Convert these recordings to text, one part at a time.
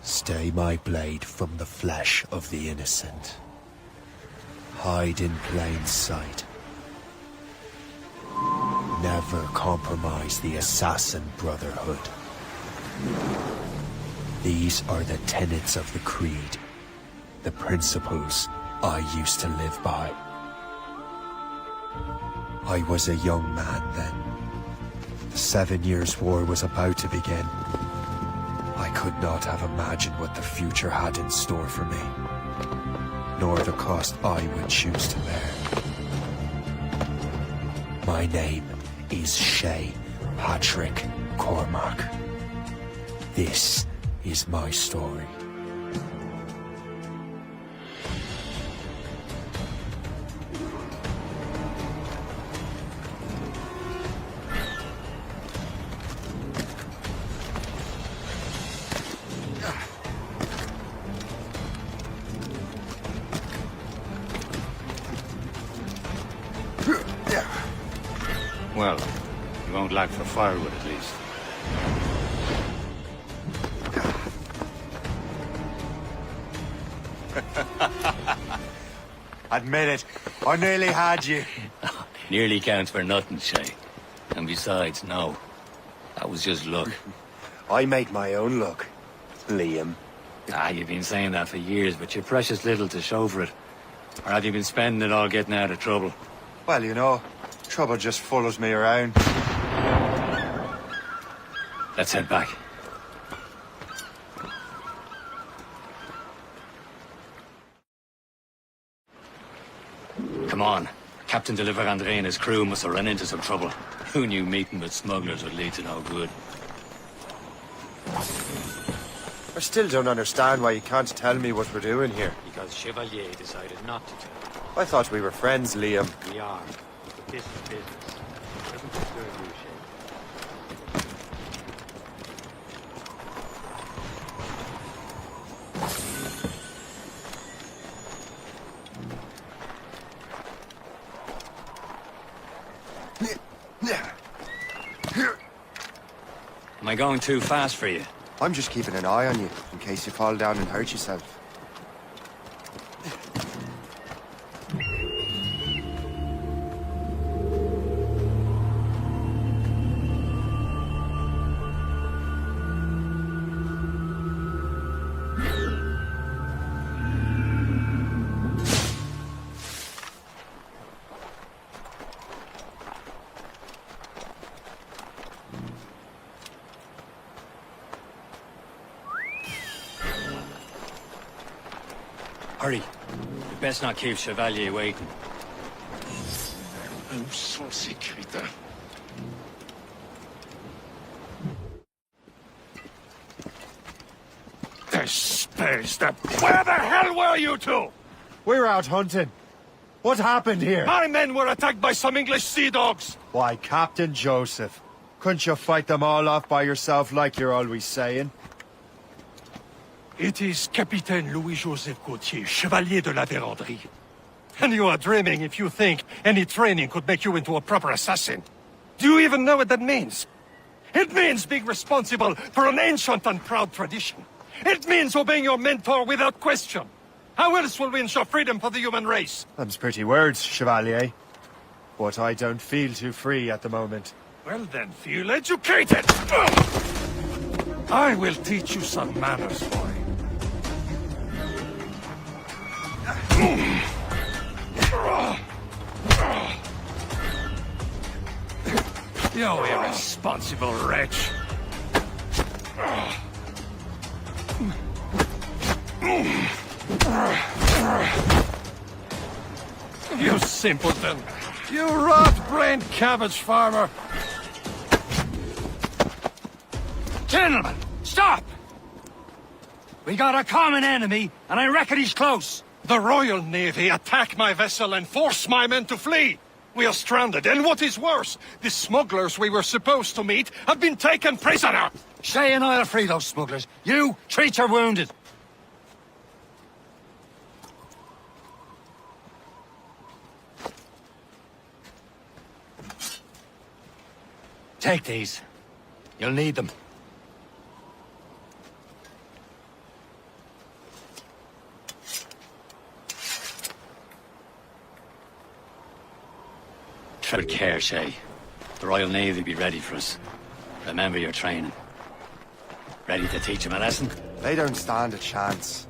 Stay my blade from the flesh of the innocent. Hide in plain sight. Never compromise the Assassin Brotherhood. These are the tenets of the Creed, the principles I used to live by. I was a young man then. The 7 Years' War was about to begin. I could not have imagined what the future had in store for me, nor the cost I would choose to bear. My name is Shay Patrick Cormac. This is my story. Well, you won't lack for firewood at least. Admit it, I nearly had you. Nearly counts for nothing, Shay. And besides, no. That was just luck. I make my own luck, Liam. You've been saying that for years, but you're precious little to show for it. Or have you been spending it all getting out of trouble? Well, you know, trouble just follows me around. Let's head back. Come on. Captain de la Vérendrye and his crew must have run into some trouble. Who knew meeting with smugglers would lead to no good? I still don't understand why you can't tell me what we're doing here. Because Chevalier decided not to tell. I thought we were friends, Liam. We are. But this is business. It doesn't disturb you, Shay. Am I going too fast for you? I'm just keeping an eye on you, in case you fall down and hurt yourself. Hurry. You best not keep Chevalier waiting. Où sont ces crétins? Despace that... Where the hell were you two? We're out hunting. What happened here? My men were attacked by some English sea dogs. Why, Captain Joseph. Couldn't you fight them all off by yourself like you're always saying? It is Capitaine Louis-Joseph Gauthier, Chevalier de la Vérendrye. And you are dreaming if you think any training could make you into a proper assassin. Do you even know what that means? It means being responsible for an ancient and proud tradition. It means obeying your mentor without question. How else will we ensure freedom for the human race? Them's pretty words, Chevalier. But I don't feel too free at the moment. Well then, feel educated! I will teach you some manners, boy. You irresponsible wretch. You simpleton. You rot-brained cabbage farmer. Gentlemen, stop! We got a common enemy, and I reckon he's close. The Royal Navy attack my vessel and force my men to flee. We are stranded, and what is worse, the smugglers we were supposed to meet have been taken prisoner. Shay and I'll free those smugglers. You, treat your wounded. Take these. You'll need them. Tread with care, Shay. The Royal Navy will be ready for us. Remember your training. Ready to teach them a lesson? They don't stand a chance.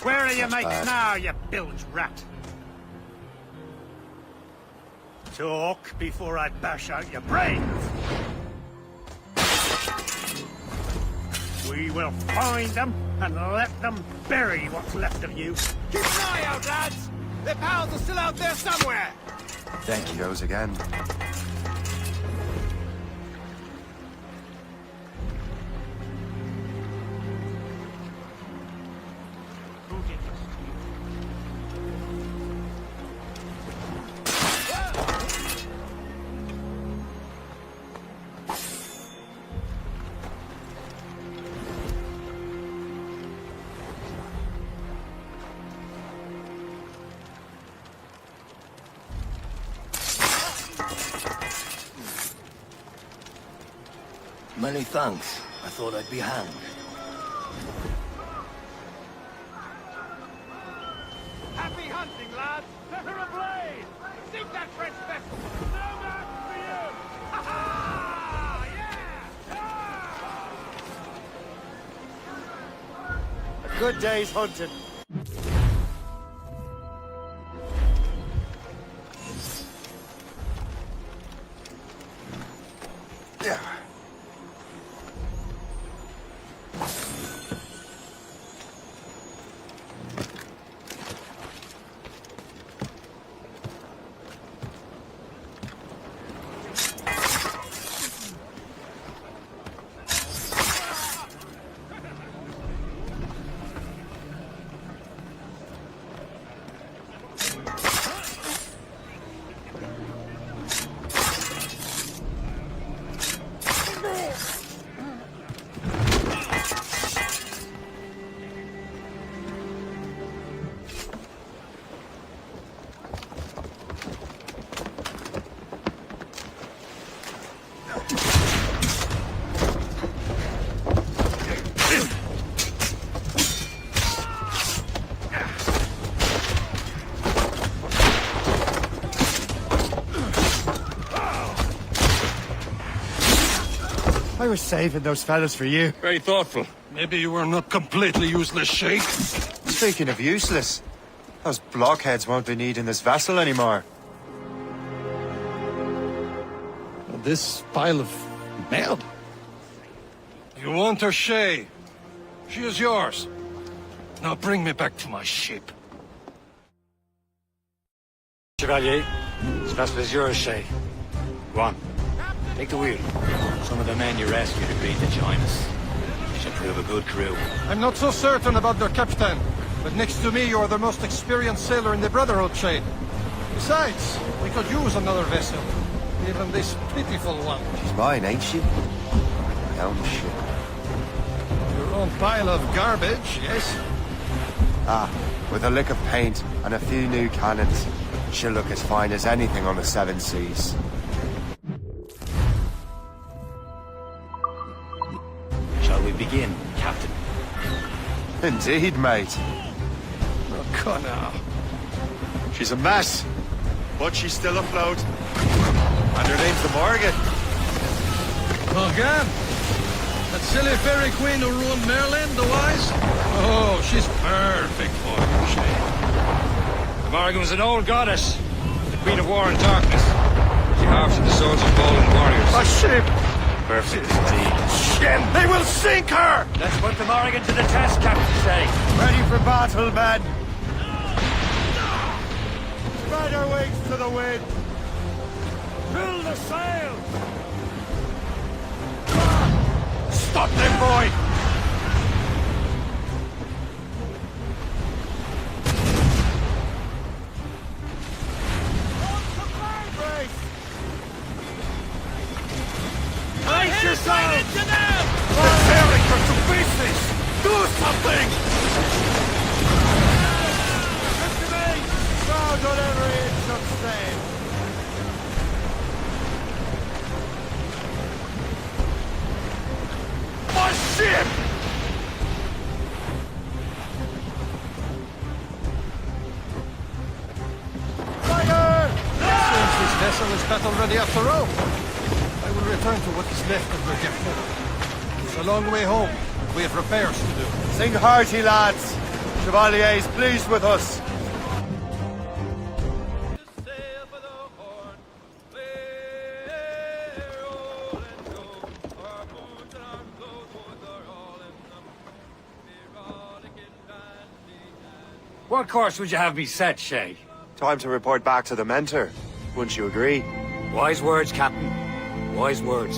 Where are your Not mates bad. now, you bilge rat? Talk before I bash out your brains! We will find them and let them bury what's left of you. Keep an eye out, lads! Their pals are still out there somewhere! Thank you. Goes again. Who did this to you? Many thanks. I thought I'd be hanged. Happy hunting, lads! Set her ablaze! Sink that French vessel! No match for you! Ha ha! Yeah! A good day's hunting. Yeah. I was saving those fellas for you. Very thoughtful. Maybe you were not completely useless, Sheik. Speaking of useless, those blockheads won't be needing this vessel anymore. This pile of mail? You want her, Shay? She is yours. Now bring me back to my ship. Chevalier, this vessel is yours, Shay. Go on. Take the wheel. Some of the men you rescued agreed to join us. You should prove a good crew. I'm not so certain about their captain, but next to me you are the most experienced sailor in the Brotherhood, Shay. Besides, we could use another vessel. Even this pitiful one. She's mine, ain't she? My own ship. Your own pile of garbage, yes? Ah, with a lick of paint and a few new cannons, she'll look as fine as anything on the seven seas. Shall we begin, Captain? Indeed, mate. Oh, come now. She's a mess, but she's still afloat. And her name's the Morgan. Morgan? That silly fairy queen who ruined Merlin, the wise? Oh, she's perfect for you, Shay. The Morgan was an old goddess, the queen of war and darkness. She harvested the souls of fallen warriors. A ship! Perfect indeed. Shit! They will sink her! Let's put the Morgan to the test, Captain Shay. Ready for battle, men! Spread our wings to the wind! Fill the sail! Stop them, boy! Brace yourself! They're tearing her to pieces! Do something! Listen to me! Found on every inch of sail! My ship! Fire! Seems this vessel is battle ready after all. I will return to what is left of the depot. It's a long way home. We have repairs to do. Sing hearty, lads. Chevalier is pleased with us. What course would you have me set, Shay? Time to report back to the mentor. Wouldn't you agree? Wise words, Captain. Wise words.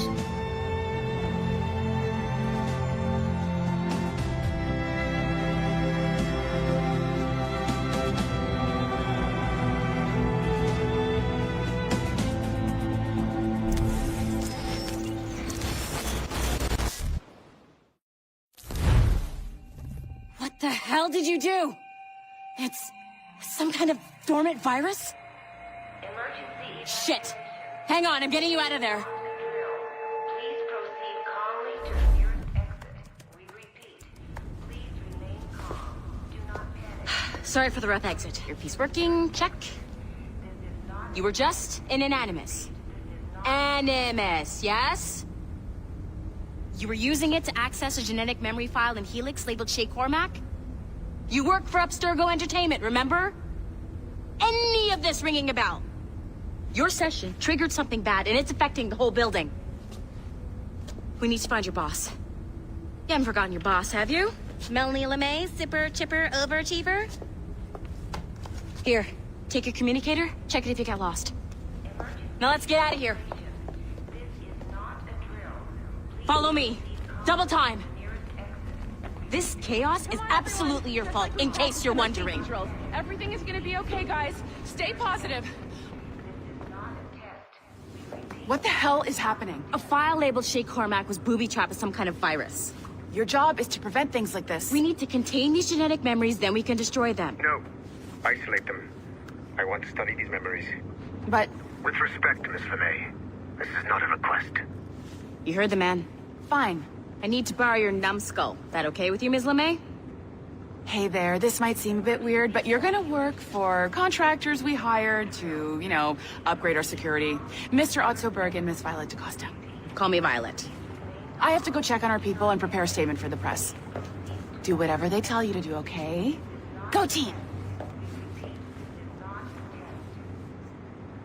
What the hell did you do? It's some kind of dormant virus? Emergency. Shit! Hang on, I'm getting you out of there. Please proceed calmly to the nearest exit. We repeat, please remain calm. Do not panic. Sorry for the rough exit. Earpiece working, check. This is not You were just an animus. Animus, yes? You were using it to access a genetic memory file in Helix labeled Shay Cormac? You work for Abstergo Entertainment, remember? Any of this ringing a bell? Your session triggered something bad, and it's affecting the whole building. We need to find your boss. You haven't forgotten your boss, have you? Melanie LeMay, zipper, chipper, overachiever? Here, take your communicator, check it if you got lost. Now let's get out of here. This is not a drill. Please Follow me. Double time. to the nearest exit. This chaos is absolutely your fault, in case you're wondering. Everything is gonna be okay, guys. Stay positive. This is not a test. We repeat. What the hell is happening? A file labeled Shay Cormac was booby-trapped with some kind of virus. Your job is to prevent things like this. We need to contain these genetic memories, then we can destroy them. No. Isolate them. I want to study these memories. But With respect, Miss LeMay, this is not a request. You heard the man. fine. I need to borrow your numbskull. That okay with you, Ms. LeMay? Hey there, this might seem a bit weird, but you're gonna work for contractors we hired to, upgrade our security. Mr. Otto Berg and Miss Violet DaCosta. Call me Violet. I have to go check on our people and prepare a statement for the press. Do whatever they tell you to do, okay? Go team!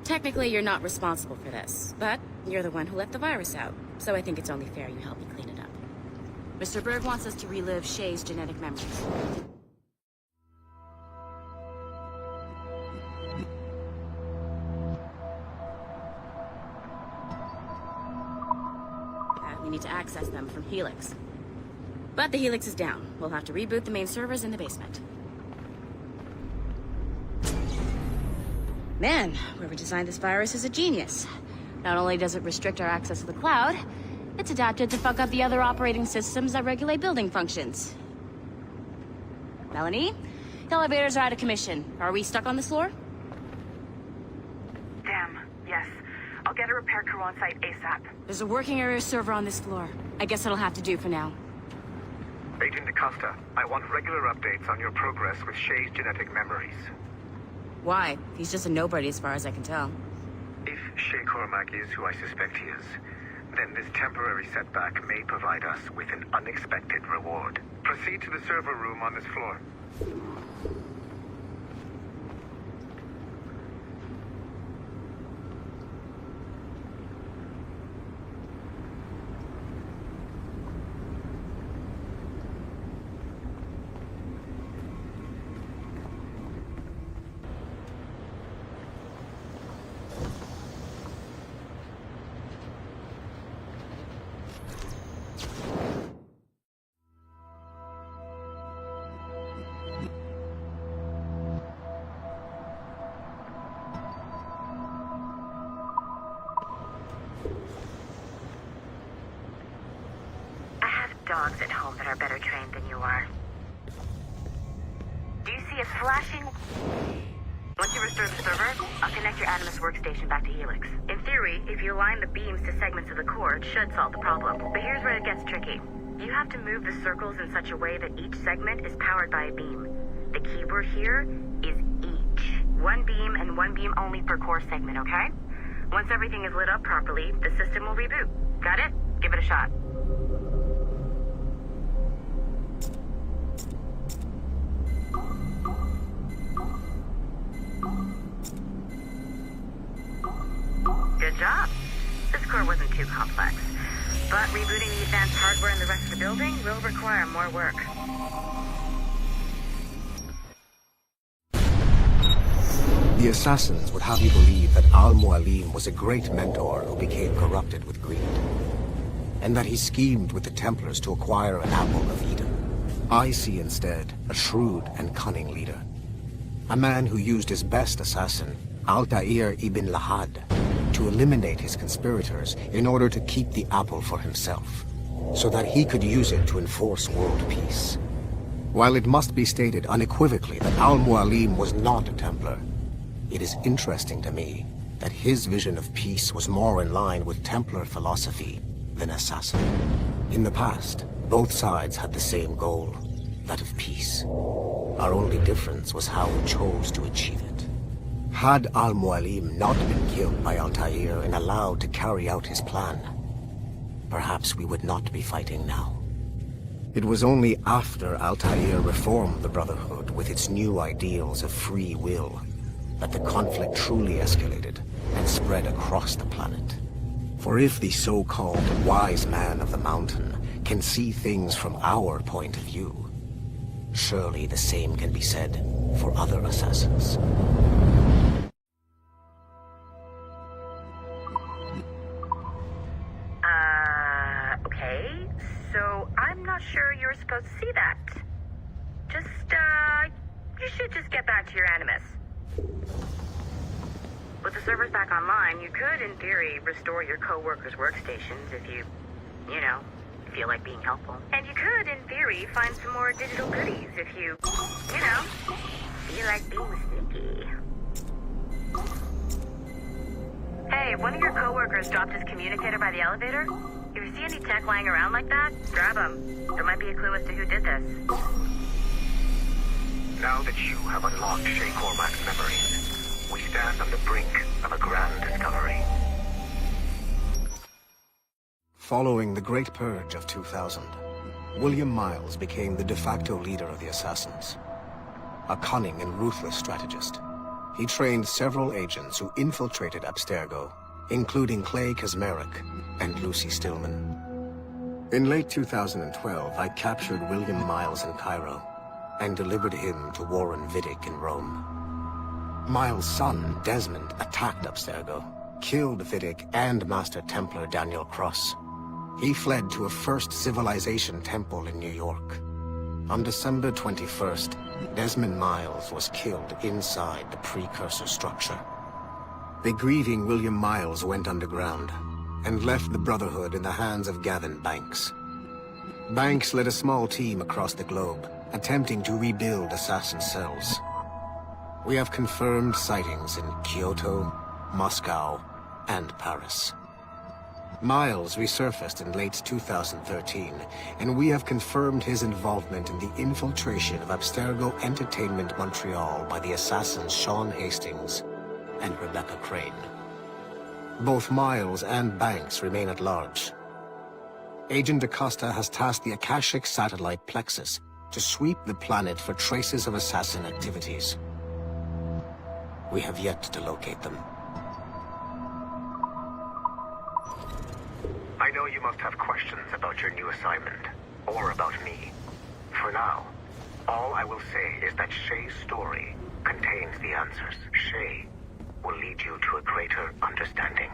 Technically, you're not responsible for this, but you're the one who let the virus out, so I think it's only fair you help me clean it up. Mr. Berg wants us to relive Shay's genetic memories. We need to access them from Helix. But the Helix is down. We'll have to reboot the main servers in the basement. Man, whoever designed this virus is a genius. Not only does it restrict our access to the cloud, it's adapted to fuck up the other operating systems that regulate building functions. Melanie? The elevators are out of commission. Are we stuck on this floor? Damn, yes. I'll get a repair crew on site ASAP. There's a working area server on this floor. I guess it'll have to do for now. Agent DaCosta, I want regular updates on your progress with Shay's genetic memories. Why? He's just a nobody as far as I can tell. If Shay Cormac is who I suspect he is, then this temporary setback may provide us with an unexpected reward. Proceed to the server room on this floor. Dogs at home that are better trained than you are. Do you see a flashing? Once you restore the server, I'll connect your Animus workstation back to Helix. In theory, if you align the beams to segments of the core, it should solve the problem. But here's where it gets tricky. You have to move the circles in such a way that each segment is powered by a beam. The keyword here is each. One beam and one beam only per core segment, okay? Once everything is lit up properly, the system will reboot. Got it? Give it a shot. Good job. This core wasn't too complex, but rebooting the advanced hardware in the rest of the building will require more work. The assassins would have you believe that Al-Mualim was a great mentor who became corrupted with greed, and that he schemed with the Templars to acquire an apple of Eden. I see instead a shrewd and cunning leader, a man who used his best assassin, Altair ibn Lahad, to eliminate his conspirators in order to keep the apple for himself, so that he could use it to enforce world peace. While it must be stated unequivocally that Al-Mualim was not a Templar, it is interesting to me that his vision of peace was more in line with Templar philosophy than assassin. In the past, both sides had the same goal, that of peace. Our only difference was how we chose to achieve it. Had Al-Mualim not been killed by Altair and allowed to carry out his plan, perhaps we would not be fighting now. It was only after Altair reformed the Brotherhood with its new ideals of free will that the conflict truly escalated and spread across the planet. For if the so-called wise man of the mountain can see things from our point of view, surely the same can be said for other assassins. Okay, so I'm not sure you're supposed to see that. You should just get back to your Animus. With the servers back online, you could, in theory, restore your co-workers' workstations if you feel like being helpful. And you could, in theory, find some more digital goodies if you feel like being sneaky. Hey, if one of your co-workers dropped his communicator by the elevator, if you see any tech lying around like that, grab them. There might be a clue as to who did this. Now that you have unlocked Shay Cormac's memories, we stand on the brink of a grand discovery. Following the Great Purge of 2000, William Miles became the de facto leader of the Assassins. A cunning and ruthless strategist, he trained several agents who infiltrated Abstergo, including Clay Kazmarek and Lucy Stillman. In late 2012, I captured William Miles in Cairo and delivered him to Warren Vidic in Rome. Miles' son, Desmond, attacked Abstergo, killed Vidic and Master Templar Daniel Cross. He fled to a First Civilization temple in New York. On December 21st, Desmond Miles was killed inside the precursor structure. The grieving William Miles went underground and left the Brotherhood in the hands of Gavin Banks. Banks led a small team across the globe, attempting to rebuild assassin cells. We have confirmed sightings in Kyoto, Moscow, and Paris. Miles resurfaced in late 2013, and we have confirmed his involvement in the infiltration of Abstergo Entertainment Montreal by the assassins Sean Hastings and Rebecca Crane. Both Miles and Banks remain at large. Agent Acosta has tasked the Akashic satellite Plexus to sweep the planet for traces of assassin activities. We have yet to locate them. I know you must have questions about your new assignment, or about me. For now, all I will say is that Shay's story contains the answers. Shay will lead you to a greater understanding.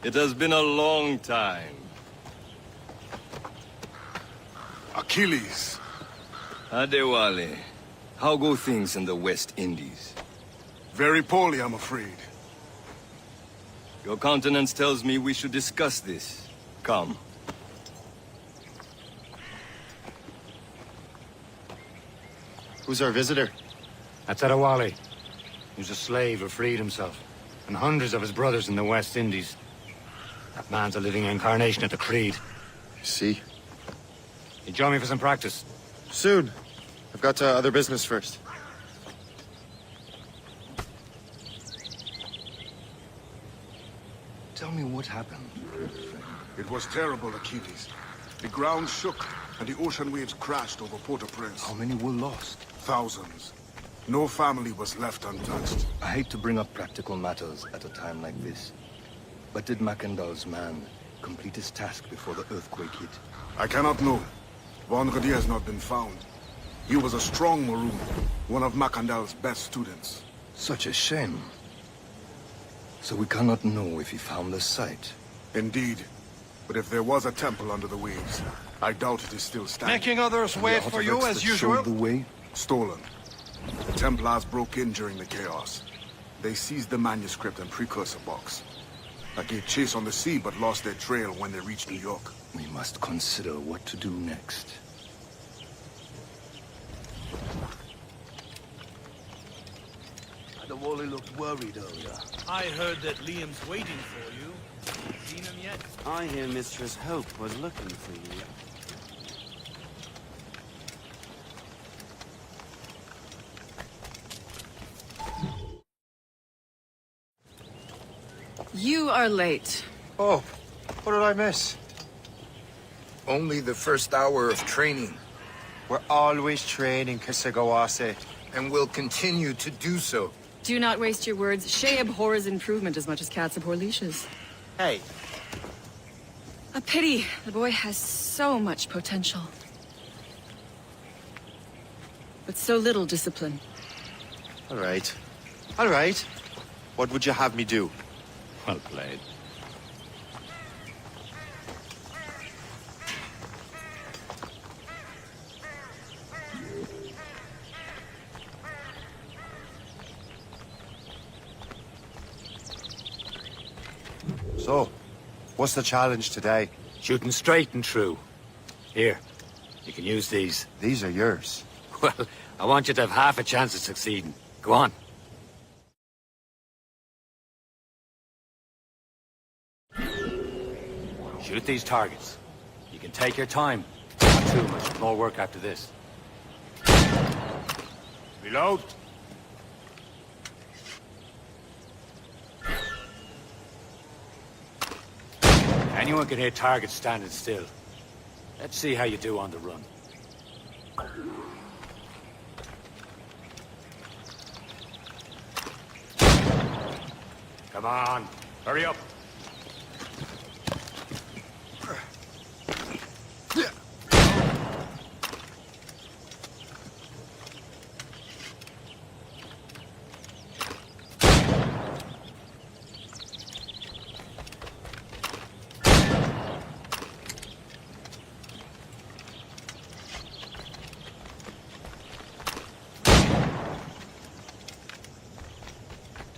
It has been a long time. Achilles. Adewale, how go things in the West Indies? Very poorly, I'm afraid. Your countenance tells me we should discuss this. Come. Who's our visitor? That's Adewale. He was a slave who freed himself, and hundreds of his brothers in the West Indies. That man's a living incarnation of the Creed. See? You join me for some practice? Soon. I've got other business first. Tell me what happened. It was terrible, Achilles. The ground shook, and the ocean waves crashed over Port-au-Prince. How many were lost? Thousands. No family was left untouched. I hate to bring up practical matters at a time like this. But did Mackandal's man complete his task before the earthquake hit? I cannot know. Vendredi has not been found. He was a strong Maroon, one of Mackandal's best students. Such a shame. So we cannot know if he found the site. Indeed. But if there was a temple under the waves, I doubt it is still standing. Making others wait for you as usual? Showed the way? Stolen. The Templars broke in during the chaos. They seized the manuscript and precursor box. I gave chase on the sea, but lost their trail when they reached New York. We must consider what to do next. Adewale looked worried earlier. I heard that Liam's waiting for you. Seen him yet? I hear Mistress Hope was looking for you. You are late. Oh, what did I miss? Only the first hour of training. We're always training, Kisagawase. And will continue to do so. Do not waste your words. Shay abhors improvement as much as cats abhor leashes. Hey. A pity. The boy has so much potential. But so little discipline. All right. All right. What would you have me do? Well played. So, what's the challenge today? Shooting straight and true. Here, you can use these. These are yours. Well, I want you to have half a chance of succeeding. Go on. Shoot these targets. You can take your time. Not too much more work after this. Reload. Anyone can hit targets standing still. Let's see how you do on the run. Come on, hurry up.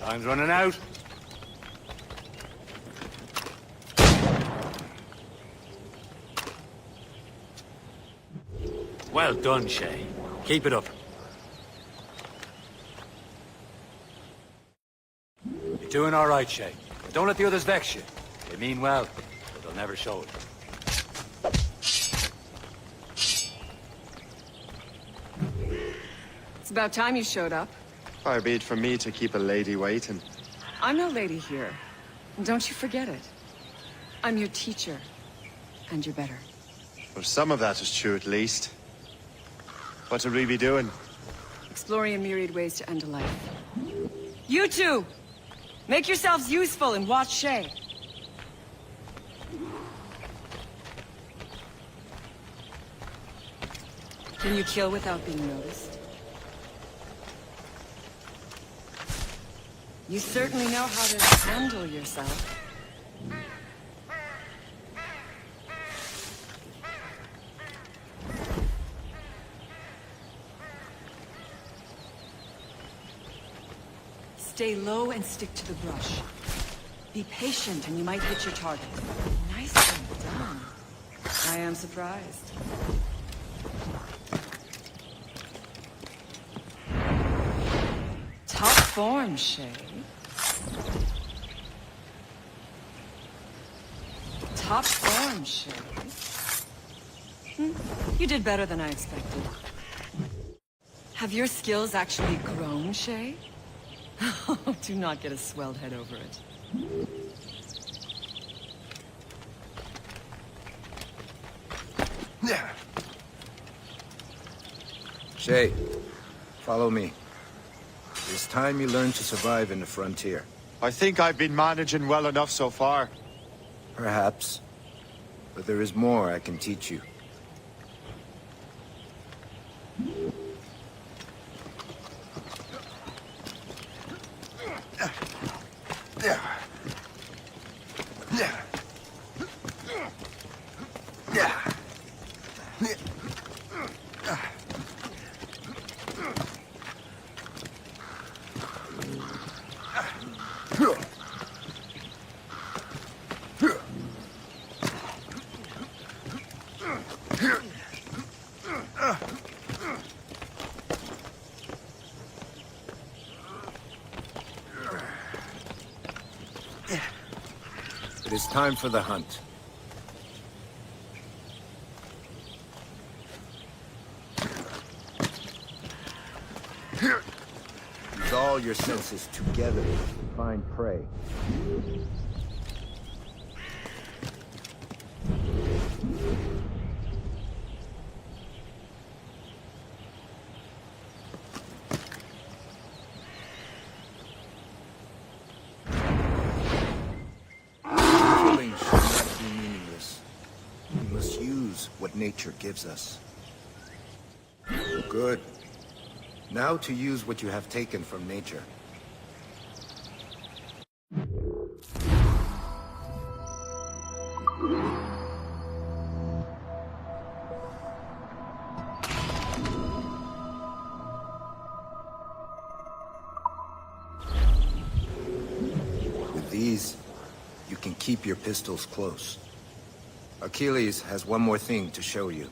Time's running out. Well done, Shay. Keep it up. You're doing all right, Shay. But don't let the others vex you. They mean well, but they'll never show it. It's about time you showed up. Far be it from me to keep a lady waiting. I'm no lady here. And don't you forget it. I'm your teacher. And you're better. Well, some of that is true at least. What should we be doing? Exploring a myriad ways to end a life. You two! Make yourselves useful and watch Shay. Can you kill without being noticed? You certainly know how to handle yourself. Stay low and stick to the brush. Be patient and you might hit your target. Nicely done. I am surprised. Top form, Shay. Top form, Shay. You did better than I expected. Have your skills actually grown, Shay? Do not get a swelled head over it. Shay, follow me. It's time you learn to survive in the frontier. I think I've been managing well enough so far. Perhaps. But there is more I can teach you. It is time for the hunt. Use all your senses together to find prey. Killing should not be meaningless. We must use what nature gives us. Good. Now to use what you have taken from nature. With these, you can keep your pistols close. Achilles has one more thing to show you.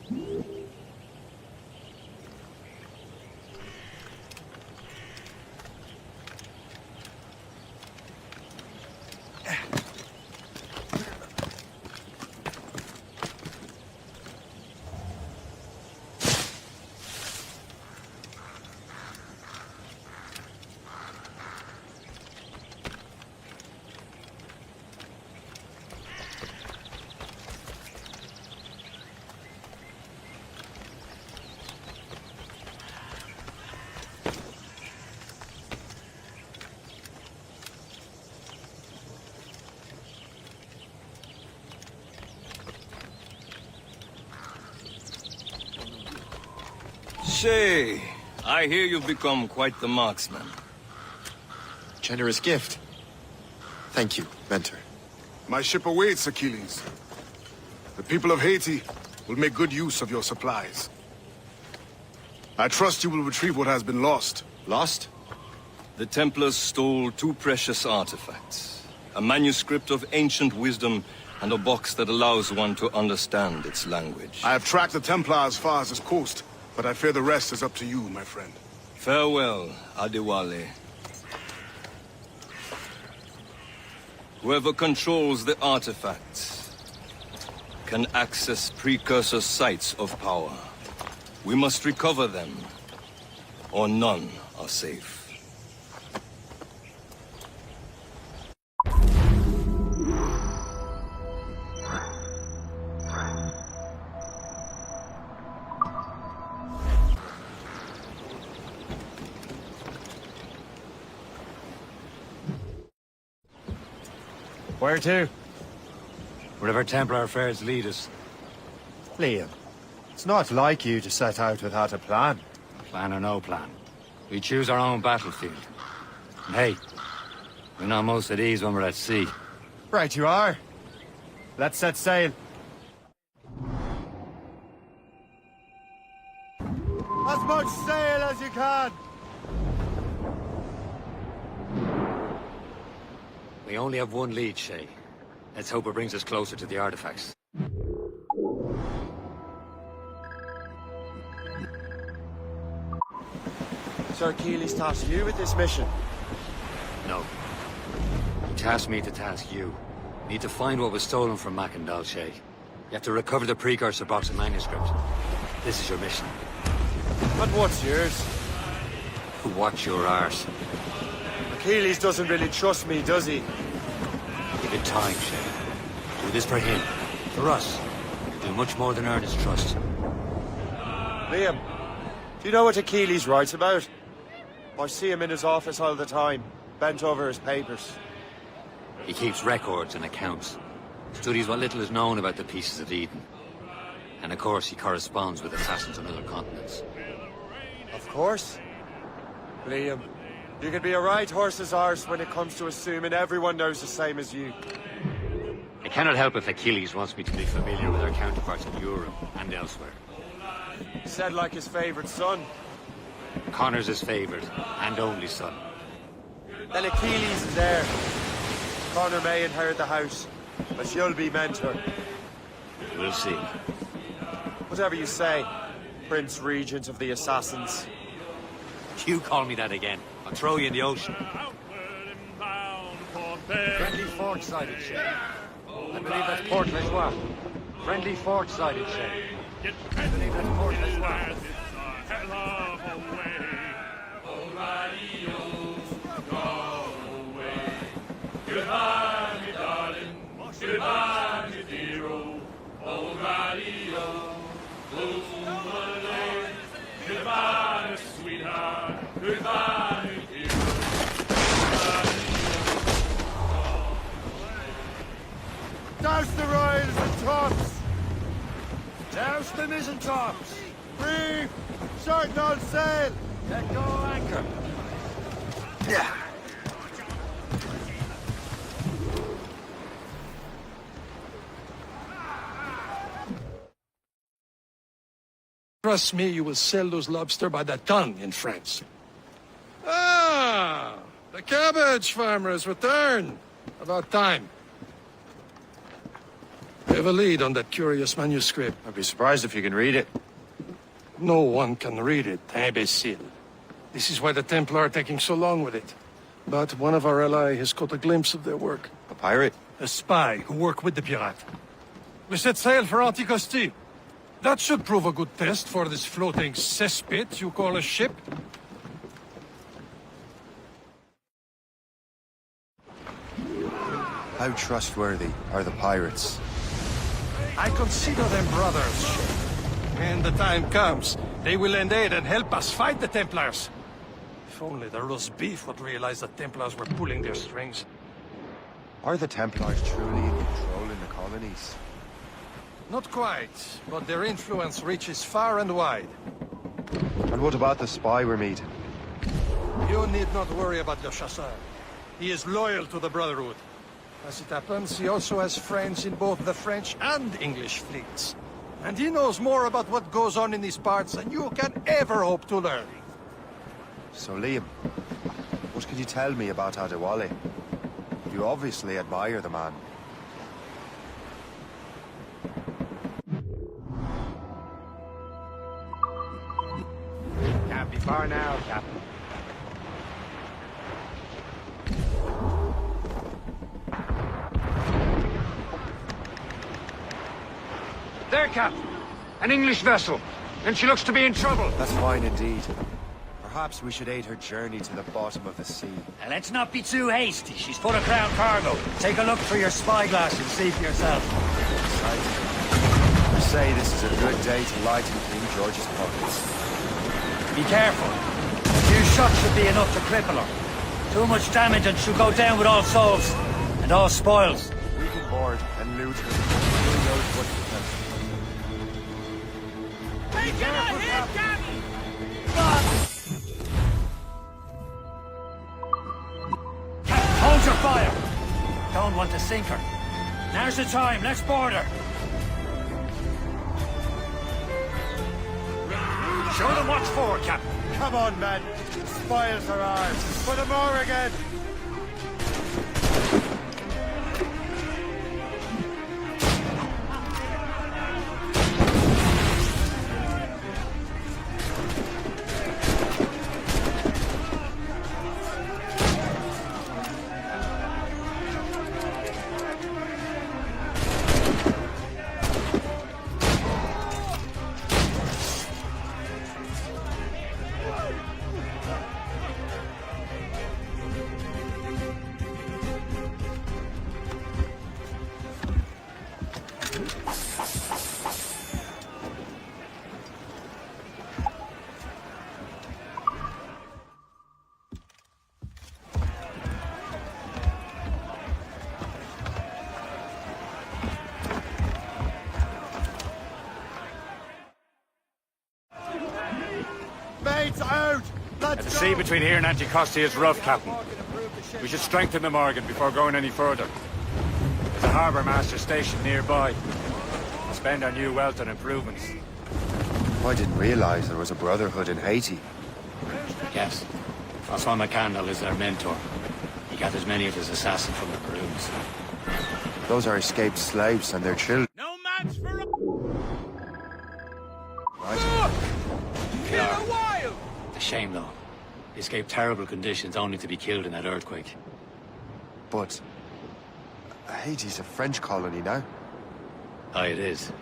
Shay, I hear you've become quite the marksman. Generous gift. Thank you, Mentor. My ship awaits, Achilles. The people of Haiti will make good use of your supplies. I trust you will retrieve what has been lost. Lost? The Templars stole two precious artifacts. A manuscript of ancient wisdom and a box that allows one to understand its language. I have tracked the Templar as far as this coast, but I fear the rest is up to you, my friend. Farewell, Adewale. Whoever controls the artifacts can access precursor sites of power. We must recover them, or none are safe. Where to? Wherever Templar affairs lead us. Liam, it's not like you to set out without a plan. Plan or no plan. We choose our own battlefield. And hey, We're not most at ease when we're at sea. Right you are. Let's set sail. As much sail as you can! We only have one lead, Shay. Let's hope it brings us closer to the artifacts. Sir Keeley's tasked you with this mission. No. He tasked me to task you. We need to find what was stolen from Mackandal, Shay. You have to recover the precursor box and manuscript. This is your mission. And what's yours? Watch your arse. Achilles doesn't really trust me, does he? Give it time, Shay. Do this for him. For us. You'll do much more than earn his trust. Liam, do you know what Achilles writes about? I see him in his office all the time, bent over his papers. He keeps records and accounts. Studies what little is known about the pieces of Eden. And of course, he corresponds with assassins on other continents. Of course. Liam, you can be a right horse's arse when it comes to assuming everyone knows the same as you. I cannot help if Achilles wants me to be familiar with our counterparts in Europe and elsewhere. Said like his favorite son. Connor's his favorite and only son. Then Achilles is heir. Connor may inherit the house, but you'll be mentor. We'll see. Whatever you say, Prince Regent of the Assassins. You call me that again, I'll throw you in the ocean. Friendly fort-sided Shay. I believe that's Port Lejoie. Friendly fort-sided Shay. I believe that's Port Lejoie. Goodbye, me darling. Goodbye, me dear. Oh, Mario. Goodbye, sweetheart. Goodbye, dear. Douse the royals and tops! Douse the mizzen tops! Reef! Shorten all sail! Let go anchor! Yeah. Trust me, you will sell those lobster by the ton in France. Ah! The cabbage farmer has returned. About time. We have a lead on that curious manuscript. I'd be surprised if you can read it. No one can read it, imbecile. This is why the Templar are taking so long with it. But one of our allies has caught a glimpse of their work. A pirate? A spy who worked with the pirate. We set sail for Anticosti. That should prove a good test for this floating cesspit you call a ship. How trustworthy are the pirates? I consider them brothers. When the time comes, they will lend aid and help us fight the Templars. If only the roast beef would realize the Templars were pulling their strings. Are the Templars truly in control in the colonies? Not quite, but their influence reaches far and wide. And what about the spy we're meeting? You need not worry about Le Chasseur. He is loyal to the Brotherhood. As it happens, he also has friends in both the French and English fleets. And he knows more about what goes on in these parts than you can ever hope to learn. So Liam, what can you tell me about Adewale? You obviously admire the man. Can't be far now, Captain. There, Captain! An English vessel, and she looks to be in trouble. That's fine indeed. Perhaps we should aid her journey to the bottom of the sea. Now, let's not be too hasty. She's full of crown cargo. Take a look through your spyglass and see for yourself. I say this is a good day to lighten King George's pockets. Be careful. A few shots should be enough to cripple her. Too much damage and she'll go down with all souls. And all spoils. We can board and loot her. Who knows what to do. Hey, get out here, Captain! Hold your fire! Don't want to sink her. Now's the time, let's board her! Show them what's for, Captain. Come on, men. Spoils are ours. For the Morrigan! Mates out! Let's The sea between here and Anticosti is rough, Captain. We should strengthen the Morgan before going any further. There's a harbour master station nearby. We'll spend our new wealth on improvements. I didn't realize there was a brotherhood in Haiti. Yes. Francois McCandle is their mentor. He gathers many of his assassins from the Peruvians. Those are escaped slaves and their children. No match for Right. They are. It's a shame, though. They escaped terrible conditions only to be killed in that earthquake. But Haiti's a French colony now. Aye, it is.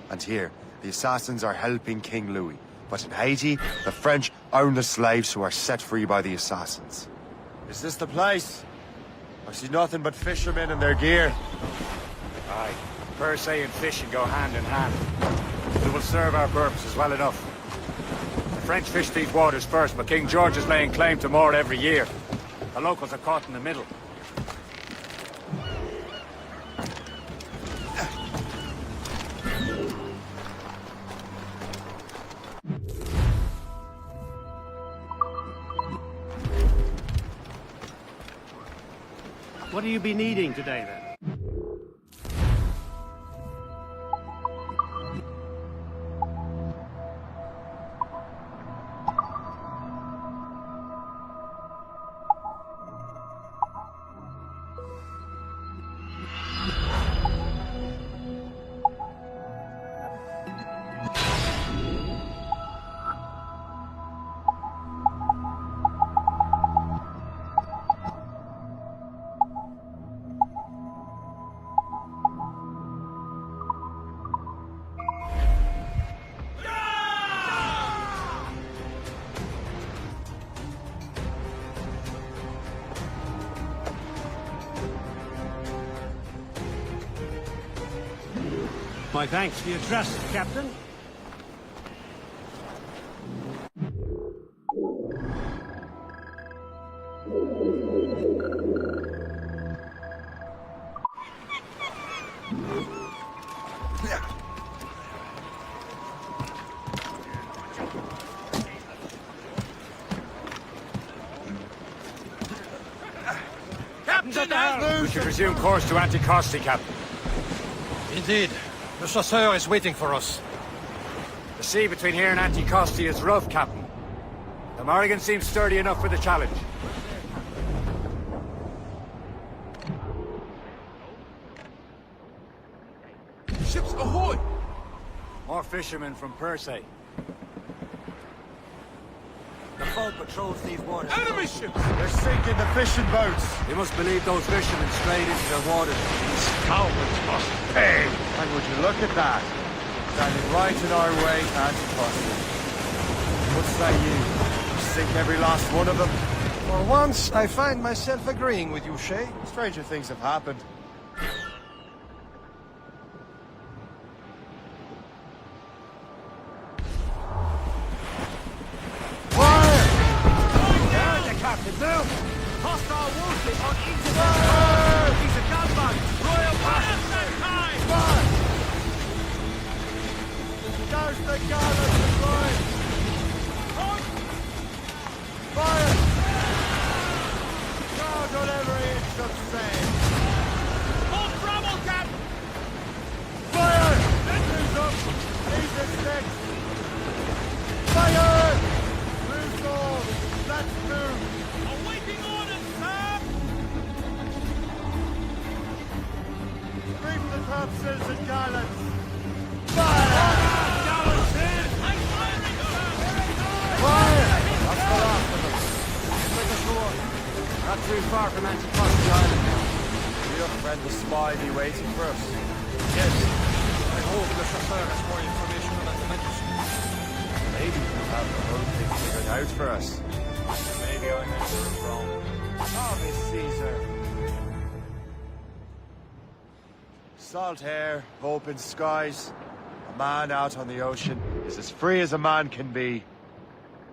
And here, the assassins are helping King Louis. But in Haiti, the French own the slaves who are set free by the assassins. Is this the place? I see nothing but fishermen and their gear. Aye. Per se and fishing go hand in hand. But it will serve our purposes well enough. The French fish these waters first, but King George is laying claim to more every year. The locals are caught in the middle. What do you be needing today, then? My thanks for your trust, Captain. We should resume course to Anticosti, Captain. Indeed. The chasseur is waiting for us. The sea between here and Anticosti is rough, Captain. The Morrigan seems sturdy enough for the challenge. Ships ahoy! More fishermen from Per se. The foe patrols these waters. Enemy ships! They're sinking the fishing boats! You must believe those fishermen strayed into the waters. These cowards must pay! And would you look at that? Standing right in our way to Anticosti. What say you? Sink every last one of them? For once, I find myself agreeing with you, Shay. Stranger things have happened. Captain, move! Hostile warship on each of He's a gunboat! Royal Passion! Fire! Douse the gallows deployed! Fire! God, whatever Silence! Fire! That's the last of them. Let us go on. Not too far from Anticosti Island now. Your friend the spy be waiting for us. Yes. I hope the chauffeur has more information about the manuscript. Maybe he'll have the whole thing figured out for us. Maybe I remember it wrong. Oh, Miss Caesar. Salt hair, open skies. A man out on the ocean is as free as a man can be.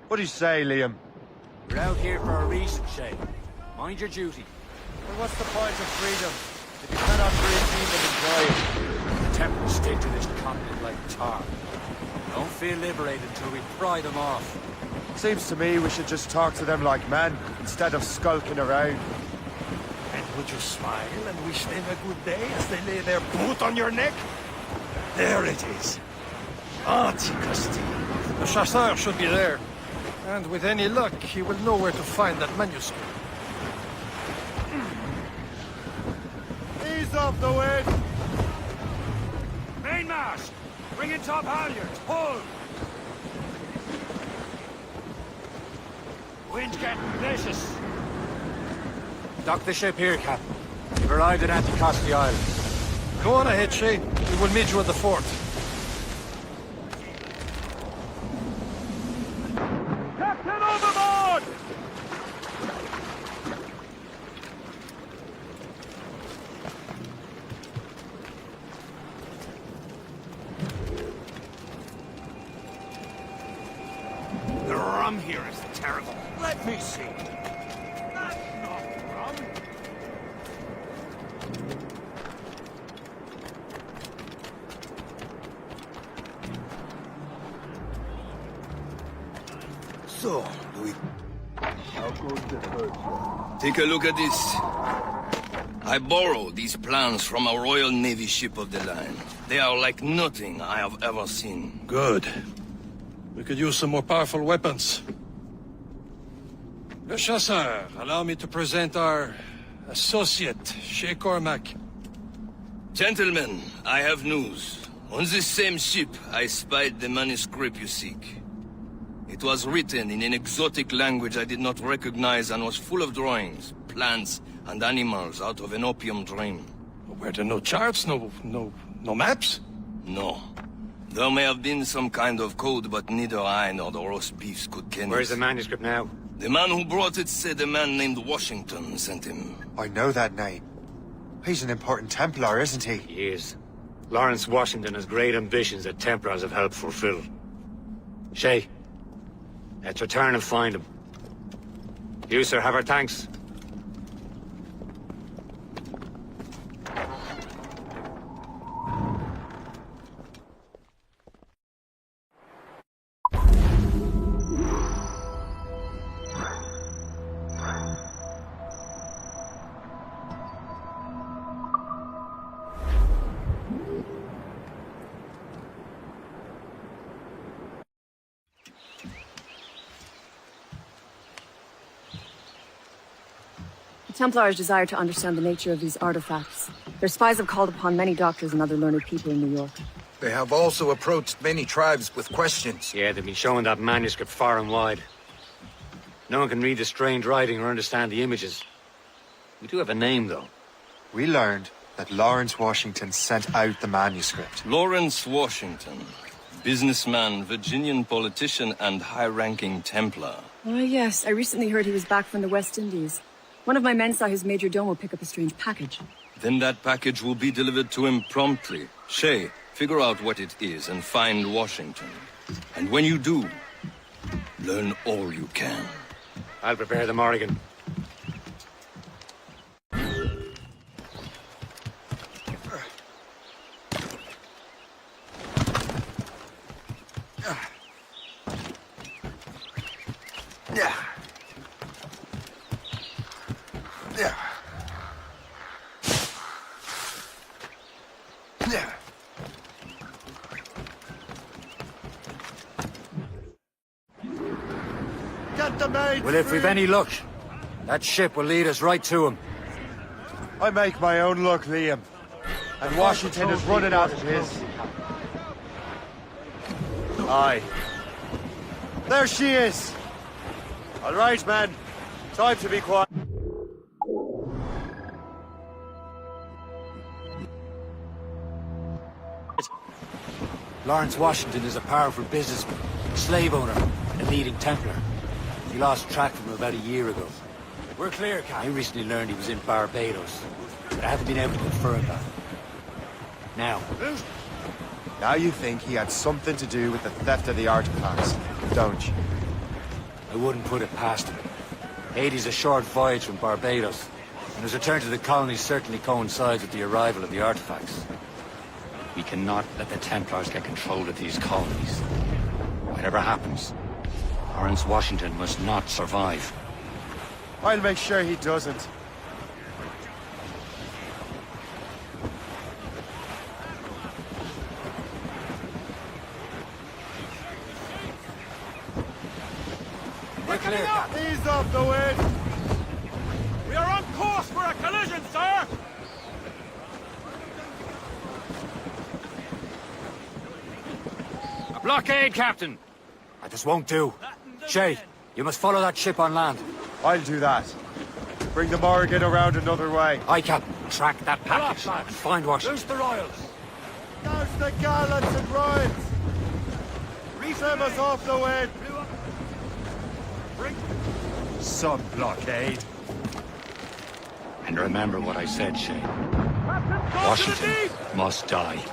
What do you say, Liam? We're out here for a reason, Shay. Mind your duty. Well, what's the point of freedom if you cannot free people and enjoy it? The Templars stick to this continent like tar. Don't feel liberated until we pry them off. Seems to me we should just talk to them like men, instead of skulking around. And would you smile and wish them a good day as they lay their boot on your neck? There it is. Anticosti. The chasseur should be there. And with any luck, he will know where to find that manuscript. Ease off the wind! Mainmast! Bring in top halyards! Pull! Wind's getting vicious. Dock the ship here, Captain. We've arrived at Anticosti Island. Go on ahead, Shay. We will meet you at the fort. Captain overboard! The rum here is terrible. Let me see. That's not rum! So, Louis. How goes the first? Take a look at this. I borrowed these plans from a Royal Navy ship of the line. They are like nothing I have ever seen. Good. We could use some more powerful weapons. Le Chasseur, allow me to present our associate, Shay Cormac. Gentlemen, I have news. On this same ship, I spied the manuscript you seek. It was written in an exotic language I did not recognize and was full of drawings, plants, and animals out of an opium dream. Were there no charts, no maps? No. There may have been some kind of code, but neither I nor the roast beefs could ken it. Where's the manuscript now? The man who brought it said a man named Washington sent him. I know that name. He's an important Templar, isn't he? He is. Lawrence Washington has great ambitions that Templars have helped fulfill. Shay, let's return and find him. You, sir, have our thanks. Templars desire to understand the nature of these artifacts. Their spies have called upon many doctors and other learned people in New York. They have also approached many tribes with questions. Yeah, they've been showing that manuscript far and wide. No one can read the strange writing or understand the images. We do have a name, though. We learned that Lawrence Washington sent out the manuscript. Lawrence Washington. Businessman, Virginian politician, and high-ranking Templar. Oh, yes. I recently heard he was back from the West Indies. One of my men saw his major domo pick up a strange package. Then that package will be delivered to him promptly. Shay, figure out what it is and find Washington. And when you do, learn all you can. I'll prepare the Morrigan. Yeah. Yeah. Yeah. Get the maid Well, if we've any luck, that ship will lead us right to him. I make my own luck, Liam. And Washington is running out of his. Aye. There she is! All right, man. Time to be quiet. Lawrence Washington is a powerful businessman, slave owner, and a leading Templar. We lost track of him about a year ago. We're clear, Cap. I recently learned he was in Barbados, but I haven't been able to confirm that. Now you think he had something to do with the theft of the artifacts, don't you? I wouldn't put it past him. Haiti's a short voyage from Barbados, and his return to the colonies certainly coincides with the arrival of the artifacts. We cannot let the Templars get control of these colonies. Whatever happens, Lawrence Washington must not survive. I'll make sure he doesn't. We're clear, Cap. Ease off the wind! We are on course for a collision, sir! A blockade, Captain! This won't do. Shay, you must follow that ship on land. I'll do that. Bring the Morrigan around another way. Aye, Captain. Track that package and find Washington. Loose the royals! Douse the gallants and royals! Send us off the wind! Some blockade. And remember what I said, Shay. Washington must die.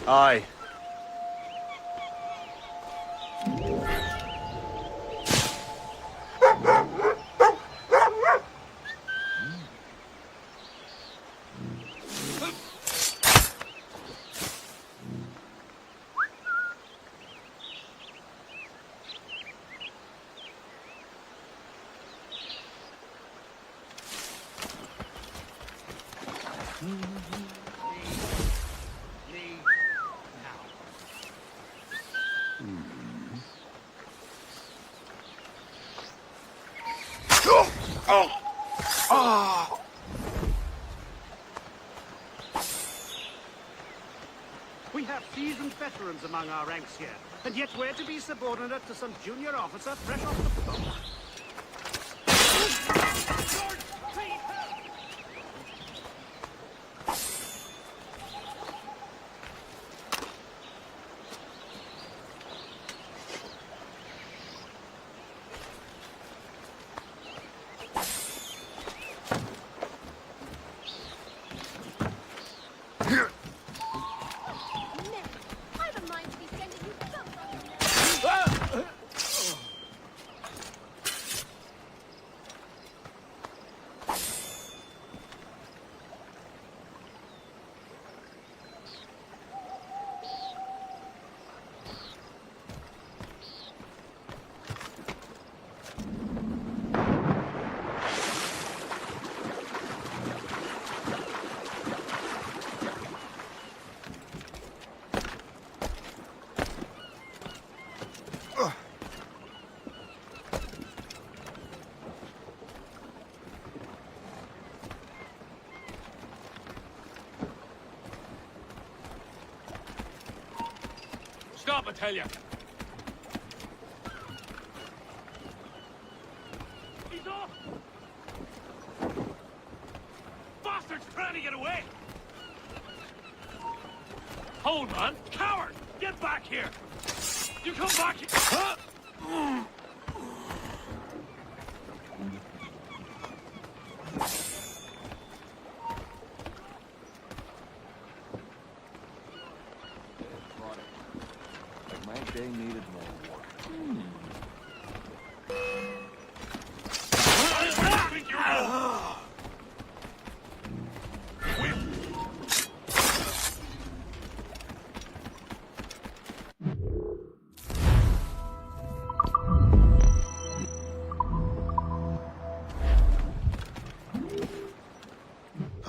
Aye. We have seasoned veterans among our ranks here, and yet we're to be subordinate to some junior officer fresh off the boat. Stop, I tell you! He's off! Fasten bastard's trying to get away! Hold on! Coward! Get back here! You come back here! Huh? Like my day needed more work.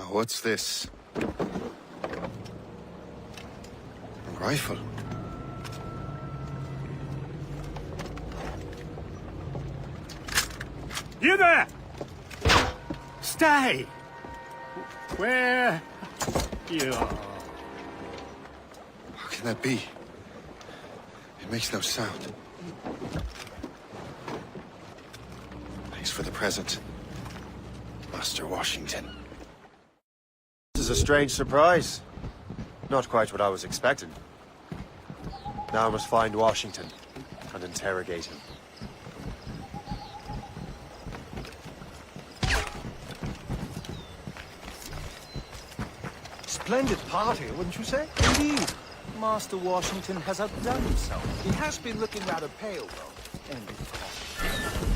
What's this? A rifle? You there! Stay! Where you are? How can that be? It makes no sound. Thanks for the present, Master Washington. This is a strange surprise. Not quite what I was expecting. Now I must find Washington and interrogate him. Splendid party, wouldn't you say? Indeed. Master Washington has outdone himself. He has been looking rather pale, though. And with caution.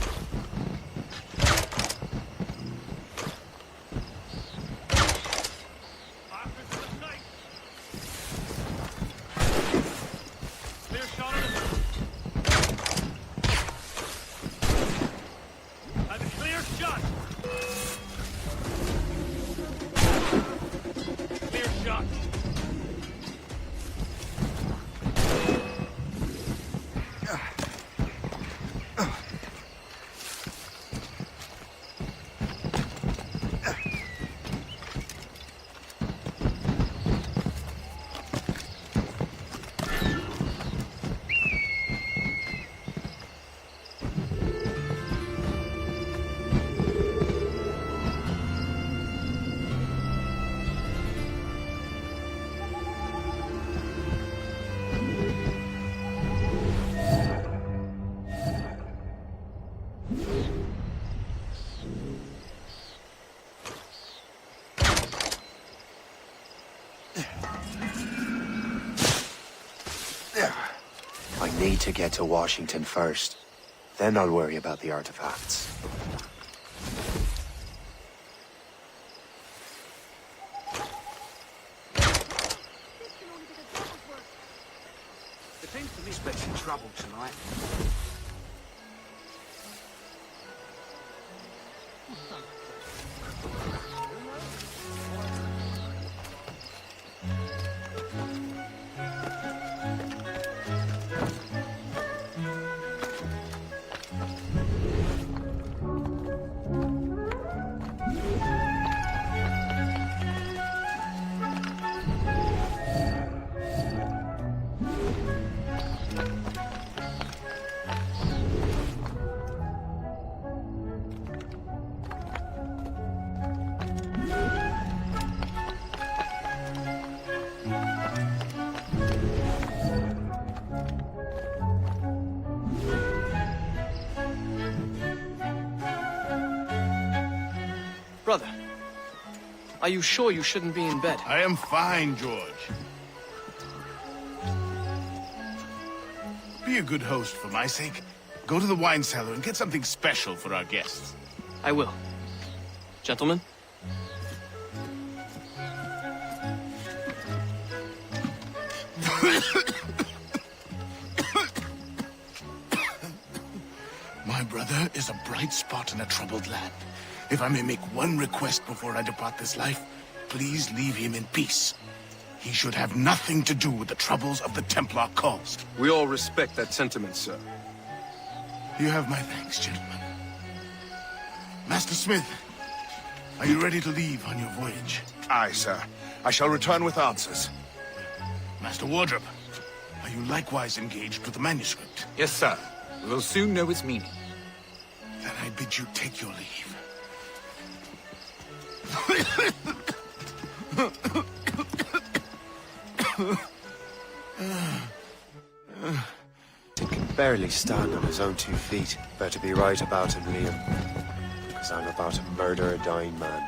I need to get to Washington first. Then I'll worry about the artifacts. There seems to be expecting trouble tonight. Brother, are you sure you shouldn't be in bed? I am fine, George. Be a good host for my sake. Go to the wine cellar and get something special for our guests. I will. Gentlemen? My brother is a bright spot in a troubled land. If I may make one request before I depart this life, please leave him in peace. He should have nothing to do with the troubles of the Templar cause. We all respect that sentiment, sir. You have my thanks, gentlemen. Master Smith, are you ready to leave on your voyage? Aye, sir. I shall return with answers. Master Wardrop, are you likewise engaged with the manuscript? Yes, sir. We will soon know its meaning. Then I bid you take your leave. He can barely stand on his own 2 feet. Better be right about him, Liam. Because I'm about to murder a dying man.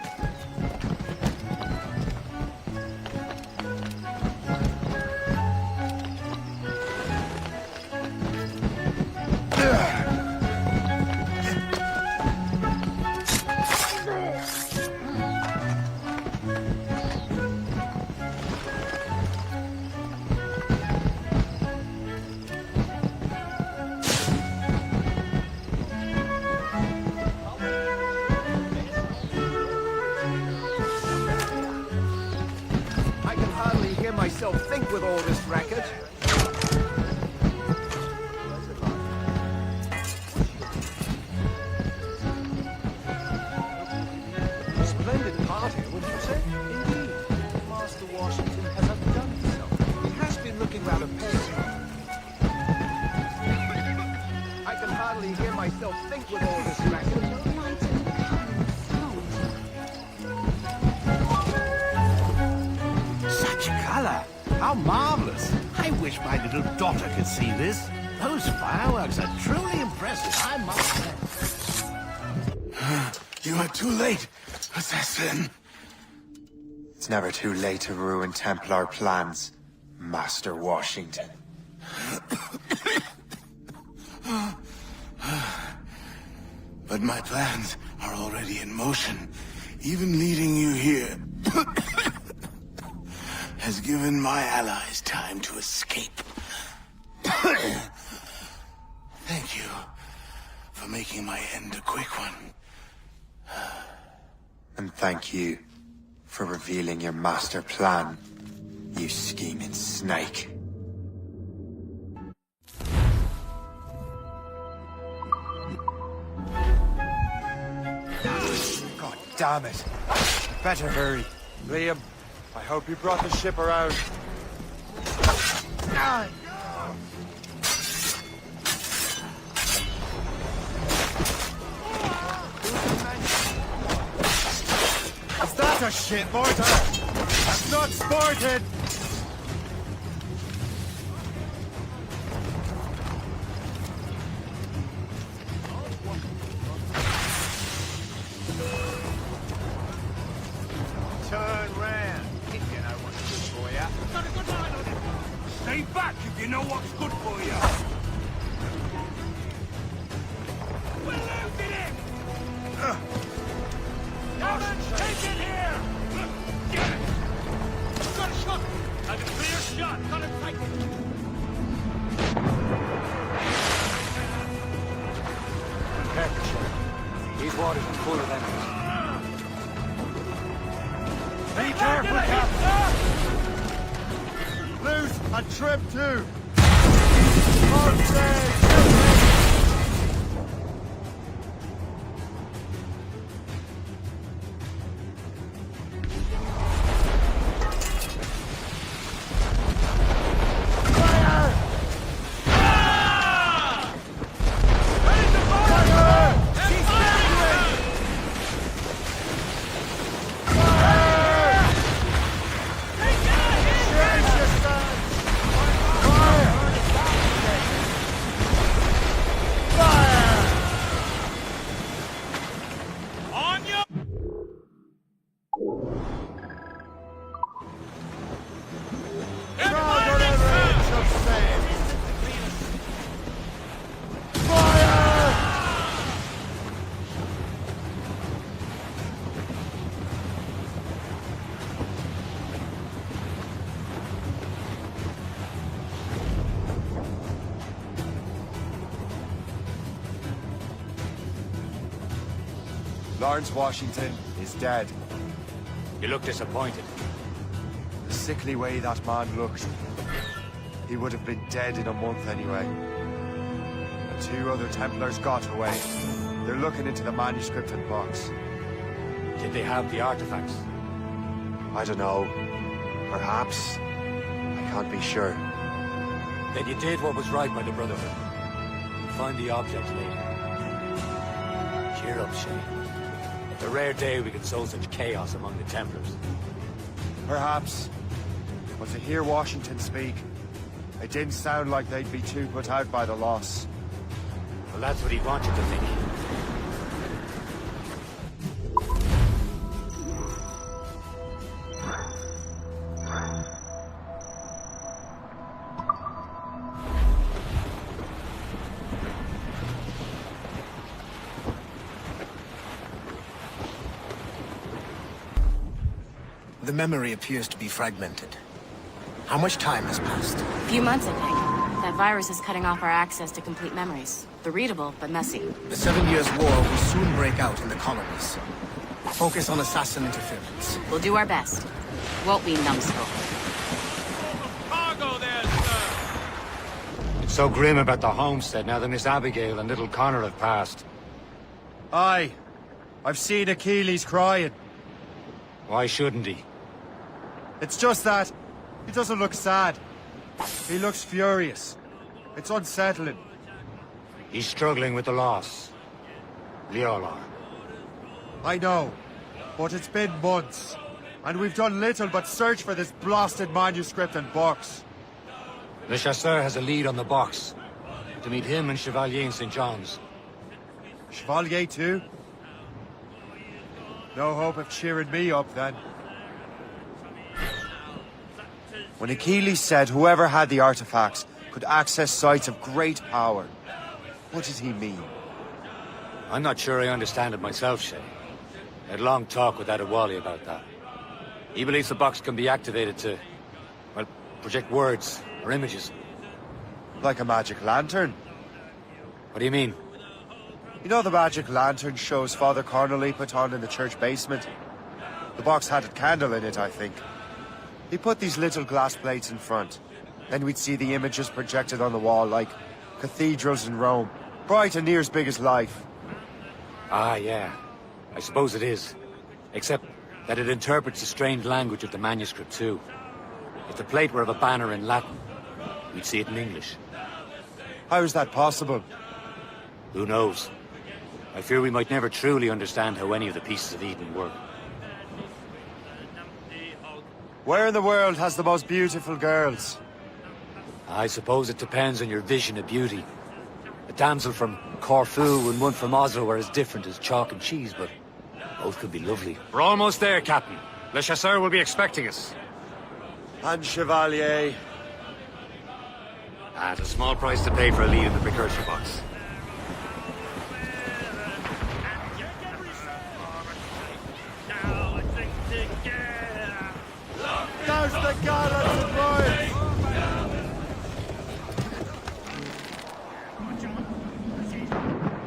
I can hardly hear myself think with all this racket. Splendid party, wouldn't you say? Indeed. Master Washington has outdone himself. He has been looking rather pale. I can hardly hear myself think with all this racket. Such color! How marvelous! I wish my little daughter could see this. Those fireworks are truly impressive, I must say. You are too late, assassin. It's never too late to ruin Templar plans, Master Washington. But my plans are already in motion. Even leading you here has given my allies time to escape. Thank you for making my end a quick one. And thank you for revealing your master plan, you scheming snake. God damn it. Better hurry. Liam, I hope you brought the ship around. Is that a shit mortar? That's not sported! Turn round, if you know what's good for you. Got a good line on it. Stay back if you know what's good for you. We're losing it! Take it here! Get it! Got a shot! That's a clear shot! Got it tight! Careful, Sheriff. These waters are full of enemies. Be careful, Captain! Loose and trim too! Lawrence Washington is dead. You look disappointed. The sickly way that man looked. He would have been dead in a month anyway. The 2 other Templars got away. They're looking into the manuscript and box. Did they have the artifacts? I don't know. Perhaps. I can't be sure. Then you did what was right by the Brotherhood. You'll find the object later. Cheer up, Shane. It's a rare day we can sow such chaos among the Templars. Perhaps. But to hear Washington speak, it didn't sound like they'd be too put out by the loss. Well, that's what he wanted to think. The memory appears to be fragmented. How much time has passed? A few months, I think. That virus is cutting off our access to complete memories. They're readable, but messy. The 7 Years' War will soon break out in the colonies. Focus on assassin interference. We'll do our best. Won't we, numbskull? Cargo there, sir! It's so grim about the homestead now that Miss Abigail and little Connor have passed. Aye. I've seen Achilles crying. Why shouldn't he? It's just that he doesn't look sad. He looks furious. It's unsettling. He's struggling with the loss. We all are. I know, but it's been months, and we've done little but search for this blasted manuscript and box. Le Chasseur has a lead on the box. To meet him and Chevalier in St. John's. Chevalier too? No hope of cheering me up, then. When Achilles said whoever had the artifacts could access sites of great power, what did he mean? I'm not sure I understand it myself, Shay. I had a long talk with Adewale about that. He believes the box can be activated to, well, project words or images. Like a magic lantern? What do you mean? You know the magic lantern shows Father Connolly put on in the church basement? The box had a candle in it, I think. He put these little glass plates in front. Then we'd see the images projected on the wall like cathedrals in Rome. Bright and near as big as life. Ah, yeah. I suppose it is. Except that it interprets the strange language of the manuscript, too. If the plate were of a banner in Latin, we'd see it in English. How is that possible? Who knows? I fear we might never truly understand how any of the pieces of Eden work. Where in the world has the most beautiful girls? I suppose it depends on your vision of beauty. A damsel from Corfu and one from Oslo are as different as chalk and cheese, but both could be lovely. We're almost there, Captain. Le Chasseur will be expecting us. And Chevalier. At a small price to pay for a lead in the precursor box. Douse the gallants and boys!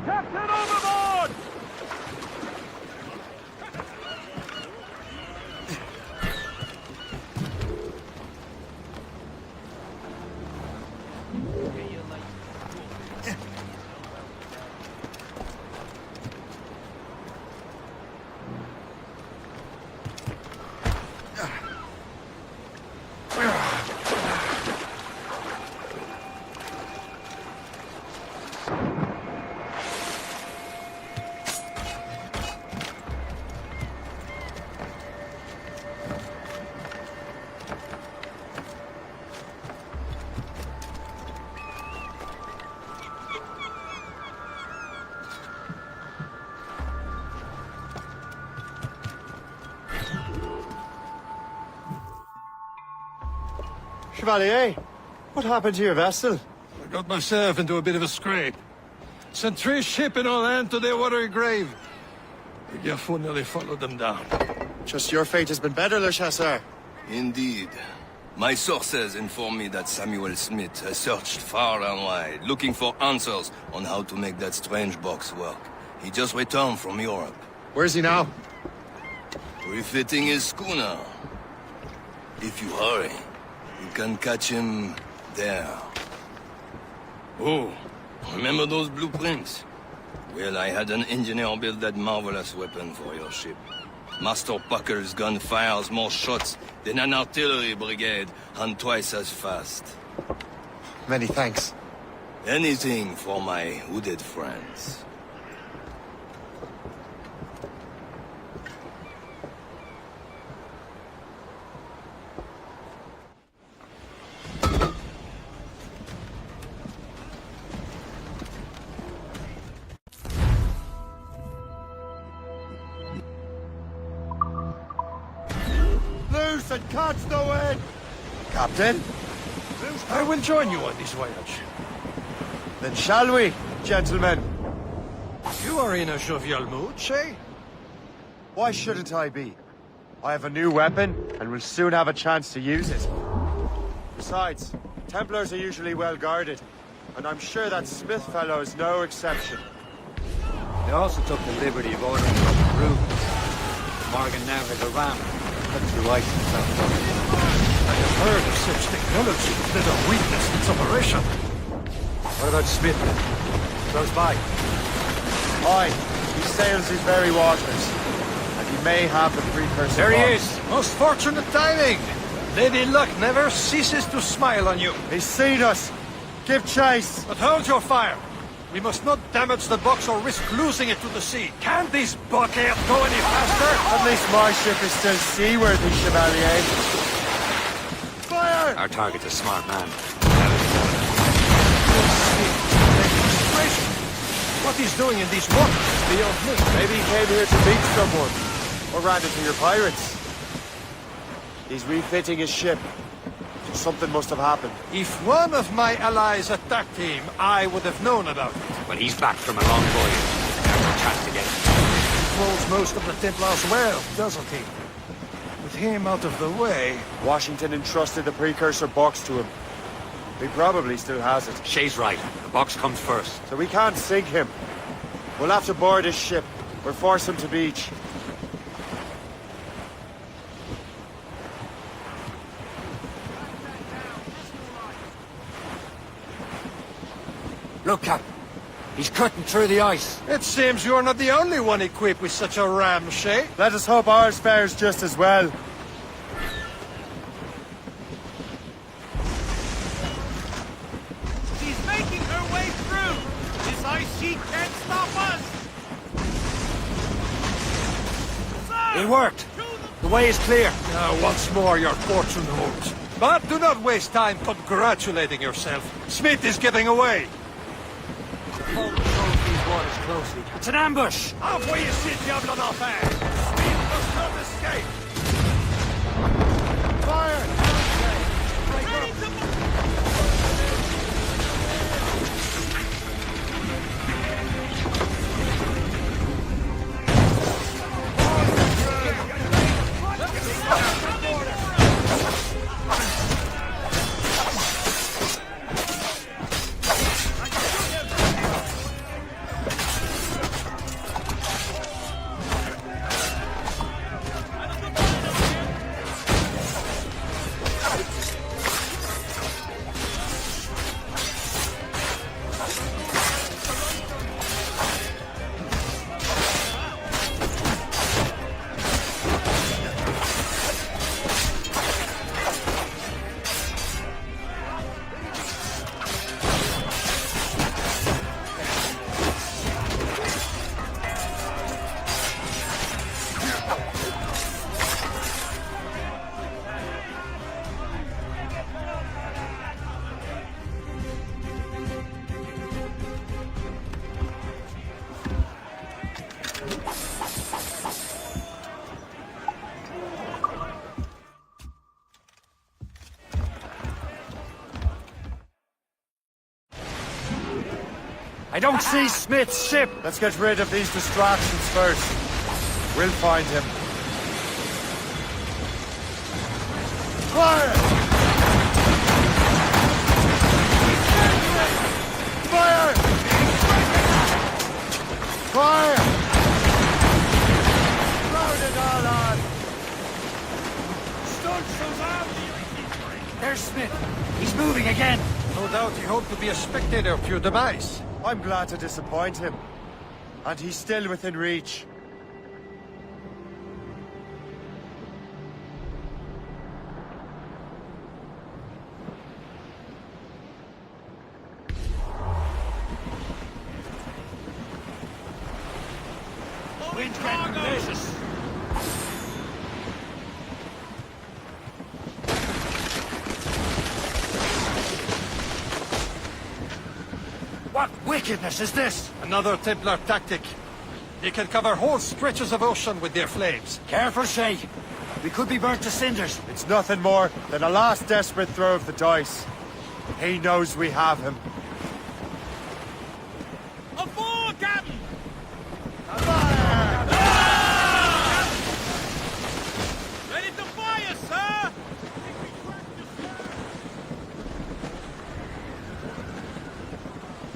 Captain overboard! Chevalier, what happened to your vessel? I got myself into a bit of a scrape. Sent 3 ship in all hand to their watery grave. The Gerfaut nearly followed them down. Just your fate has been better, Le Chasseur. Indeed. My sources inform me that Samuel Smith has searched far and wide, looking for answers on how to make that strange box work. He just returned from Europe. Where's he now? Refitting his schooner. If you hurry, you can catch him there. Oh, remember those blueprints? Well, I had an engineer build that marvelous weapon for your ship. Master Pucker's gun fires more shots than an artillery brigade, and twice as fast. Many thanks. Anything for my hooded friends. and catch the wind! Captain? I will join you on this voyage. Then shall we, gentlemen? You are in a jovial mood, Shay? Why shouldn't I be? I have a new weapon, and will soon have a chance to use it. Besides, Templars are usually well guarded, and I'm sure that Smith fellow is no exception. They also took the liberty of ordering us to room. Morgan now has a ram cut through ice himself. I have heard of such technology. There's a weakness in its operation. What about Smith? Close by. Aye, he sails these very waters, and he may have the precursor. There he bomb. is! Most fortunate timing! Lady Luck never ceases to smile on you. He's seen us! Give chase! But hold your fire! We must not damage the box or risk losing it to the sea. Can this bucket go any faster? At least my ship is still seaworthy, Chevalier. Fire! Our target's a smart man. What he's doing in these waters is beyond me. Maybe he came here to meet someone, or ran into your pirates. He's refitting his ship. Something must have happened. If one of my allies attacked him, I would have known about it. But he's back from a long voyage. There's no chance to get him. He knows most of the Templars well, doesn't he? With him out of the way... Washington entrusted the precursor box to him. He probably still has it. Shay's right. The box comes first. So we can't sink him. We'll have to board his ship, or force him to beach. Look, Cap. He's cutting through the ice. It seems you're not the only one equipped with such a ram, Shay. Let us hope ours fares just as well. She's making her way through! This ice sheet can't stop us! It worked. The way is clear. Now, once more, your fortune holds. But do not waste time congratulating yourself. Smith is getting away. Paul controls these waters closely. It's an ambush! Envoyez ces diables d'enfer! Smith must not escape! Fire! I don't see Smith's ship! Let's get rid of these distractions first. We'll find him. Fire! Fire! Fire! Crowd it all on! There's Smith. He's moving again. No doubt he hoped to be a spectator of your demise. I'm glad to disappoint him. And he's still within reach. Wind's getting vicious. What wickedness is this? Another Templar tactic. They can cover whole stretches of ocean with their flames. Careful, Shay. We could be burnt to cinders. It's nothing more than a last desperate throw of the dice. He knows we have him. Aboard, Captain! Ready to fire, sir!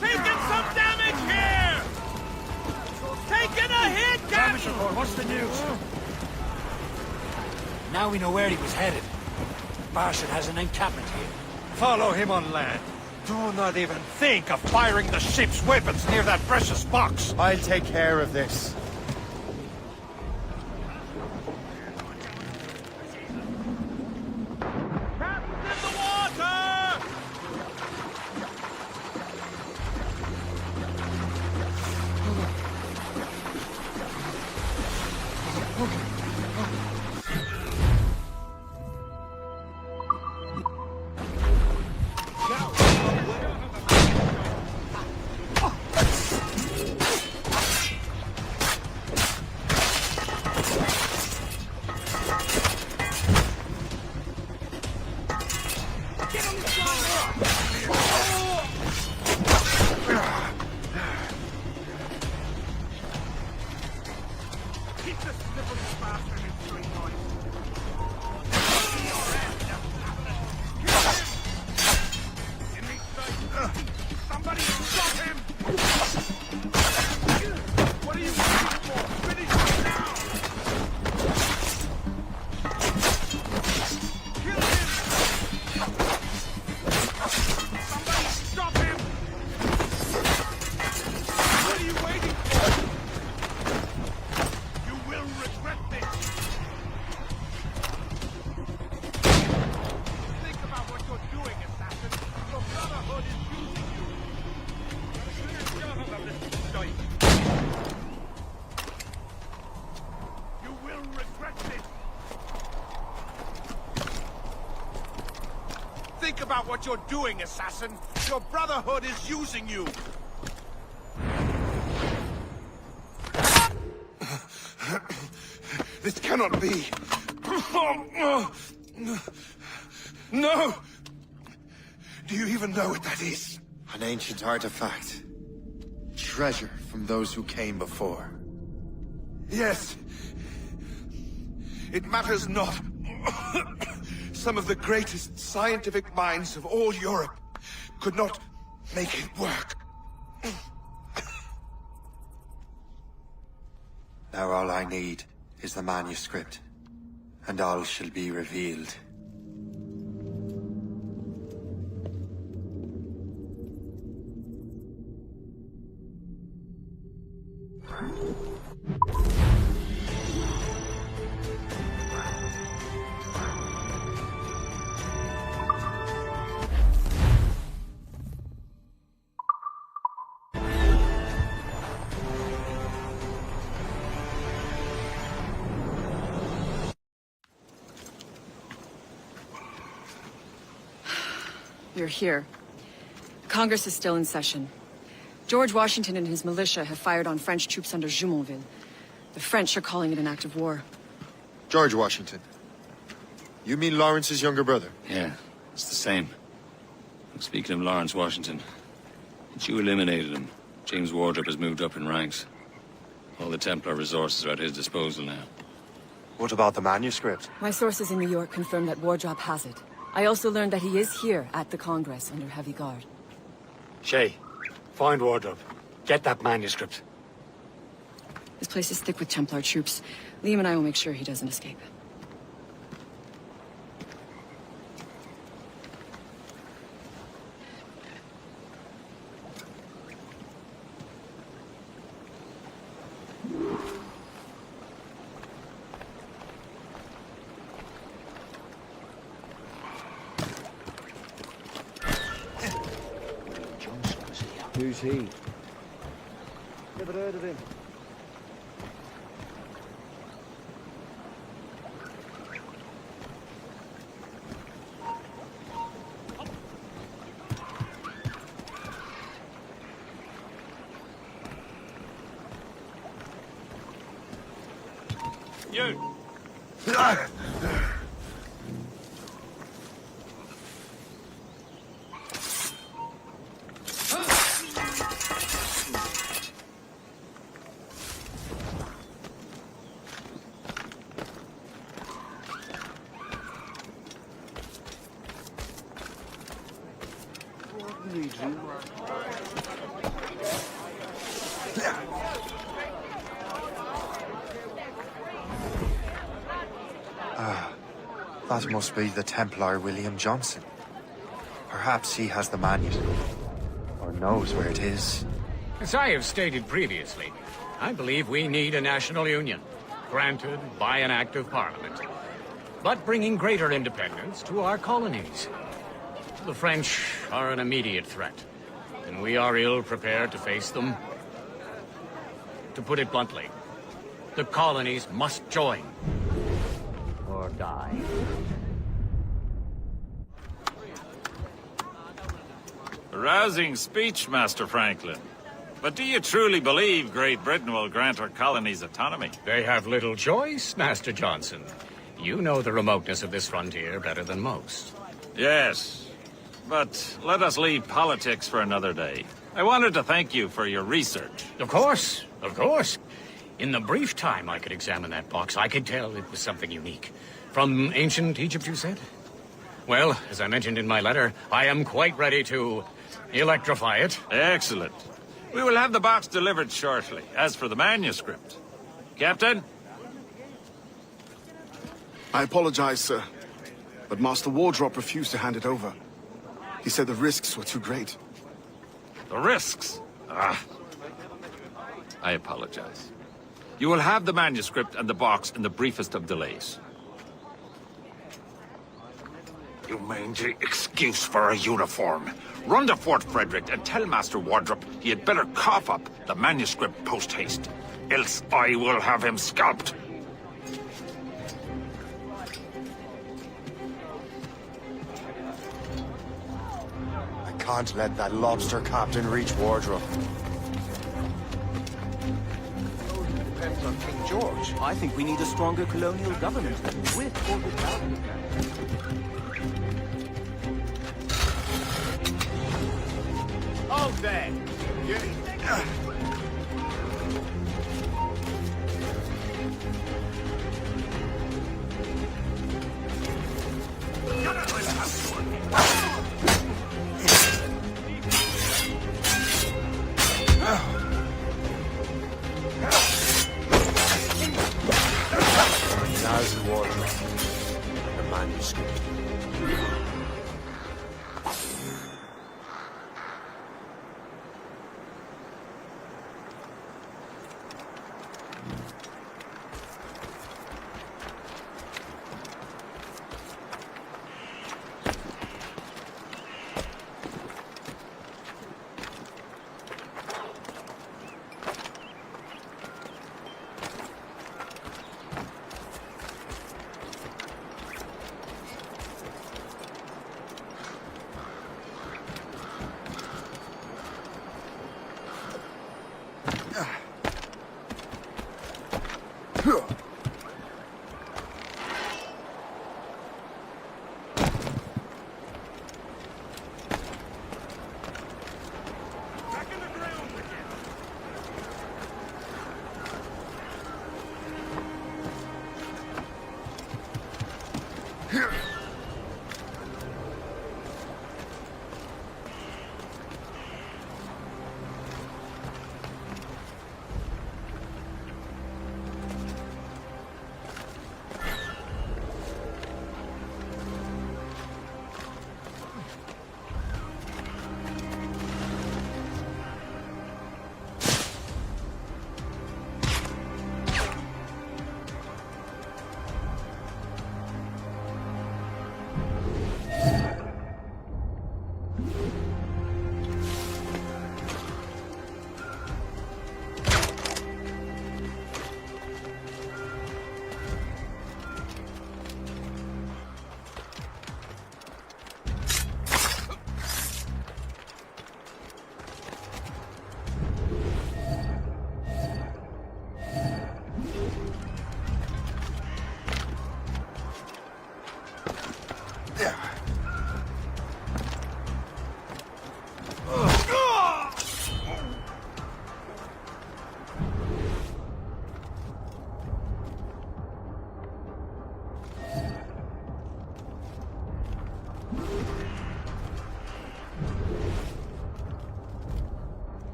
Taking some damage here! Taking a hit, Captain! What's the news? Now we know where he was headed. Barshad has an encampment here. Follow him on land. Do not even think of firing the ship's weapons near that precious box. I'll take care of this. Captain's in the water! Keep this slippery bastard in string noise. Somebody stop him! What are you waiting for? Finish him now! Kill him! Somebody stop him! What are you waiting for? You will regret this! Think about what you're doing, assassin! Your brotherhood is using you! You will regret this! Think about what you're doing, assassin! Your brotherhood is using you! This cannot be. No! Do you even know what that is? An ancient artifact. Treasure from those who came before. Yes. It matters not. Some of the greatest scientific minds of all Europe could not make it work. Now all I need is the manuscript, and all shall be revealed. You're here. Congress is still in session. George Washington and his militia have fired on French troops under Jumonville. The French are calling it an act of war. George Washington. You mean Lawrence's younger brother? Yeah, it's the same. Speaking of Lawrence Washington, since you eliminated him, James Wardrop has moved up in ranks. All the Templar resources are at his disposal now. What about the manuscript? My sources in New York confirm that Wardrop has it. I also learned that he is here at the Congress under heavy guard. Shay, find Wardrop. Get that manuscript. This place is thick with Templar troops. Liam and I will make sure he doesn't escape. Who's he? Never heard of him. You! That must be the Templar William Johnson. Perhaps he has the manuscript, or knows where it is. As I have stated previously, I believe we need a national union, granted by an act of parliament, but bringing greater independence to our colonies. The French are an immediate threat, and we are ill prepared to face them. To put it bluntly, the colonies must join, or die. Rousing speech, Master Franklin. But do you truly believe Great Britain will grant her colonies autonomy? They have little choice, Master Johnson. You know the remoteness of this frontier better than most. Yes, but let us leave politics for another day. I wanted to thank you for your research. Of course, of course. In the brief time I could examine that box, I could tell it was something unique. From ancient Egypt, you said? Well, as I mentioned in my letter, I am quite ready to electrify it. Excellent. We will have the box delivered shortly. As for the manuscript... Captain? I apologize, sir. But Master Wardrop refused to hand it over. He said the risks were too great. The risks? Ah. I apologize. You will have the manuscript and the box in the briefest of delays. You mangy excuse for a uniform. Run to Fort Frederick and tell Master Wardrop he had better cough up the manuscript post-haste. Else I will have him scalped. I can't let that lobster captain reach Wardrop. Depends on King George. I think we need a stronger colonial government, with or without the Hold there! Now's the Wardrop. The manuscript.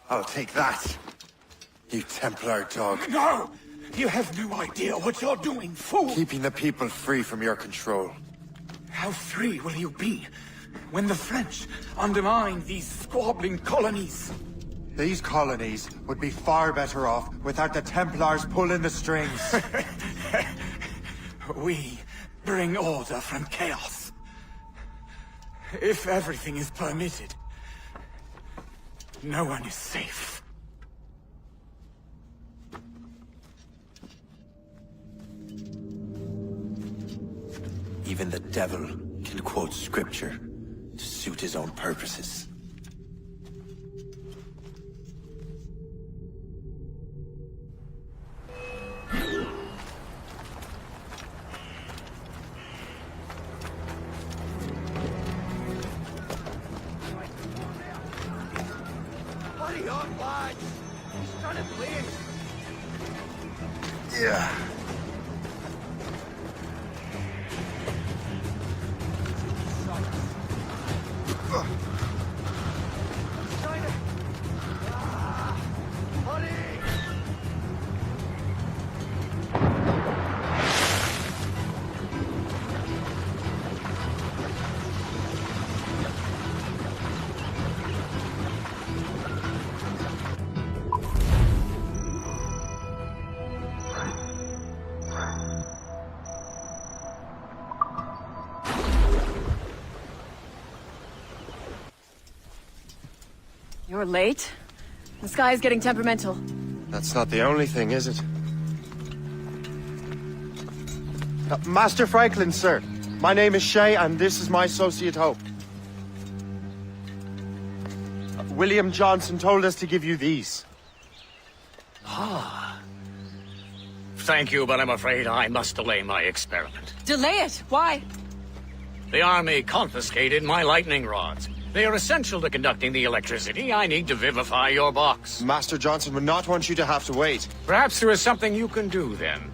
I'll take that, you Templar dog. No! You have no idea what you're doing, fool! Keeping the people free from your control. How free will you be when the French undermine these squabbling colonies? These colonies would be far better off without the Templars pulling the strings. We bring order from chaos. If everything is permitted, no one is safe. Even the devil can quote scripture to suit his own purposes. Hurry on, lads! He's trying to play it. Yeah. You're late. The sky is getting temperamental. That's not the only thing, is it? Master Franklin, sir. My name is Shay, and this is my associate Hope. William Johnson told us to give you these. Ah. Thank you, but I'm afraid I must delay my experiment. Delay it? Why? The army confiscated my lightning rods. They are essential to conducting the electricity I need to vivify your box. Master Johnson would not want you to have to wait. Perhaps there is something you can do, then.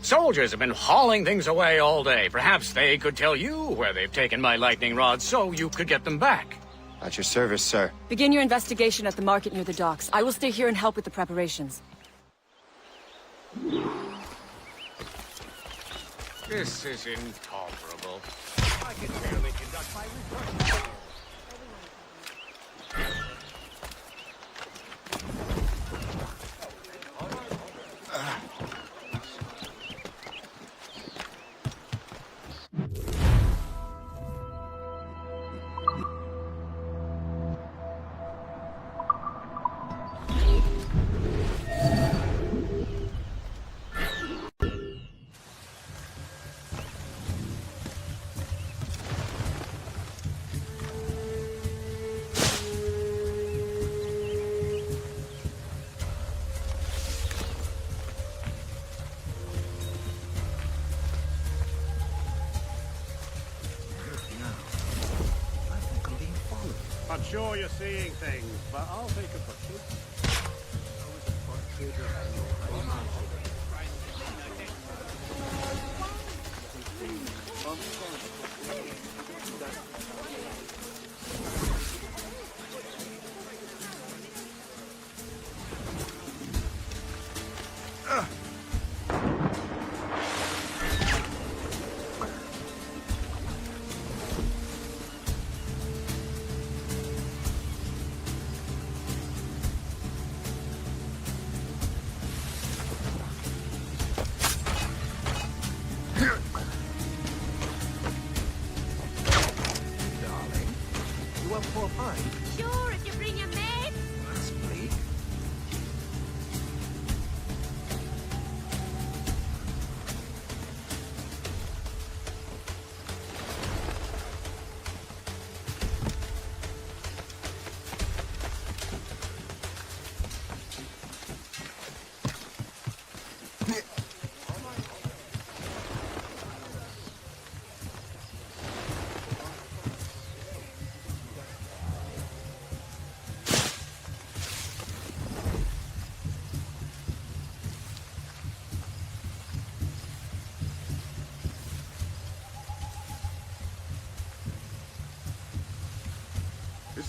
Soldiers have been hauling things away all day. Perhaps they could tell you where they've taken my lightning rods so you could get them back. At your service, sir. Begin your investigation at the market near the docks. I will stay here and help with the preparations. This is intolerable. I can barely conduct my research. I'm sure you're seeing things, but I'll take a butcher.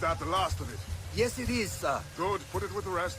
that the last of it? Yes, it is, sir. Good. Put it with the rest.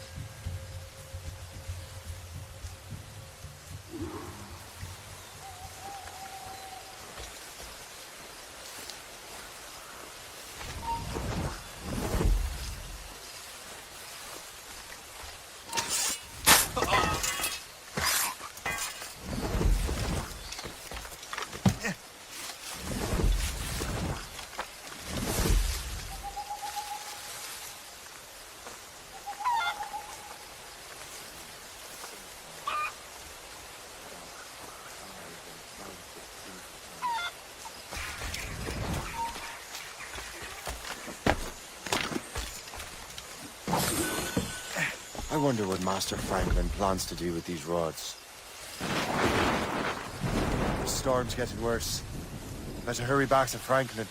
I wonder what Master Franklin plans to do with these rods. The storm's getting worse. Better hurry back to Franklin.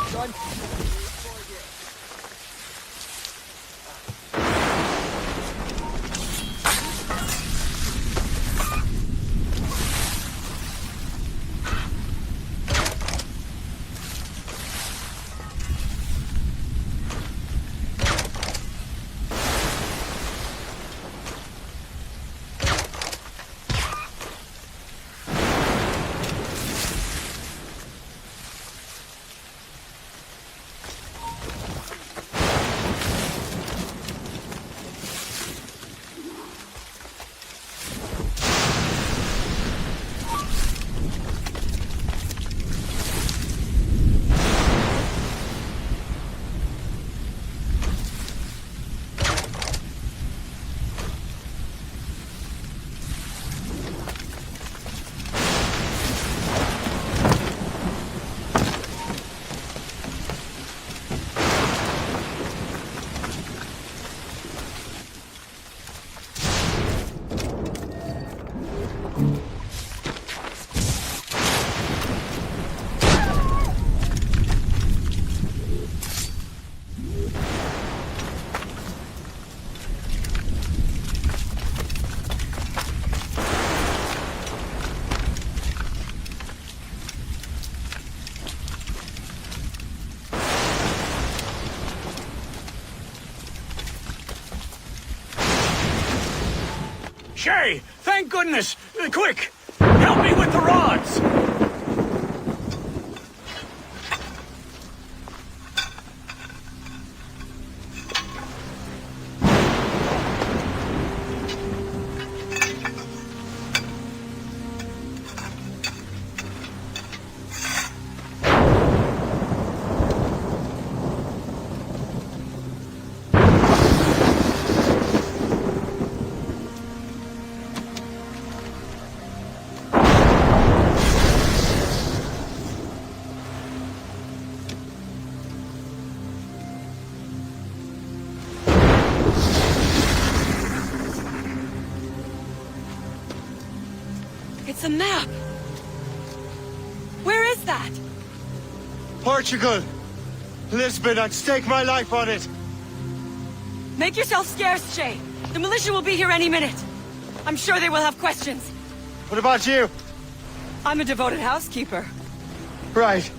Son. Shay! Thank goodness! Quick! Help me with the rods! It's a map! Where is that? Portugal! Lisbon, I'd stake my life on it! Make yourself scarce, Shay. The militia will be here any minute. I'm sure they will have questions. What about you? I'm a devoted housekeeper. Right.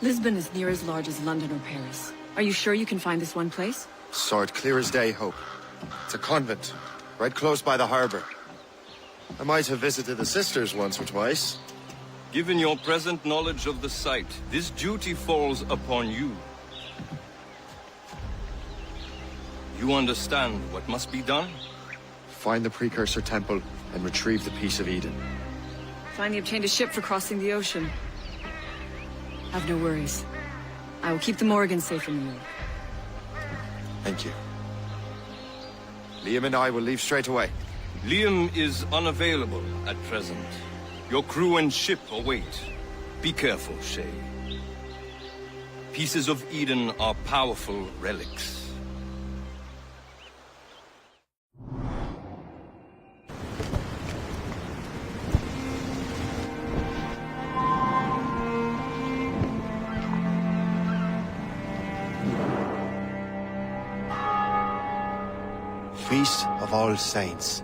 Lisbon is near as large as London or Paris. Are you sure you can find this one place? Saw it clear as day, Hope. It's a convent, right close by the harbor. I might have visited the sisters once or twice. Given your present knowledge of the site, this duty falls upon you. You understand what must be done? Find the precursor temple and retrieve the Piece of Eden. Finally obtained a ship for crossing the ocean. Have no worries. I will keep the Morgans safe in New York. Thank you. Liam and I will leave straight away. Liam is unavailable at present. Your crew and ship await. Be careful, Shay. Pieces of Eden are powerful relics. Feast of All Saints.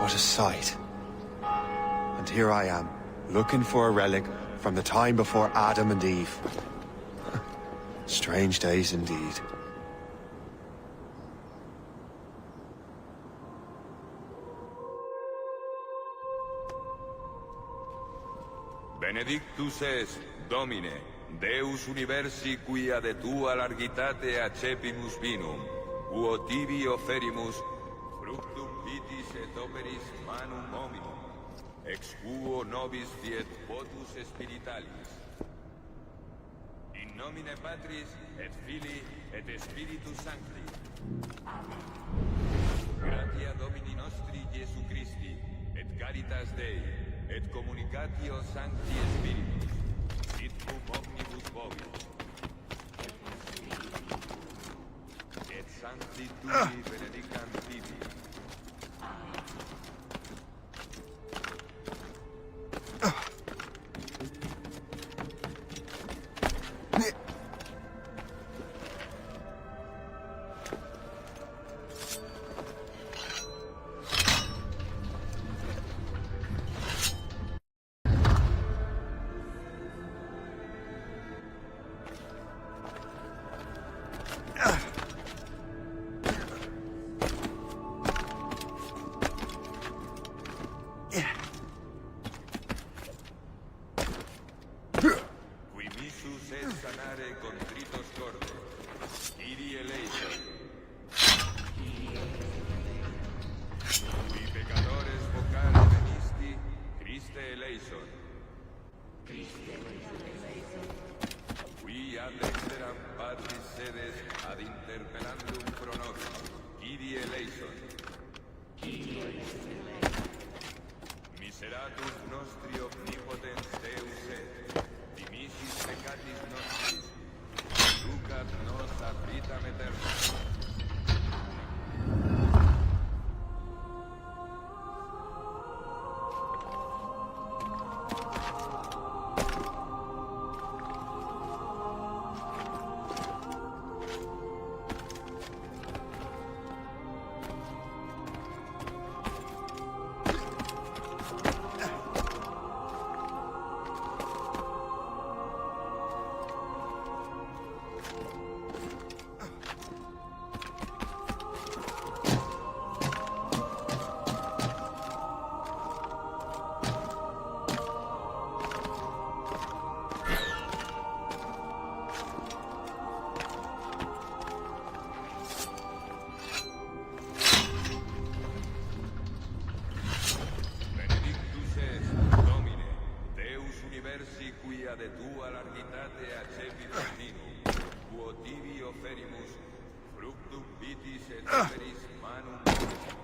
What a sight. And here I am, looking for a relic from the time before Adam and Eve. Strange days indeed. Benedictus est, Domine, Deus universi quia de tua largitate accepimus vinum, quo tibi oferimus fructum vitis et operis manum hominum, ex quo nobis fiet votus spiritualis. In nomine Patris et Filii et Spiritus Sancti. Gratia Domini nostri Iesu Christi, et caritas Dei, et communicatio Sancti Spiritus, sit cum omnibus vobis. Et Sancti Tui benedicam tibi. Miseratus nostri omnipotens Deus et, dimissis peccatis nostris, ducat nos a vitam aeterna. De tua largitate accepimus vinum, quo tibi oferimus fructum vitis et operis manum hominum,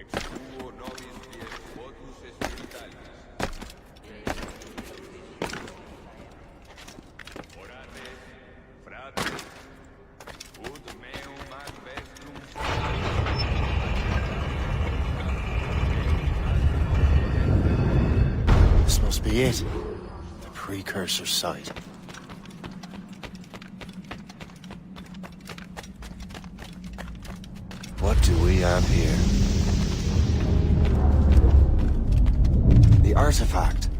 ex quo nobis fiet votus spiritualis. Orate, fratres, ut meum ad vestrum This must be it. Precursor site. What do we have here? The artifact.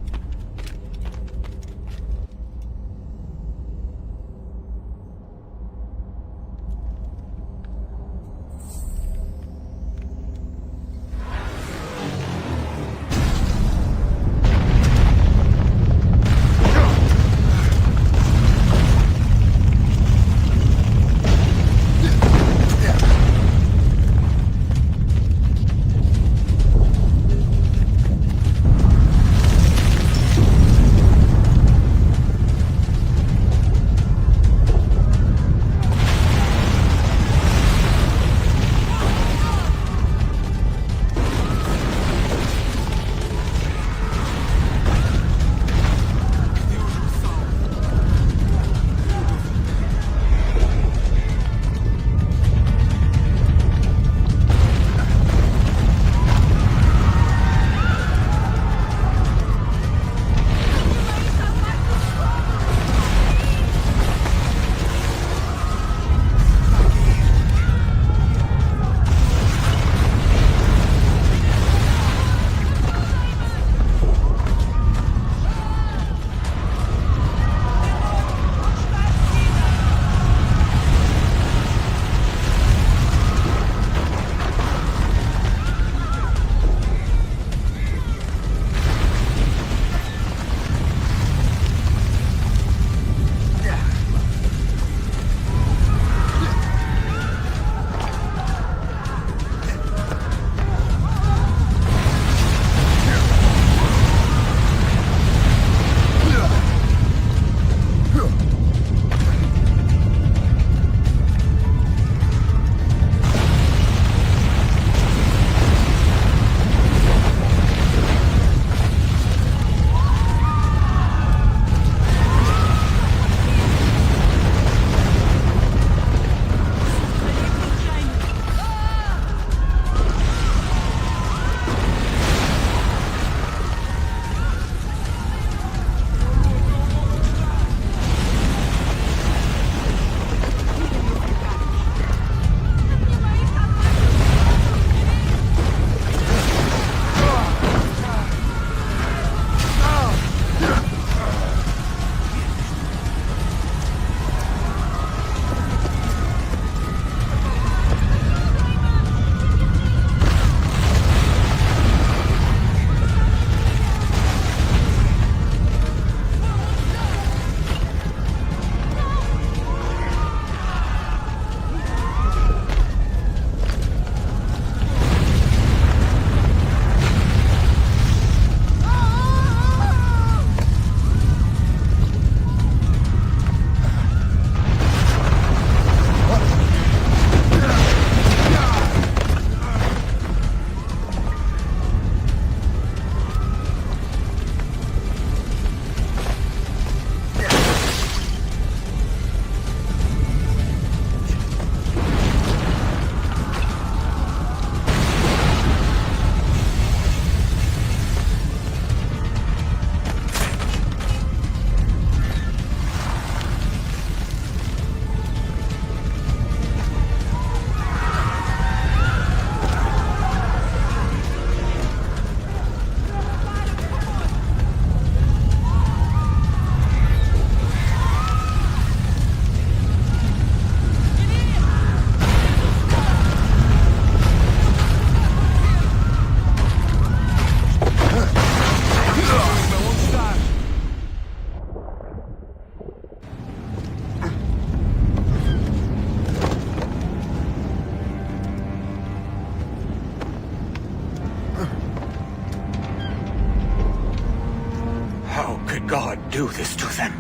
do this to them?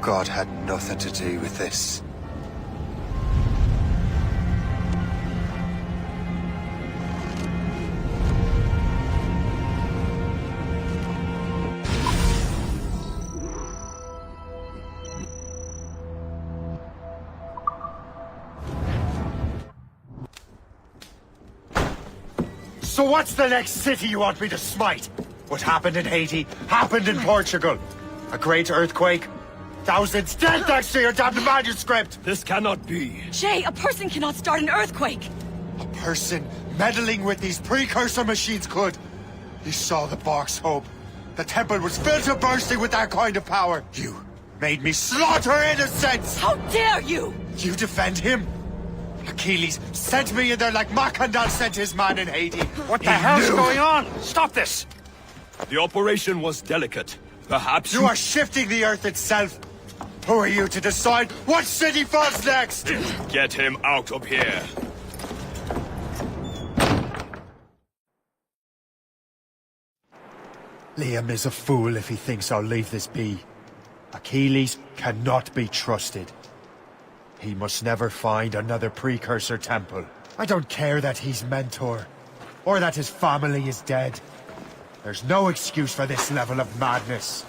God had nothing to do with this. So what's the next city you want me to smite? What happened in Haiti happened in Portugal. A great earthquake. Thousands dead thanks to your damned manuscript! This cannot be. Jay, a person cannot start an earthquake! A person meddling with these precursor machines could. You saw the box, Hope. The temple was filled to bursting with that kind of power. You made me slaughter innocents! How dare you! You defend him? Achilles sent me in there like Macandal sent his man in Haiti. What the hell's going on? Stop this! The operation was delicate. Perhaps you are shifting the earth itself. Who are you to decide what city falls next? Get him out of here. Liam is a fool if he thinks I'll leave this be. Achilles cannot be trusted. He must never find another precursor temple. I don't care that he's mentor, or that his family is dead. There's no excuse for this level of madness.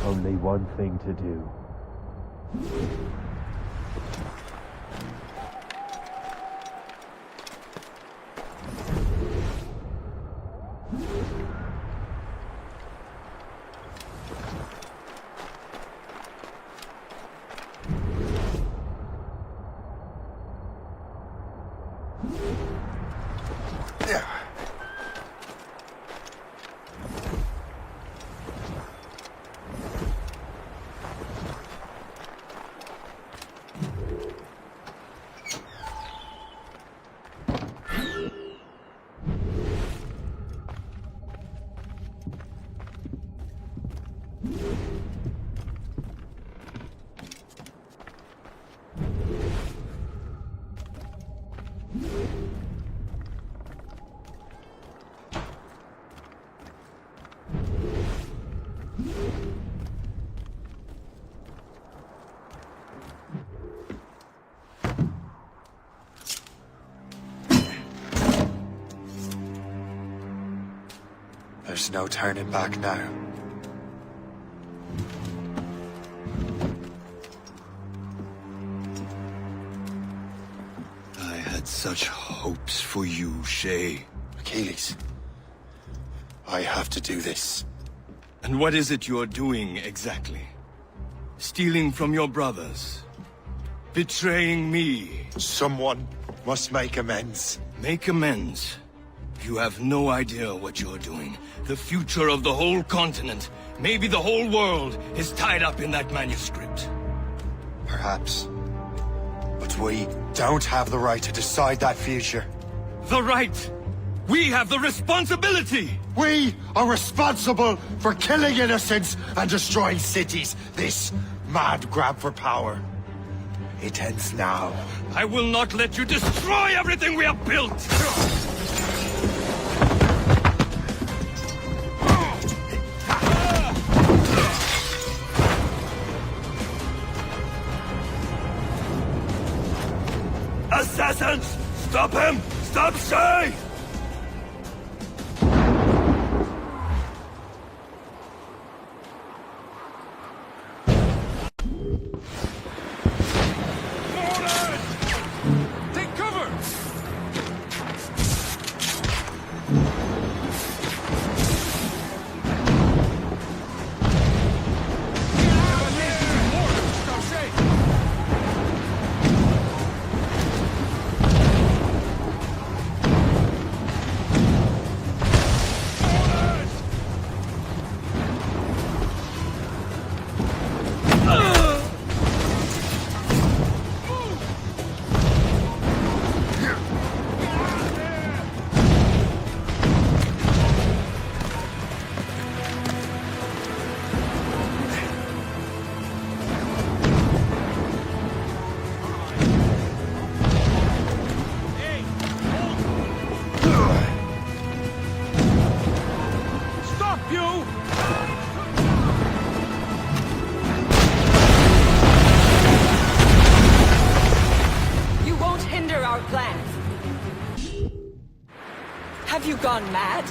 Only one thing to do. There's no turning back now. I had such hopes for you, Shay. Achilles, I have to do this. And what is it you're doing exactly? Stealing from your brothers? Betraying me? Someone must make amends. Make amends? You have no idea what you're doing. The future of the whole continent, maybe the whole world, is tied up in that manuscript. Perhaps. But we don't have the right to decide that future. The right! We have the responsibility! We are responsible for killing innocents and destroying cities. This mad grab for power. It ends now. I will not let you destroy everything we have built! Assassins! Stop him! Stop Shay! Take cover! you gone mad?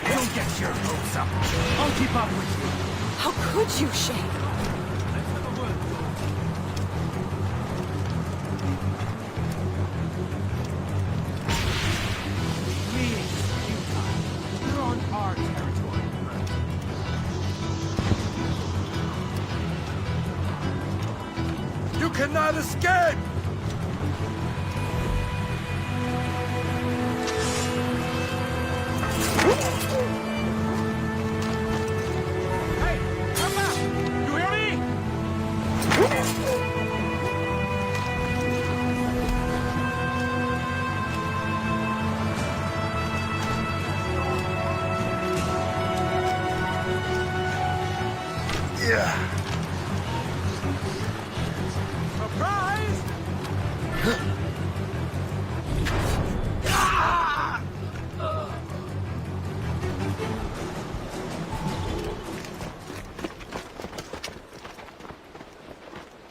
Don't get your hopes up. I'll keep up with you. How could you, Shay? You're on our territory. You cannot escape! Hey, come back! You hear me? Yeah. Surprise!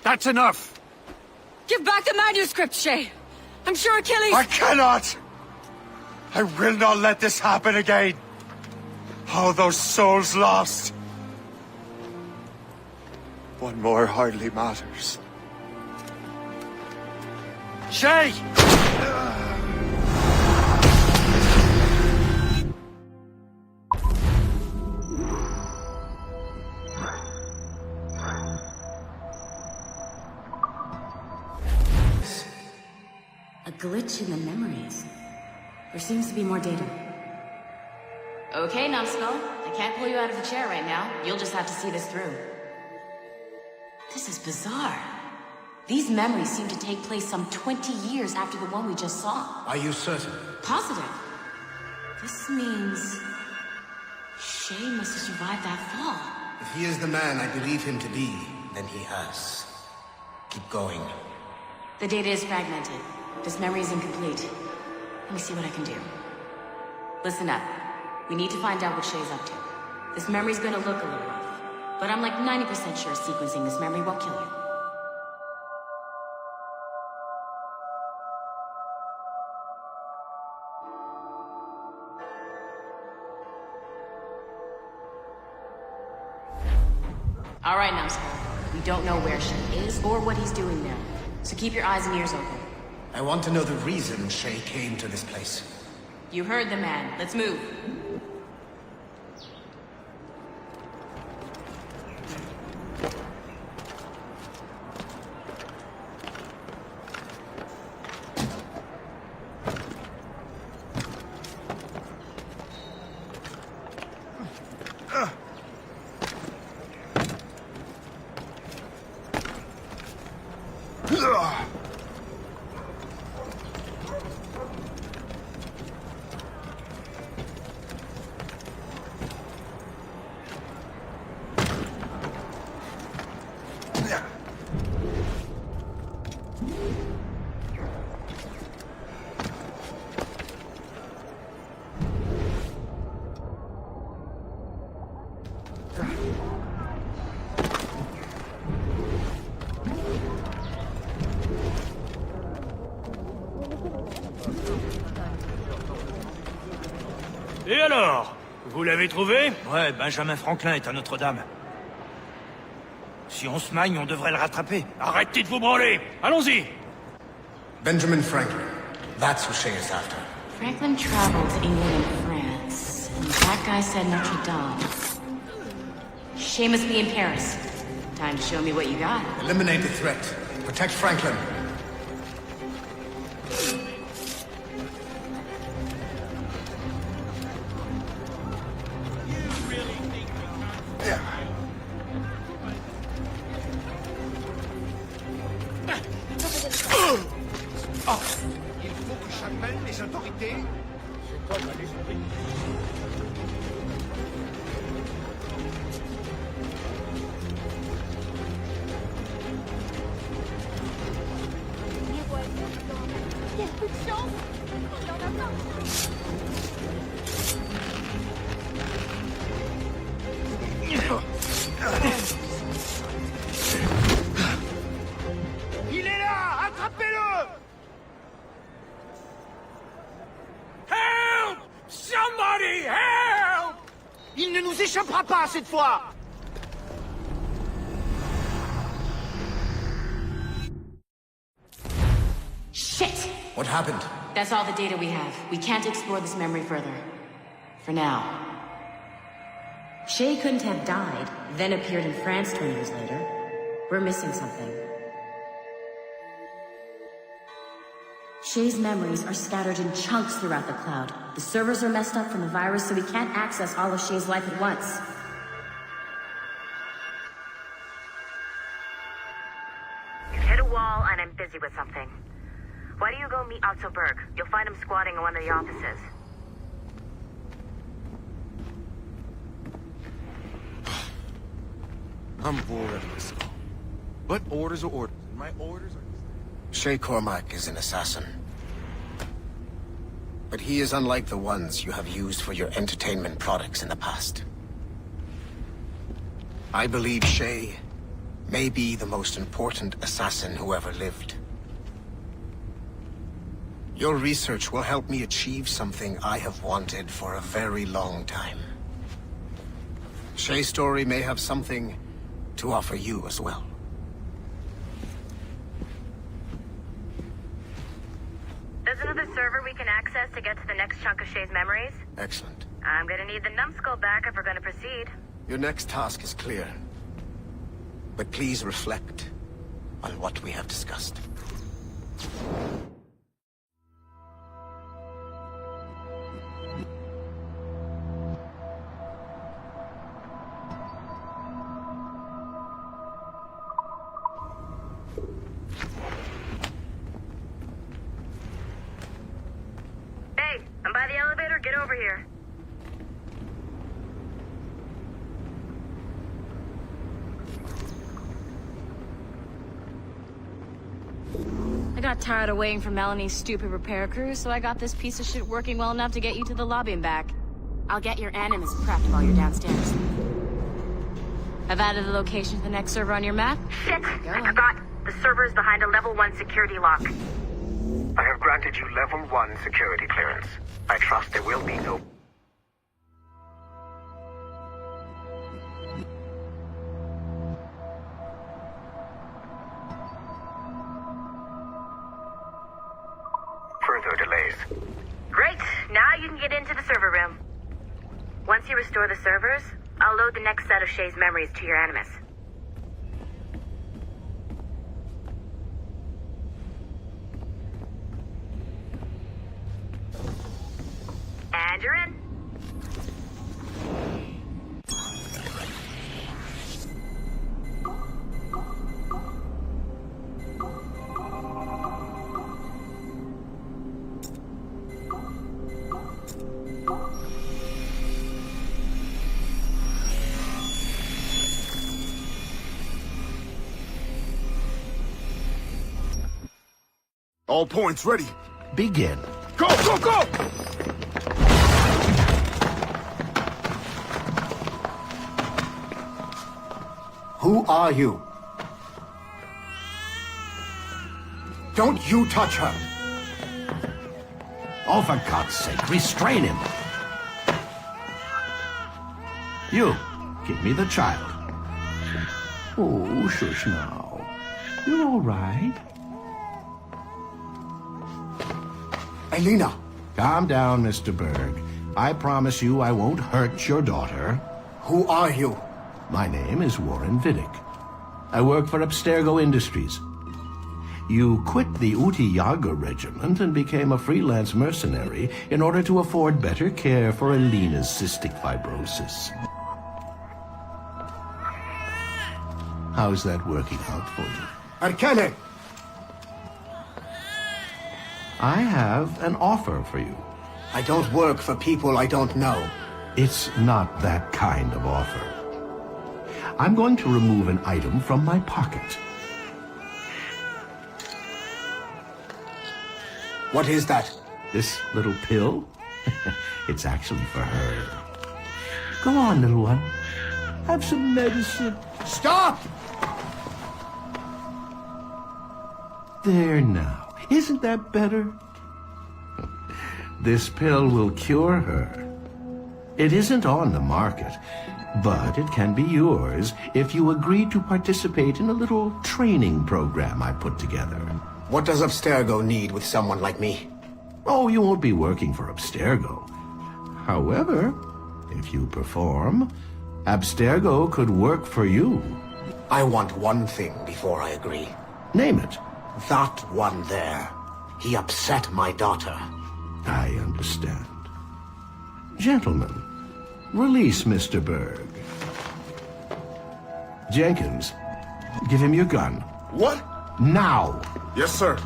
That's enough! Give back the manuscript, Shay! I'm sure Achilles— I cannot! I will not let this happen again! All those souls lost! One more hardly matters. Shay! A glitch in the memories. There seems to be more data. Okay, Numbskull. I can't pull you out of the chair right now. You'll just have to see this through. This is bizarre. These memories seem to take place some 20 years after the one we just saw. Are you certain? Positive. This means... Shay must have survived that fall. If he is the man I believe him to be, then he has. Keep going. The data is fragmented. This memory is incomplete. Let me see what I can do. Listen up. We need to find out what Shay's up to. This memory's gonna look a little rough, but I'm like 90% sure sequencing this memory won't kill you. All right, Numbskull. We don't know where Shay is or what he's doing there, so keep your eyes and ears open. I want to know the reason Shay came to this place. You heard the man. Let's move. Et alors? Vous l'avez trouvé? Ouais, Benjamin Franklin est à Notre-Dame. Si on se magne, on devrait le rattraper. Arrêtez de vous branler! Allons-y! Benjamin Franklin. That's who Shay is after. Franklin traveled to England and France, and that guy said Notre Dame. Shay must be in Paris. Time to show me what you got. Eliminate the threat. Protect Franklin. Il faut que j'appelle les autorités. C'est toi qui as l'esprit. Quelle peu de chance! Il y en a pas! Il est là! Attrapez-le! Help! Somebody help! Il ne nous échappera pas cette fois! Shit! What happened? That's all the data we have. We can't explore this memory further. For now. Shay couldn't have died, then appeared in France 20 years later. We're missing something. Shay's memories are scattered in chunks throughout the cloud. The servers are messed up from the virus, so we can't access all of Shay's life at once. You've hit a wall, and I'm busy with something. Why don't you go meet Otto Berg? You'll find him squatting in one of the offices. I'm bored of this. But orders are orders. And my orders are... Shay Cormac is an assassin. But he is unlike the ones you have used for your entertainment products in the past. I believe Shay may be the most important assassin who ever lived. Your research will help me achieve something I have wanted for a very long time. Shay's story may have something to offer you as well. There's another server we can access to get to the next chunk of Shay's memories. Excellent. I'm gonna need the numbskull back if we're gonna proceed. Your next task is clear. But please reflect on what we have discussed. Hey, I'm by the elevator. Get over here. I got tired of waiting for Melanie's stupid repair crew, so I got this piece of shit working well enough to get you to the lobby and back. I'll get your Animus prepped while you're downstairs. I've added the location to the next server on your map. Shit! I forgot. The server is behind a level 1 security lock. I have granted you level 1 security clearance. I trust there will be no... further delays. Great! Now you can get into the server room. Once you restore the servers, I'll load the next set of Shay's memories to your Animus. And you're in. All points ready. Begin. Go, go, go! Who are you? Don't you touch her! Oh, for God's sake, restrain him! You, give me the child. Oh, shush now. You're all right. Elena! Calm down, Mr. Berg. I promise you I won't hurt your daughter. Who are you? My name is Warren Vidic. I work for Abstergo Industries. You quit the Uti Yaga regiment and became a freelance mercenary in order to afford better care for Elena's cystic fibrosis. How's that working out for you? Arkele! I have an offer for you. I don't work for people I don't know. It's not that kind of offer. I'm going to remove an item from my pocket. What is that? This little pill? It's actually for her. Go on, little one. Have some medicine. Stop! There now. Isn't that better? This pill will cure her. It isn't on the market, but it can be yours if you agree to participate in a little training program I put together. What does Abstergo need with someone like me? Oh, you won't be working for Abstergo. However, if you perform, Abstergo could work for you. I want one thing before I agree. Name it. That one there. He upset my daughter. I understand. Gentlemen, release Mr. Berg. Jenkins, give him your gun. What? Now! Yes, sir.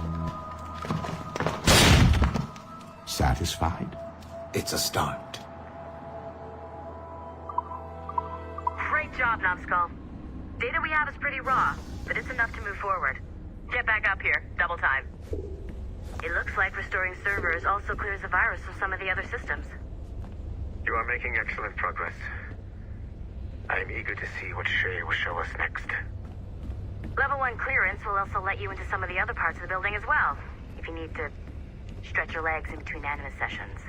Satisfied? It's a start. Great job, Numbskull. Data we have is pretty raw, but it's enough to move forward. Get back up here. Double time. It looks like restoring servers also clears the virus from some of the other systems. You are making excellent progress. I am eager to see what Shay will show us next. Level 1 clearance will also let you into some of the other parts of the building as well, if you need to stretch your legs in between anime sessions.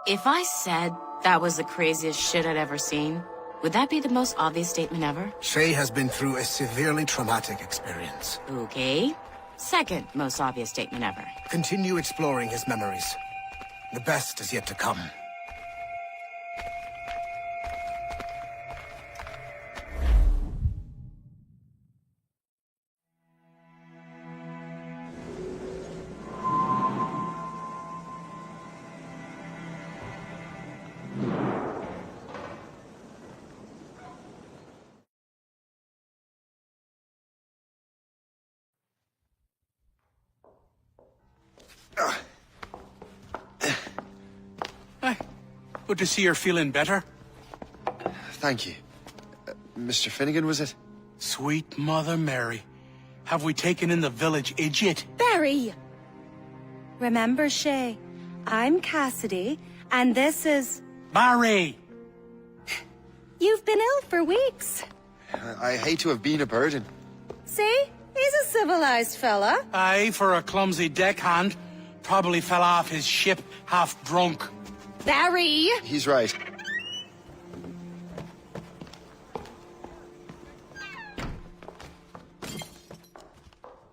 If I said that was the craziest shit I'd ever seen, would that be the most obvious statement ever? Shay has been through a severely traumatic experience. Okay. Second most obvious statement ever. Continue exploring his memories. The best is yet to come. Good to see you're feeling better. Thank you. Mr. Finnegan, was it? Sweet Mother Mary. Have we taken in the village idiot? Barry! Remember, Shay, I'm Cassidy, and this is... Barry! You've been ill for weeks. I hate to have been a burden. See? He's a civilized fella. Aye, for a clumsy deckhand. Probably fell off his ship half drunk. Barry! He's right.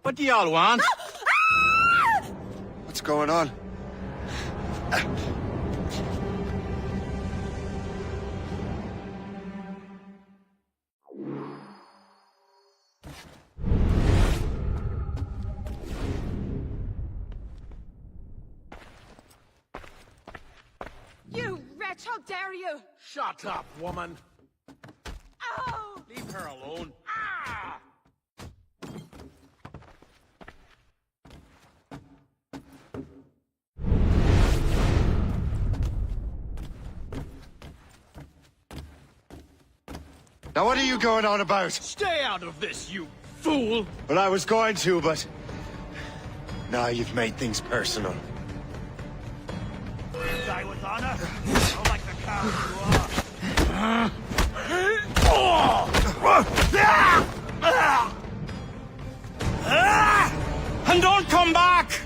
What do y'all want? What's going on? You wretch, how dare you! Shut up, woman. Oh! Leave her alone. Ah! Now what are you going on about? Stay out of this, you fool! Well, I was going to, but Now you've made things personal. Die with honor? Oh, like the coward you are. And don't come back!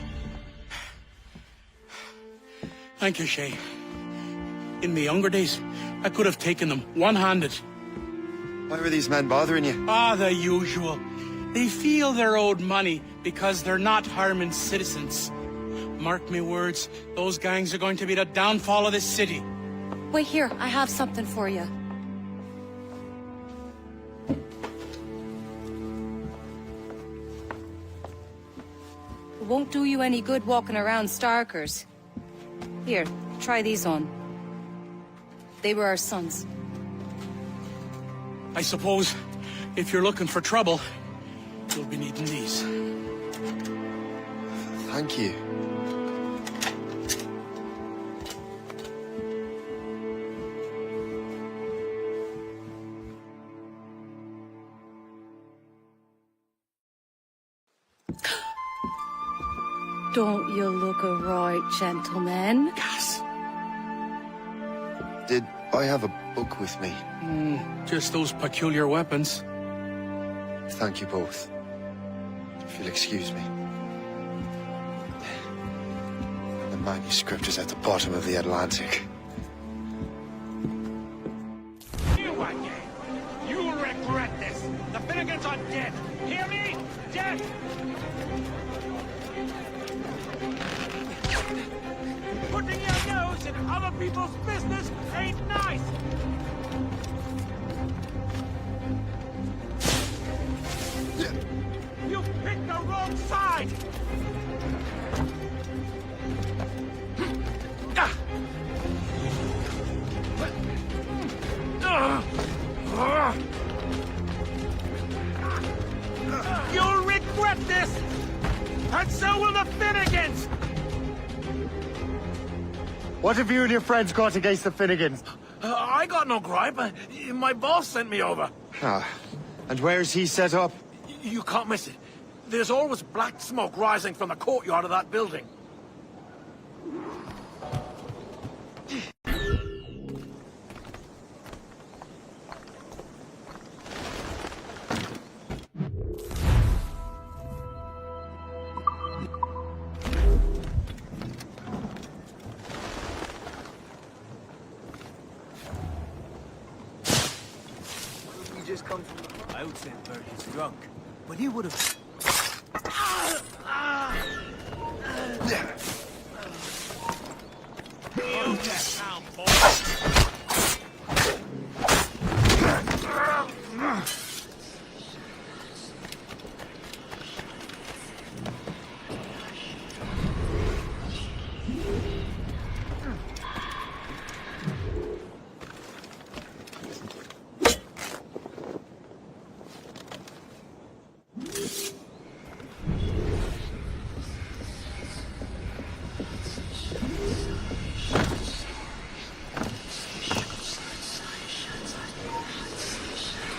Thank you, Shay. In my younger days, I could have taken them one-handed. Why were these men bothering you? Ah, the usual. They feel they're owed money because they're not harming citizens. Mark me words, those gangs are going to be the downfall of this city. Wait here, I have something for you. It won't do you any good walking around Starkers. Here, try these on. They were our sons. I suppose, if you're looking for trouble, you'll be needing these. Thank you. Don't you look a right gentleman? Yes. Did I have a book with me? Just those peculiar weapons. Thank you both. If you'll excuse me. The manuscript is at the bottom of the Atlantic. You again! You'll regret this! The Finnegans are dead! Hear me? Dead! Putting your nose in other people's business ain't nice! You picked the wrong side! You'll regret this! And so will the Finnegans! What have you and your friends got against the Finnegans? I got no gripe. My boss sent me over. Ah, and where's he set up? You can't miss it. There's always black smoke rising from the courtyard of that building. Just come from the... I would say Bert is drunk, but he would have... You get down, boy!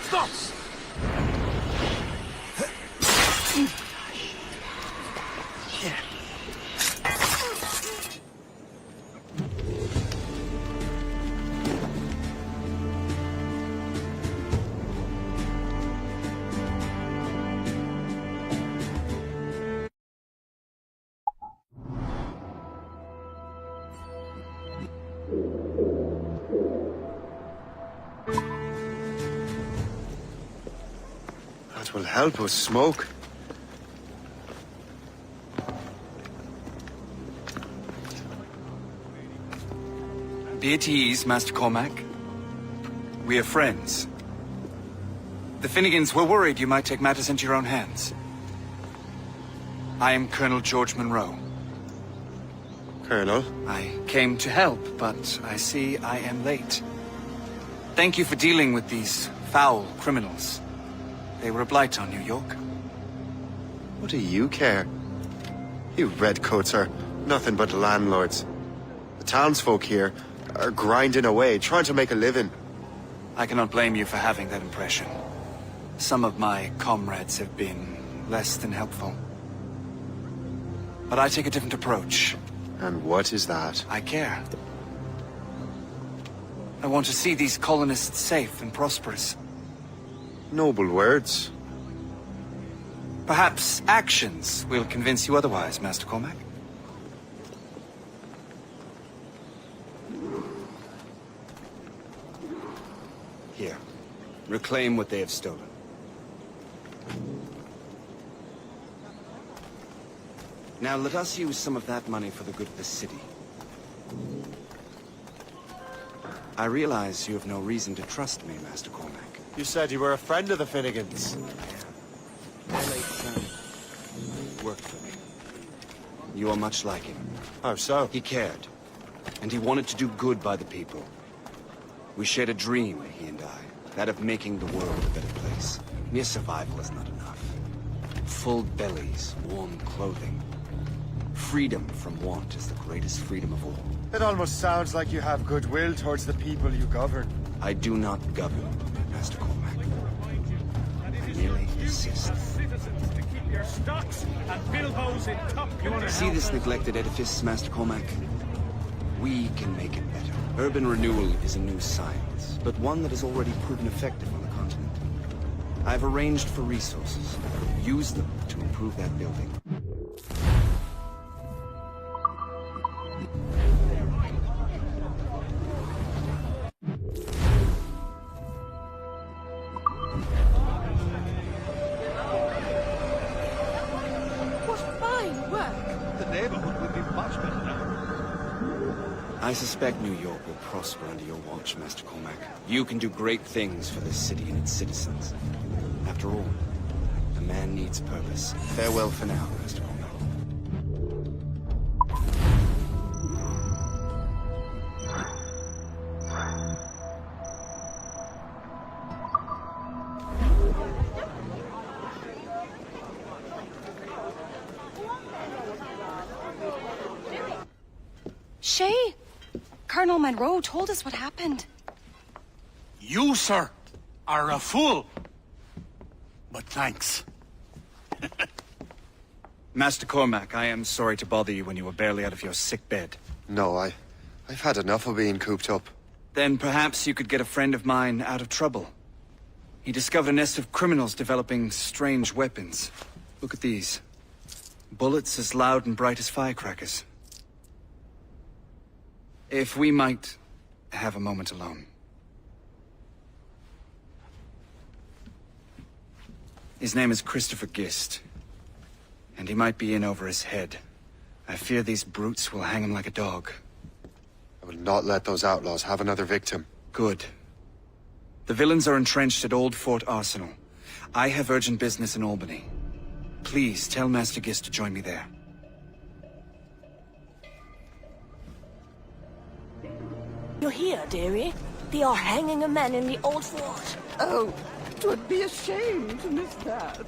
Stop! That will help us smoke. Be at ease, Master Cormac. We are friends. The Finnegans were worried you might take matters into your own hands. I am Colonel George Monroe. Colonel? I came to help, but I see I am late. Thank you for dealing with these foul criminals. They were a blight on New York. What do you care? You redcoats are nothing but landlords. The townsfolk here are grinding away, trying to make a living. I cannot blame you for having that impression. Some of my comrades have been less than helpful. But I take a different approach. And what is that? I care. I want to see these colonists safe and prosperous. Noble words. Perhaps actions will convince you otherwise, Master Cormac. Here. Reclaim what they have stolen. Now let us use some of that money for the good of the city. I realize you have no reason to trust me, Master Cormac. You said you were a friend of the Finnegans. My late son worked for me. You are much like him. How so? He cared, and he wanted to do good by the people. We shared a dream, he and I, that of making the world a better place. Mere survival is not enough. Full bellies, warm clothing. Freedom from want is the greatest freedom of all. It almost sounds like you have goodwill towards the people you govern. I do not govern, Master Cormac. I merely assist. See this neglected edifice, Master Cormac? We can make it better. Urban renewal is a new science, but one that has already proven effective on the continent. I've arranged for resources. Use them to improve that building. I suspect New York will prosper under your watch, Master Cormac. You can do great things for this city and its citizens. After all, a man needs purpose. Farewell for now, Master Cormac. Shay, Colonel Monroe told us what happened. You, sir, are a fool. But thanks. Master Cormac, I am sorry to bother you when you were barely out of your sick bed. No, I've had enough of being cooped up. Then perhaps you could get a friend of mine out of trouble. He discovered a nest of criminals developing strange weapons. Look at these. Bullets as loud and bright as firecrackers. If we might have a moment alone. His name is Christopher Gist, and he might be in over his head. I fear these brutes will hang him like a dog. I will not let those outlaws have another victim. Good. The villains are entrenched at Old Fort Arsenal. I have urgent business in Albany. Please tell Master Gist to join me there. You're here, dearie. They are hanging a man in the old fort. Oh, 'twould be a shame to miss that.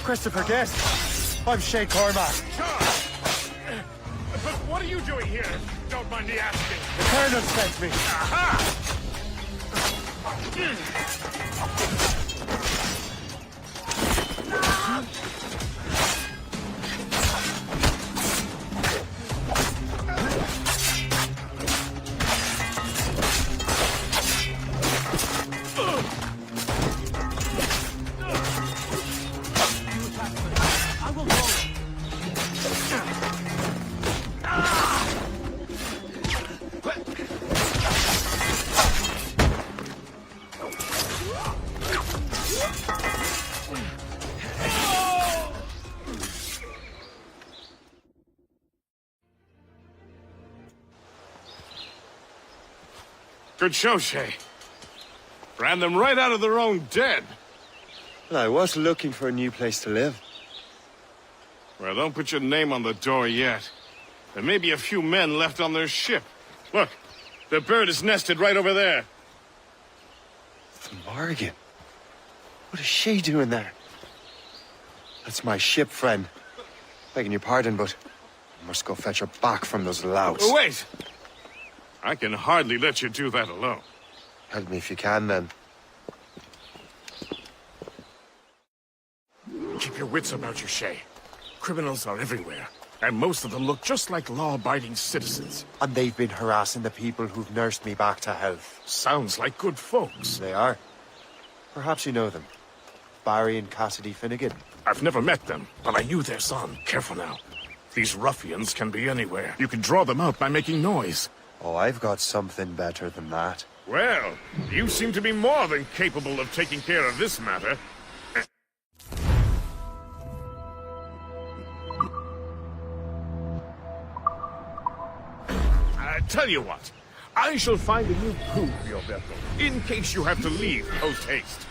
Christopher Guest. I'm Shay Cormac. But what are you doing here? Don't mind me asking. The Colonel sent me. Aha! Good show, Shay. Ran them right out of their own den. Well, I was looking for a new place to live. Well, don't put your name on the door yet. There may be a few men left on their ship. Look, the bird is nested right over there. The Morrigan. What is she doing there? That's my ship, friend. Begging your pardon, but I must go fetch her back from those louts. Oh, wait! I can hardly let you do that alone. Help me if you can, then. Keep your wits about you, Shay. Criminals are everywhere, and most of them look just like law-abiding citizens. And they've been harassing the people who've nursed me back to health. Sounds like good folks. They are. Perhaps you know them. Barry and Cassidy Finnegan. I've never met them, but I knew their son. Careful now. These ruffians can be anywhere. You can draw them out by making noise. Oh, I've got something better than that. Well, you seem to be more than capable of taking care of this matter. Tell you what, I shall find a new crew for your vessel, in case you have to leave post-haste.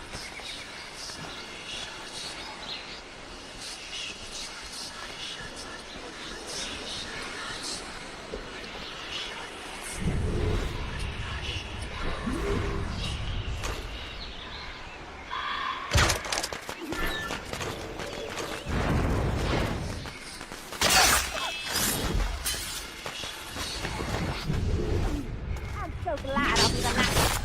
So glad I'll be the last.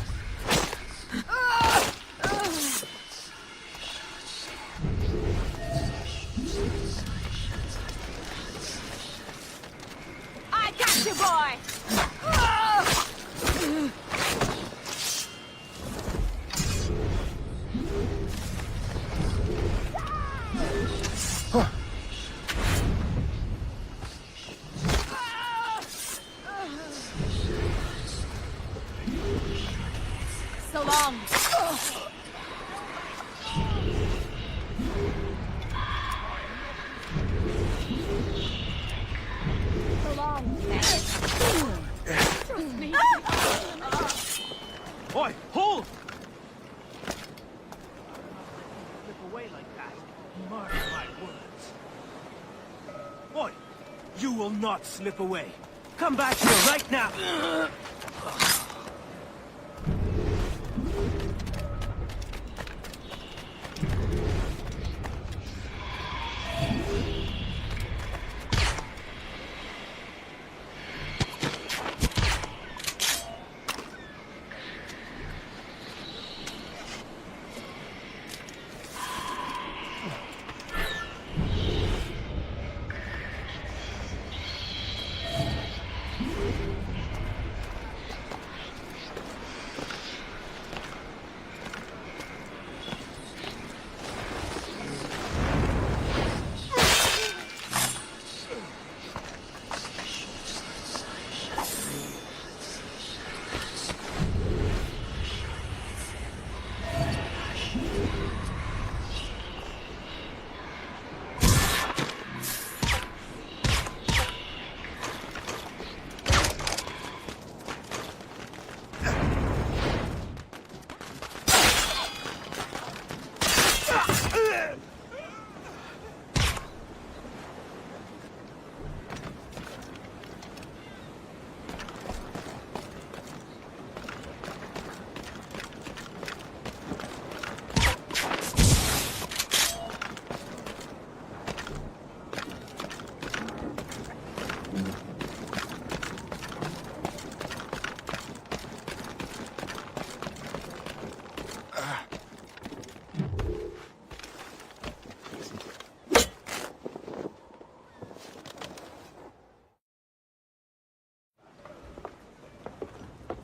I got you, boy! So long. So long. Trust me. Boy, hold! Slip away like that. Mark my words. Boy, you will not slip away. Come back here right now.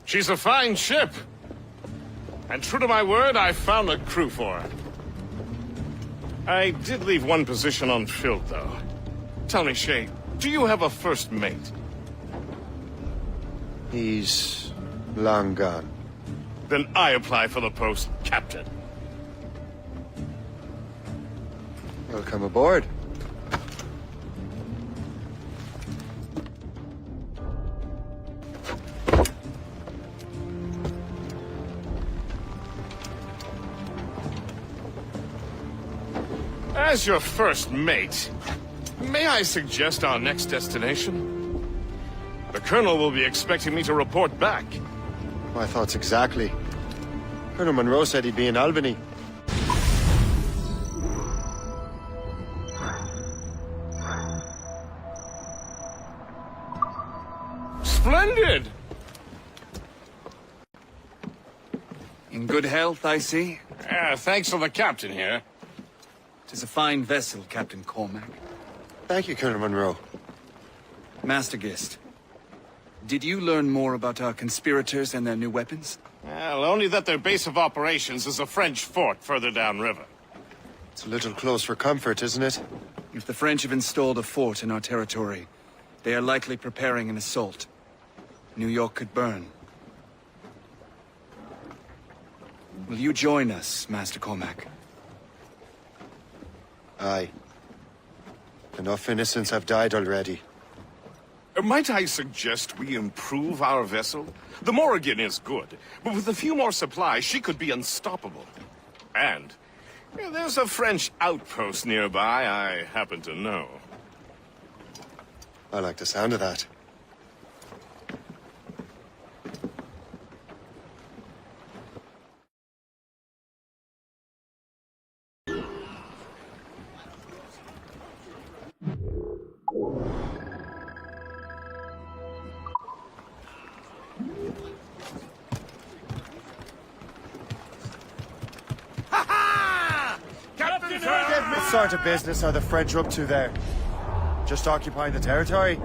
She's a fine ship. And true to my word, I found a crew for her. I did leave one position unfilled, though. Tell me, Shay, do you have a first mate? He's long gone. Then I apply for the post, Captain. Welcome aboard. As your first mate, may I suggest our next destination? The Colonel will be expecting me to report back. My thoughts exactly. Colonel Monroe said he'd be in Albany. Splendid! In good health, I see. Thanks for the captain here. 'Tis a fine vessel, Captain Cormac. Thank you, Colonel Monroe. Master Gist, did you learn more about our conspirators and their new weapons? Well, only that their base of operations is a French fort further downriver. It's a little close for comfort, isn't it? If the French have installed a fort in our territory, they are likely preparing an assault. New York could burn. Will you join us, Master Cormac? Aye. Enough innocents have died already. Might I suggest we improve our vessel? The Morrigan is good, but with a few more supplies, she could be unstoppable. And there's a French outpost nearby I happen to know. I like the sound of that. What sort of business are the French up to there? Just occupying the territory?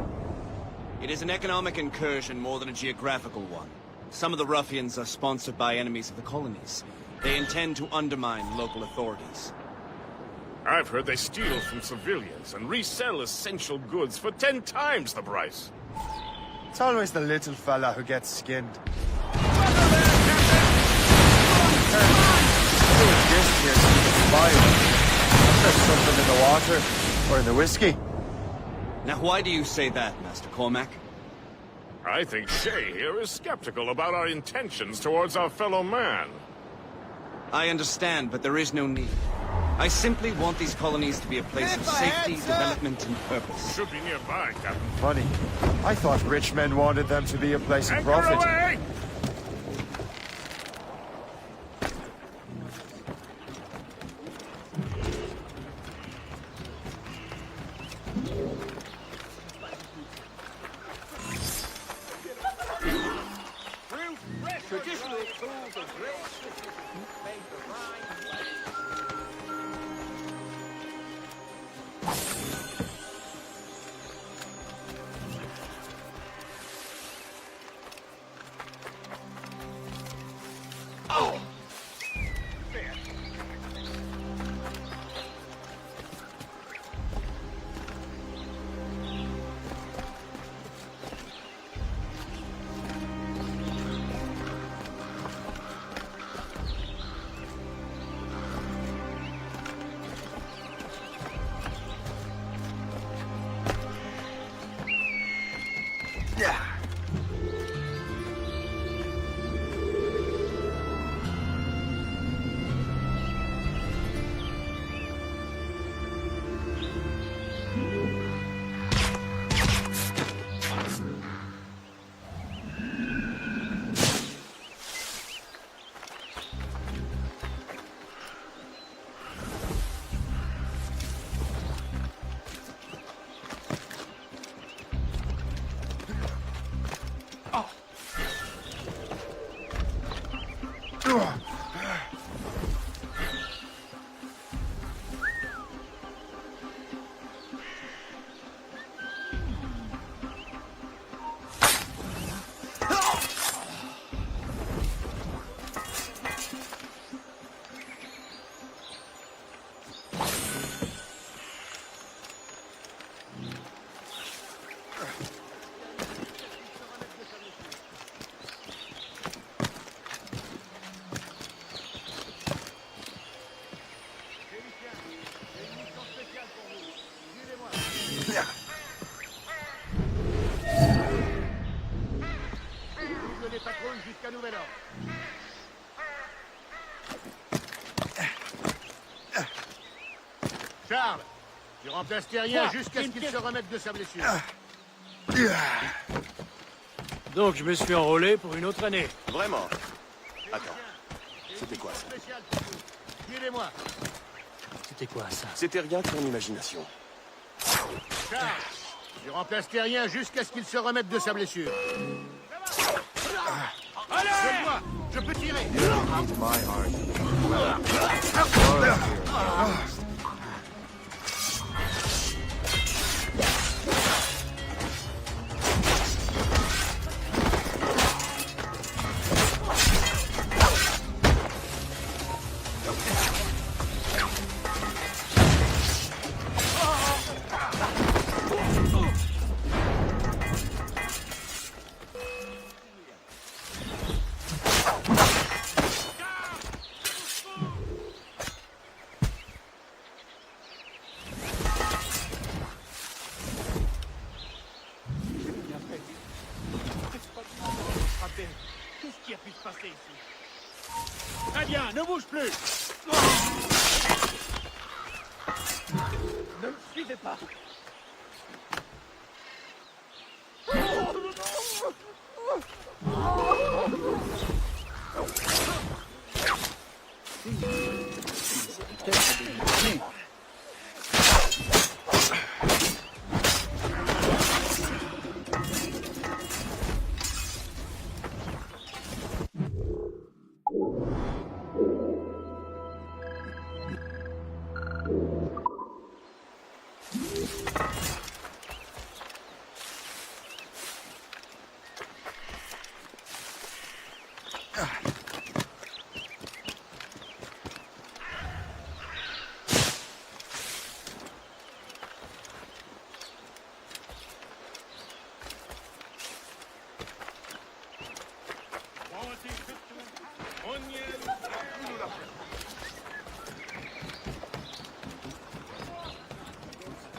It is an economic incursion more than a geographical one. Some of the ruffians are sponsored by enemies of the colonies. They intend to undermine local authorities. I've heard they steal from civilians and resell essential goods for 10 times the price. It's always the little fella who gets skinned. There's something in the water, or in the whiskey. Now why do you say that, Master Cormac? I think Shay here is skeptical about our intentions towards our fellow man. I understand, but there is no need. I simply want these colonies to be a place of safety, development, and purpose. Should be nearby, Captain. Funny. I thought rich men wanted them to be a place of profit. Away! Traditionally, tools of great make the Oh! zone jusqu'à nouvel ordre. Charles, tu remplaces Terrien jusqu'à ce qu'il se remette de sa blessure. Donc je me suis enrôlé pour une autre année. Vraiment? Attends, c'était quoi ça? Suivez-moi. C'était quoi ça? C'était rien que ton imagination. Charles, tu remplaces Terrien jusqu'à ce qu'il se remette de sa blessure. Allez! Moi, je peux tirer. Qu'est-ce qui a pu se passer ici? Très bien, ne bouge plus! Ne me suivez pas!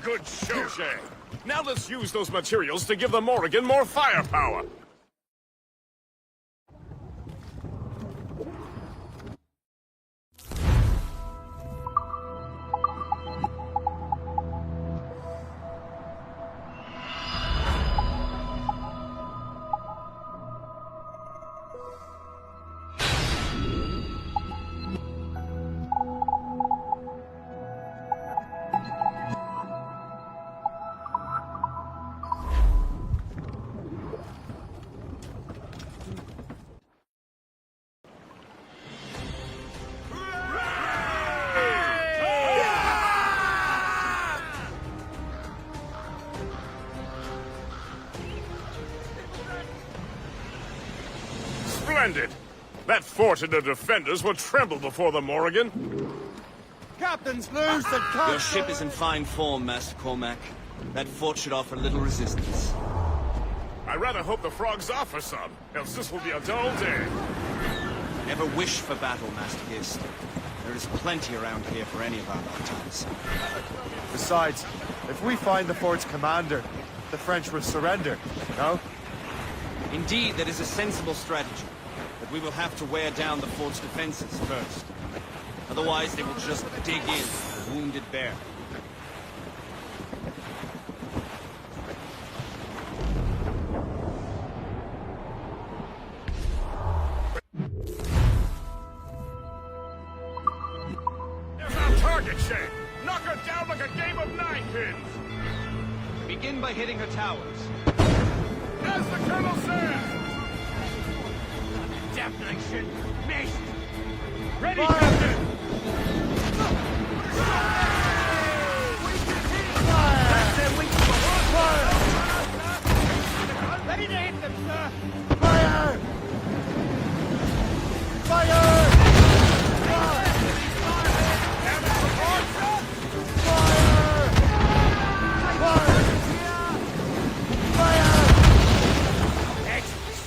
Good show, Shay. Now let's use those materials to give the Morrigan more firepower. Splendid! That fort and the defenders will tremble before the Morrigan. Captain's loose and Your ship is in fine form, Master Cormac. That fort should offer little resistance. I rather hope the frogs offer some, else this will be a dull day. Never wish for battle, Master Gist. There is plenty around here for any of our lifetimes. Besides, if we find the fort's commander, the French will surrender, no? Indeed, that is a sensible strategy. But we will have to wear down the fort's defenses first. Otherwise, they will just dig in, a wounded bear. There's our target, Shay! Knock her down like a game of ninepins! Begin by hitting her towers. As the Colonel says! Damnation! Missed! Ready, Fire! Captain! Ready to hit them, sir! Fire! Fire!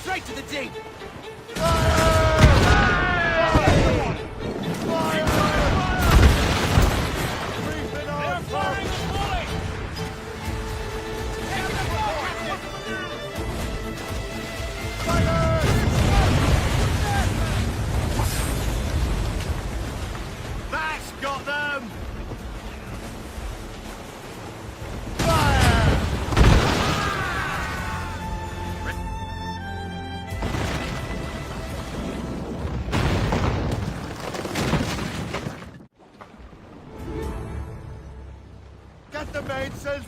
Straight to the deep!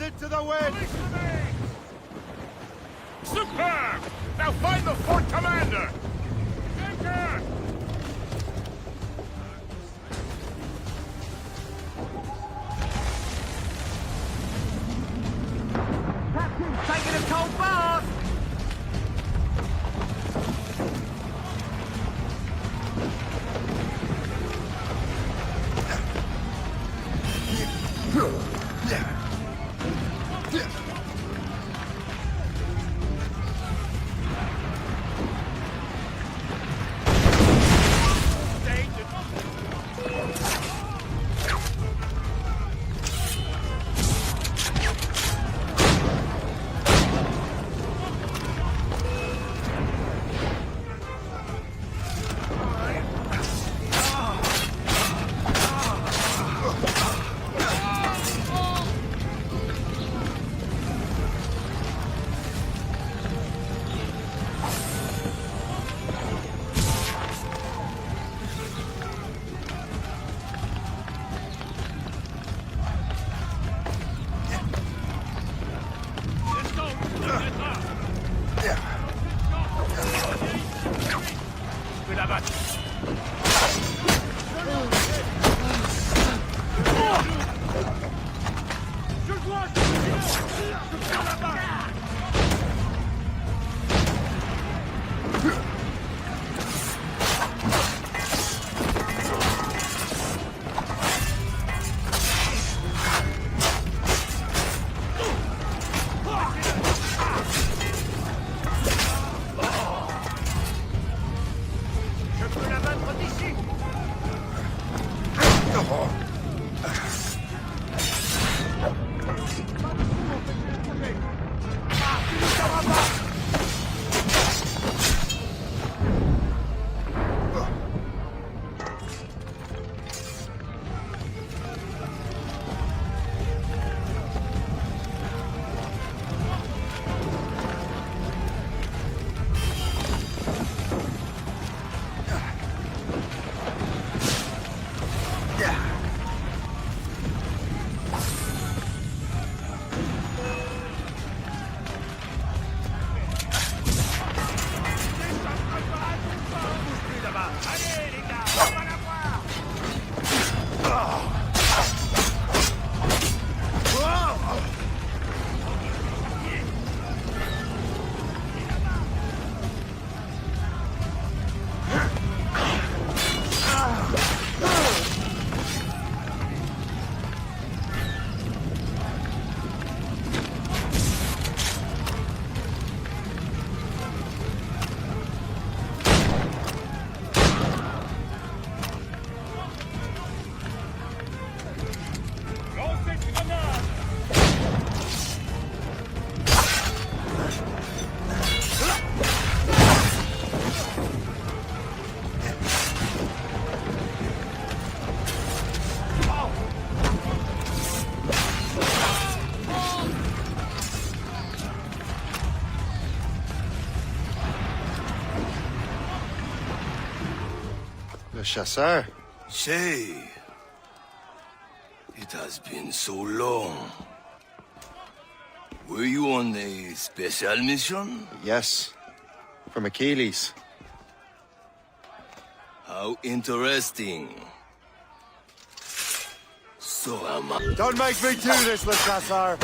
Close it to the wind! Superb! Now find the fort commander! Enter! Captain's taking a cold bath! Le chasseur. Say, it has been so long. Were you on a special mission? Yes. From Achilles. How interesting. So am I. Don't make me do this, Le Chasseur!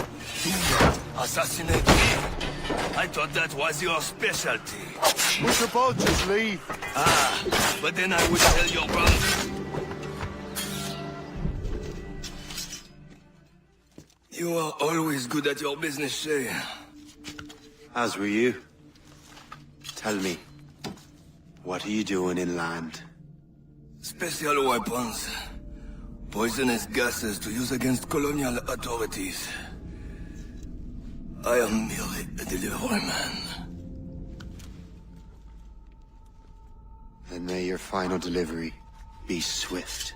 Assassinate me? I thought that was your specialty. We should both just leave. Ah, but then I would tell your brother. You are always good at your business, Shay. As were you. Tell me, what are you doing inland? Special weapons. Poisonous gases to use against colonial authorities. I am merely a delivery man. Then may your final delivery be swift.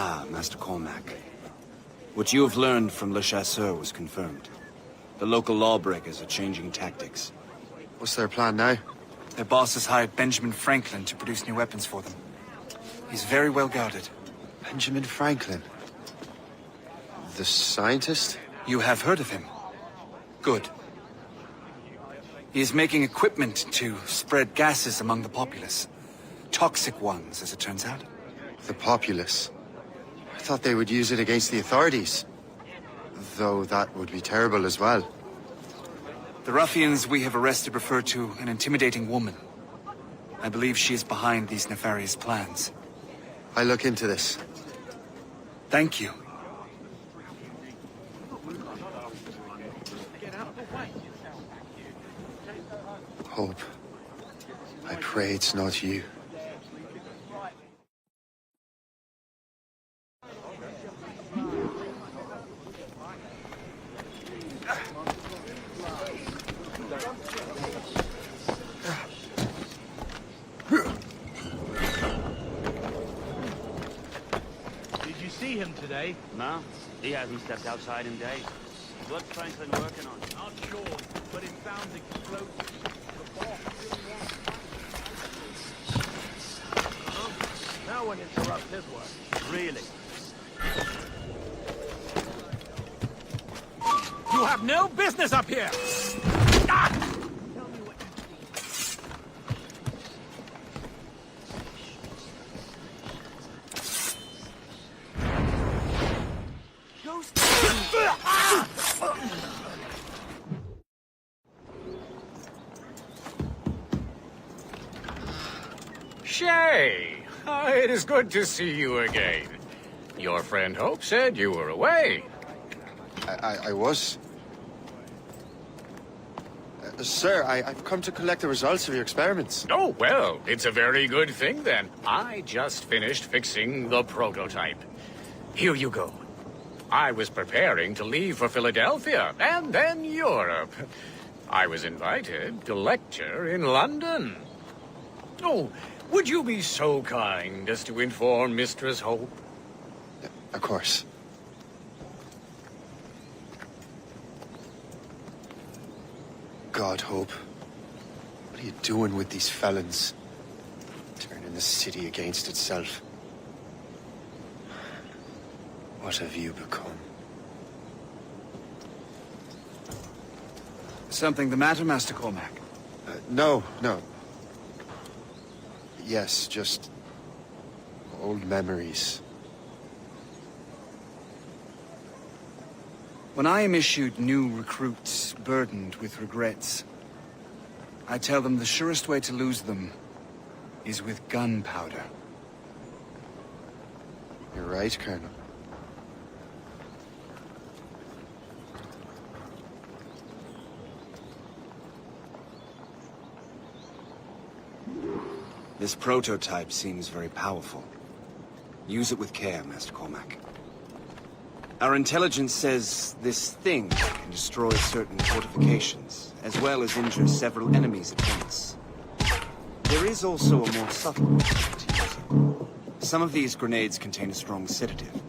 Ah, Master Cormac. What you have learned from Le Chasseur was confirmed. The local lawbreakers are changing tactics. What's their plan now? Their boss has hired Benjamin Franklin to produce new weapons for them. He's very well guarded. Benjamin Franklin? The scientist? You have heard of him? Good. He is making equipment to spread gases among the populace. Toxic ones, as it turns out. The populace? I thought they would use it against the authorities. Though that would be terrible as well. The ruffians we have arrested refer to an intimidating woman. I believe she is behind these nefarious plans. I'll look into this. Thank you. Hope. I pray it's not you. Did you see him today? No, he hasn't stepped outside in days. What's Franklin working on? Not sure, but it sounds explosive. No one interrupts his work. Really? You have no business up here! Shay! It is good to see you again. Your friend Hope said you were away. I was. Sir, I've come to collect the results of your experiments. Oh, well, it's a very good thing then. I just finished fixing the prototype. Here you go. I was preparing to leave for Philadelphia and then Europe. I was invited to lecture in London. Oh, would you be so kind as to inform Mistress Hope? Of course. God, Hope. What are you doing with these felons? Turning the city against itself. What have you become? Something the matter, Master Cormac? No. Yes, just old memories. When I am issued new recruits burdened with regrets, I tell them the surest way to lose them is with gunpowder. You're right, Colonel. This prototype seems very powerful. Use it with care, Master Cormac. Our intelligence says this thing can destroy certain fortifications, as well as injure several enemies at once. There is also a more subtle way to use it. Some of these grenades contain a strong sedative.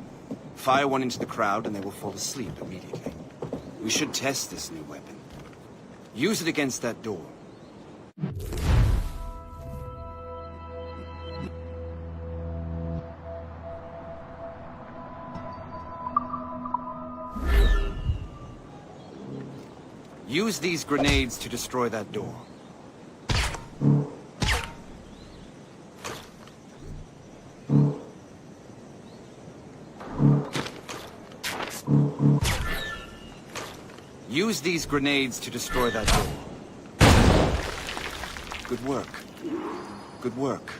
Fire one into the crowd and they will fall asleep immediately. We should test this new weapon. Use it against that door. Use these grenades to destroy that door. Use these grenades to destroy that door. Good work. Good work.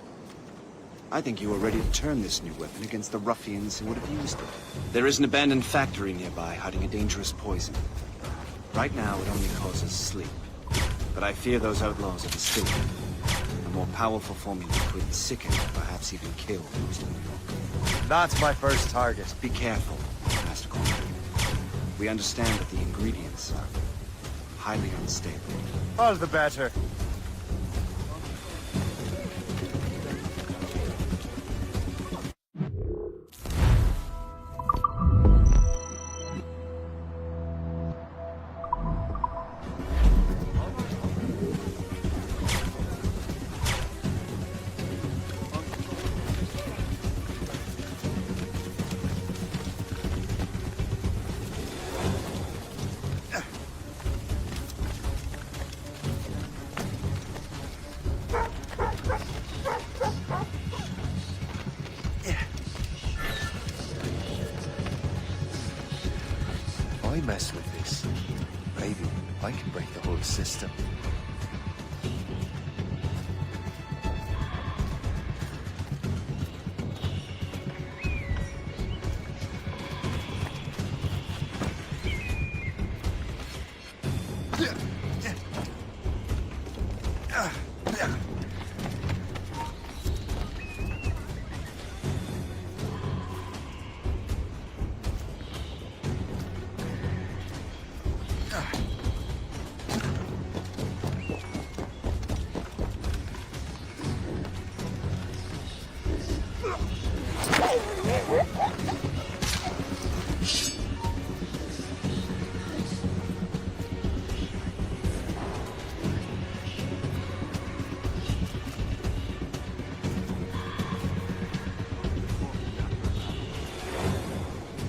I think you are ready to turn this new weapon against the ruffians who would have used it. There is an abandoned factory nearby hiding a dangerous poison. Right now, it only causes sleep. But I fear those outlaws are distilled. A more powerful formula could sicken or perhaps even kill most of New York. That's my first target. Be careful, Master Cormac. We understand that the ingredients are highly unstable. All the better. mess with this, maybe I can break the whole system.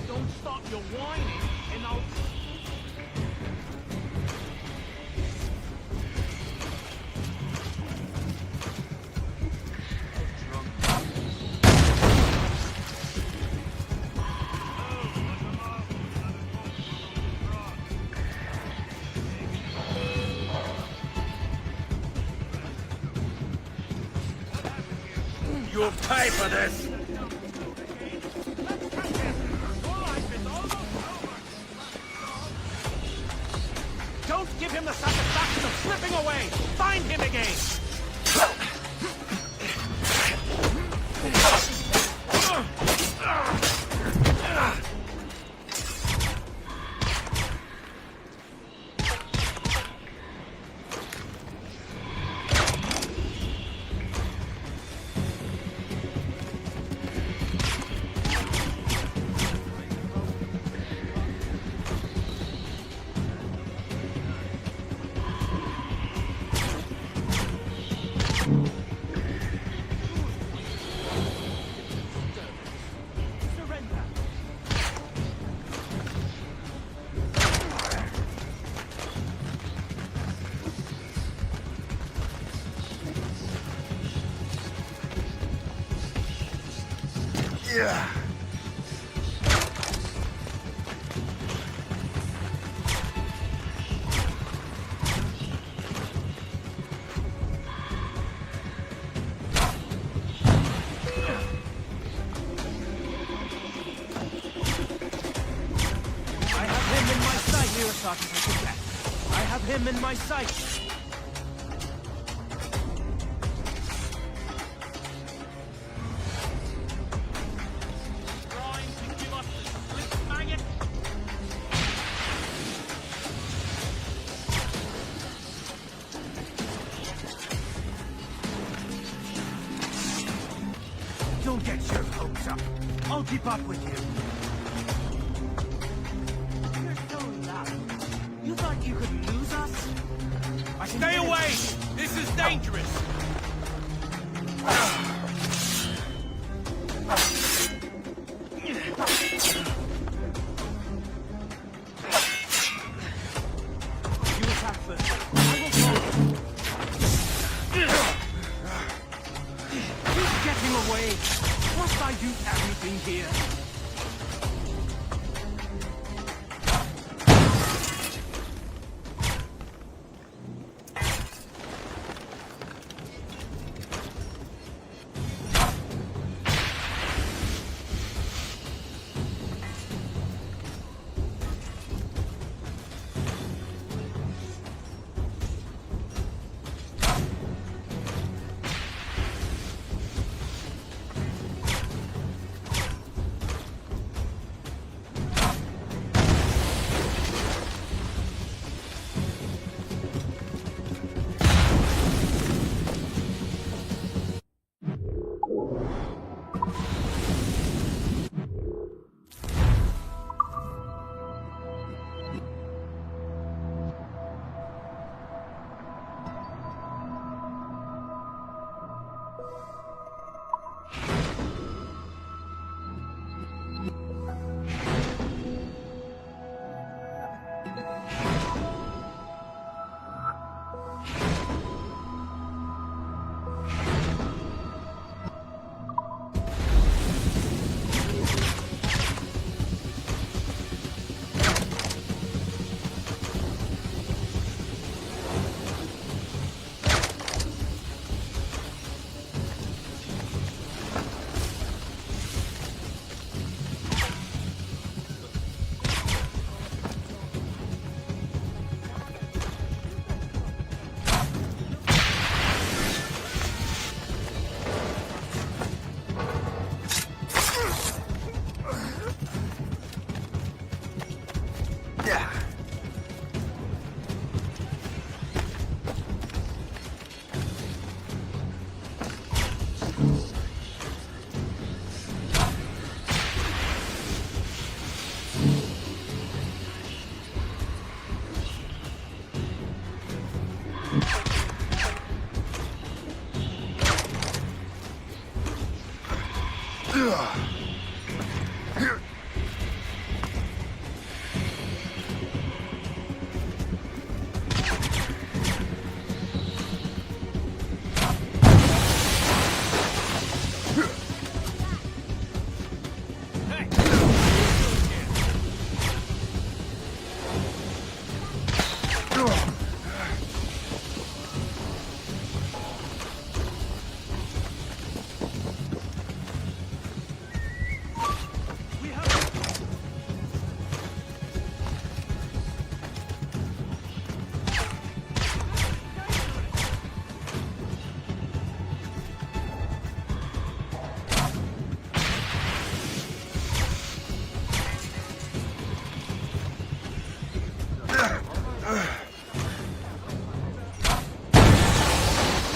Don't stop your whining, and I'll... You'll pay for this! Don't give him the satisfaction of slipping away! Find him again! Yeah. I have him in my sight, Sergeant. I have him in my sight. Trying to give us the split maggot. Don't get your hopes up. I'll keep up with you. You thought you could lose us? Stay away! This is dangerous! You attack first. I will follow. Keep getting away. Must I do everything here?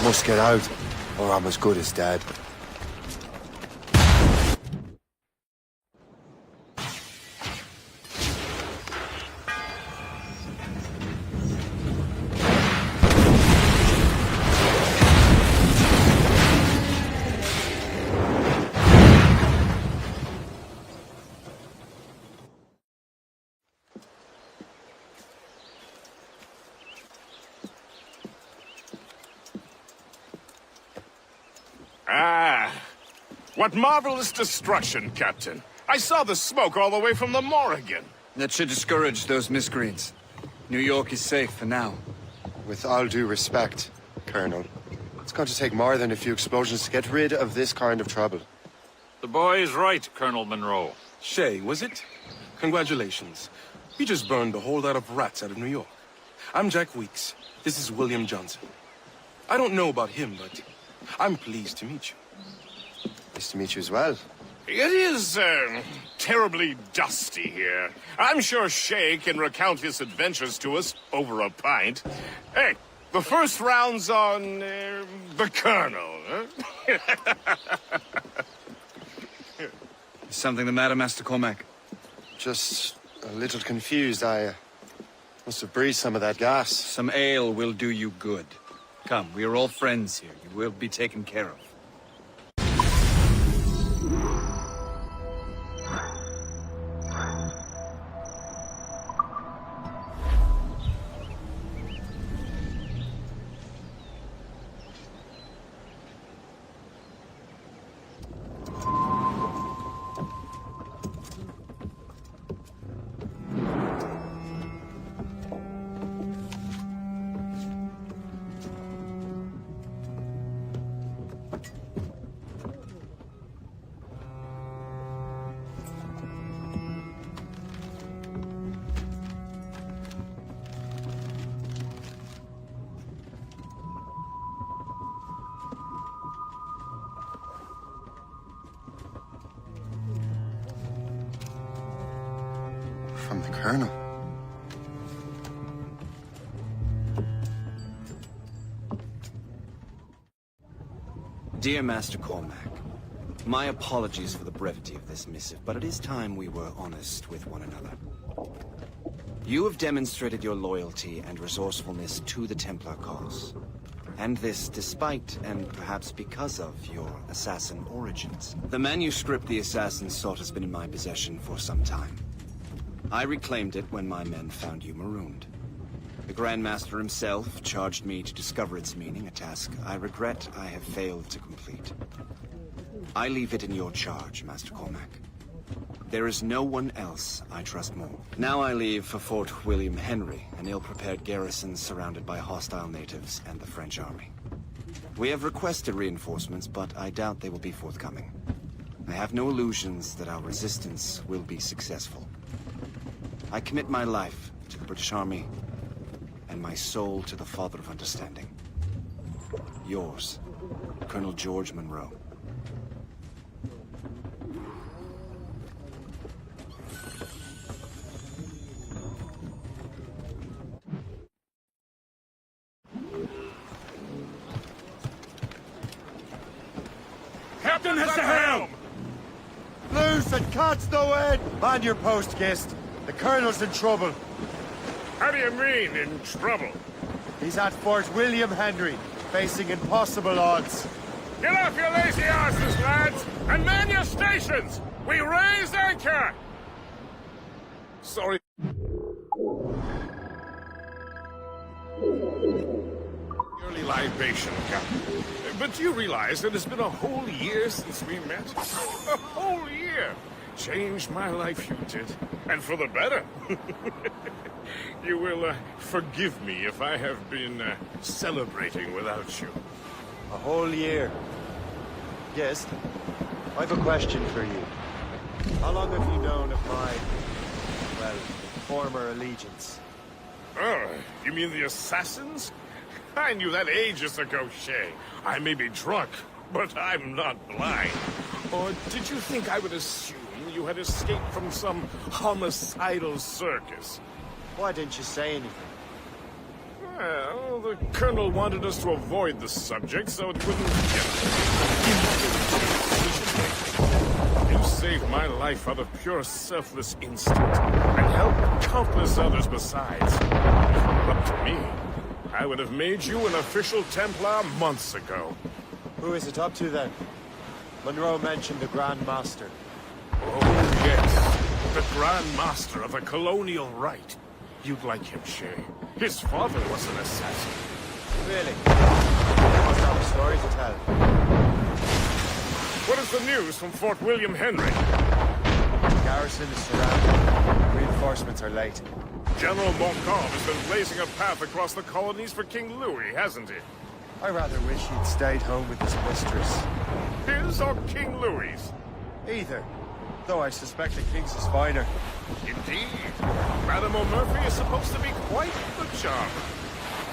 Must get out, or I'm as good as dead. What marvelous destruction, Captain. I saw the smoke all the way from the Morrigan. That should discourage those miscreants. New York is safe for now. With all due respect, Colonel, it's going to take more than a few explosions to get rid of this kind of trouble. The boy is right, Colonel Monroe. Shay, was it? Congratulations. You just burned a whole lot of rats out of New York. I'm Jack Weeks. This is William Johnson. I don't know about him, but I'm pleased to meet you. Nice to meet you as well. It is, terribly dusty here. I'm sure Shay can recount his adventures to us over a pint. Hey, the first round's on, the Colonel, huh? Is something the matter, Master Cormac? Just a little confused. I must have breathed some of that gas. Some ale will do you good. Come, we are all friends here. You will be taken care of. From the Colonel. Dear Master Cormac, my apologies for the brevity of this missive, but it is time we were honest with one another. You have demonstrated your loyalty and resourcefulness to the Templar cause. And this despite, and perhaps because of, your assassin origins. The manuscript the assassin sought has been in my possession for some time. I reclaimed it when my men found you marooned. The Grand Master himself charged me to discover its meaning, a task I regret I have failed to complete. I leave it in your charge, Master Cormac. There is no one else I trust more. Now I leave for Fort William Henry, an ill-prepared garrison surrounded by hostile natives and the French army. We have requested reinforcements, but I doubt they will be forthcoming. I have no illusions that our resistance will be successful. I commit my life to the British Army, and my soul to the Father of Understanding. Yours, Colonel George Monroe. William has the helm! Loose and catch the wind! Man your post, Gist. The Colonel's in trouble. How do you mean, in trouble? He's at Fort William Henry, facing impossible odds. Get off your lazy asses, lads, and man your stations! We raise anchor! Sorry. Early libation, Captain. But do you realize it has been a whole year since we met? A whole year! Changed my life, you did. And for the better. You will forgive me if I have been celebrating without you. A whole year. Yes, I have a question for you. How long have you known of my, well, former allegiance? Oh, you mean the assassins? I knew that ages ago, Shay. I may be drunk, but I'm not blind. Or did you think I would assume you had escaped from some homicidal circus? Why didn't you say anything? Well, the Colonel wanted us to avoid the subject so it wouldn't You saved my life out of pure selfless instinct, and helped countless others besides. Up to me, I would have made you an official Templar months ago. Who is it up to then? Monroe mentioned the Grand Master. Oh, yes. The Grand Master of the colonial rite. You'd like him, Shay. His father was an assassin. Really? He must have a story to tell. What is the news from Fort William Henry? The garrison is surrounded. Reinforcements are late. General Montcalm has been blazing a path across the colonies for King Louis, hasn't he? I rather wish he'd stayed home with his mistress. His or King Louis's? Either. Though I suspect the King's is finer. Indeed. Madame O'Murphy is supposed to be quite the charmer.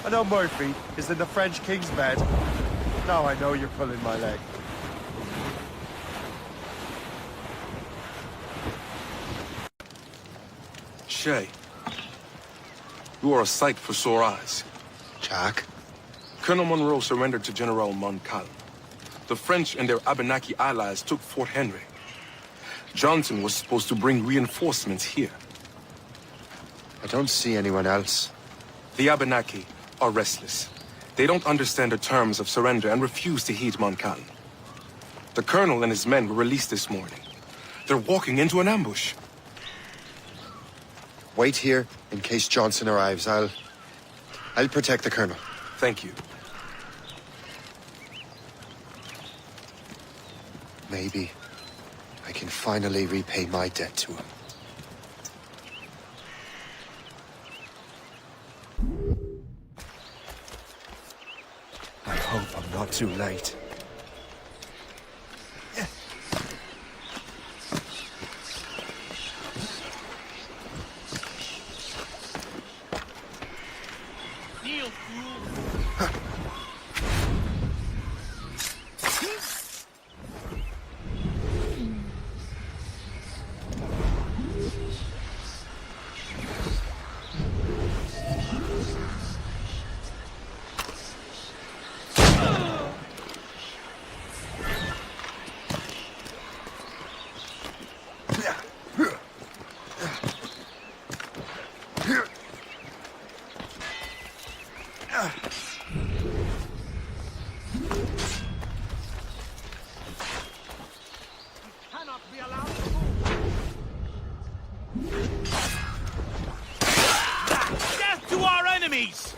I know Murphy is in the French King's bed. Now I know you're pulling my leg. Shay, you are a sight for sore eyes. Jack? Colonel Monroe surrendered to General Montcalm. The French and their Abenaki allies took Fort Henry. Johnson was supposed to bring reinforcements here. I don't see anyone else. The Abenaki are restless. They don't understand the terms of surrender and refuse to heed Montcalm. The Colonel and his men were released this morning. They're walking into an ambush. Wait here in case Johnson arrives. I'll protect the Colonel. Thank you. Maybe I can finally repay my debt to him. I hope I'm not too late. Death to our enemies!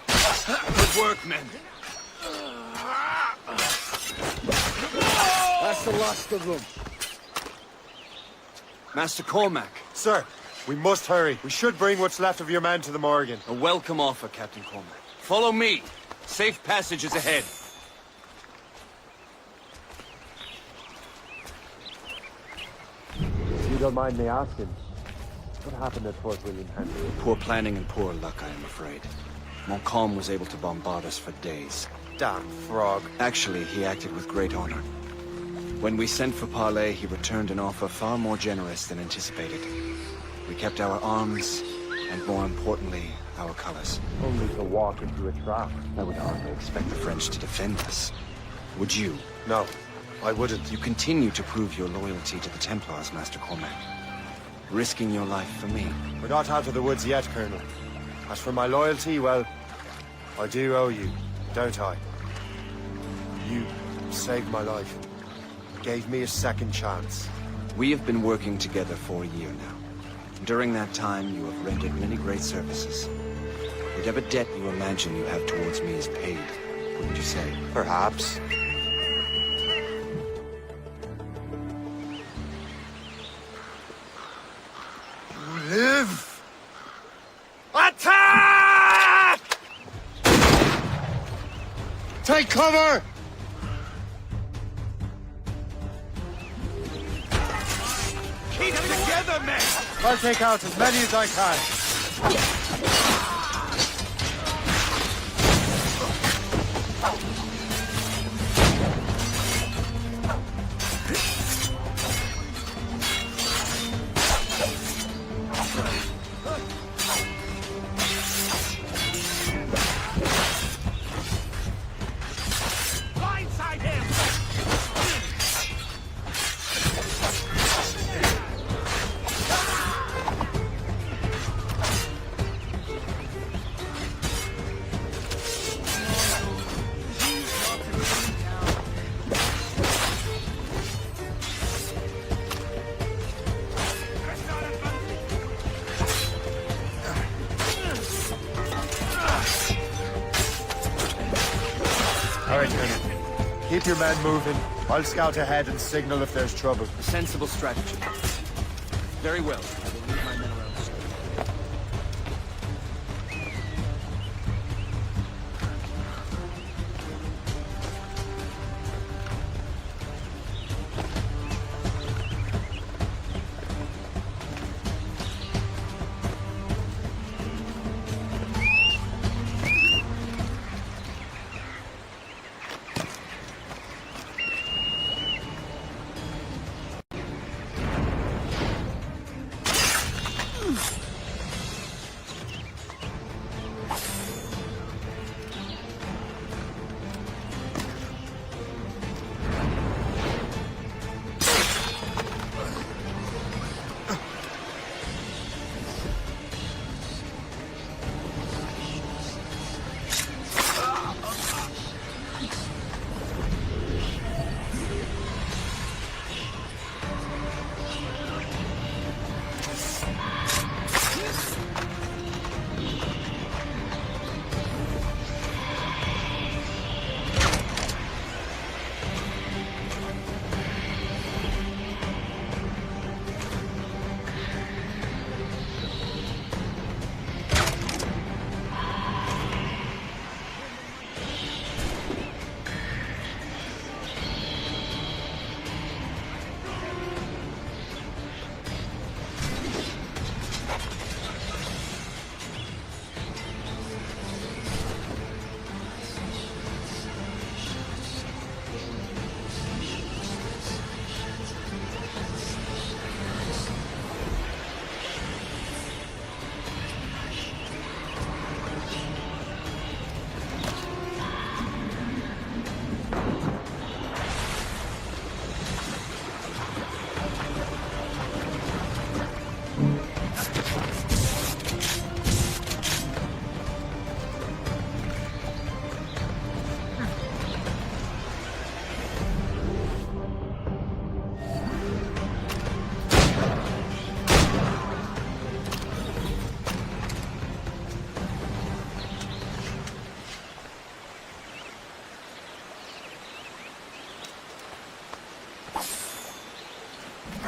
Good work, men. That's the last of them. Master Cormac. Sir, we must hurry. We should bring what's left of your men to the Morgan. A welcome offer, Captain Cormac. Follow me. Safe passage is ahead. If you don't mind me asking, what happened at Fort William Henry? Poor planning and poor luck, I am afraid. Montcalm was able to bombard us for days. Damn frog. Actually, he acted with great honor. When we sent for parley, he returned an offer far more generous than anticipated. We kept our arms, and more importantly, our colors. Only to walk into a trap. I would hardly expect the French to defend us. Would you? No, I wouldn't. You continue to prove your loyalty to the Templars, Master Cormac. Risking your life for me. We're not out of the woods yet, Colonel. As for my loyalty, well, I do owe you, don't I? You saved my life. Gave me a second chance. We have been working together for a year now. During that time, you have rendered many great services. Whatever debt you imagine you have towards me is paid, wouldn't you say? Perhaps. Live! Attack! Take cover! Keep together, men! I'll take out as many as I can. Blindside him! All right, Colonel. Keep your men moving. I'll scout ahead and signal if there's trouble. A sensible strategy. Very well. I will leave my men around the store.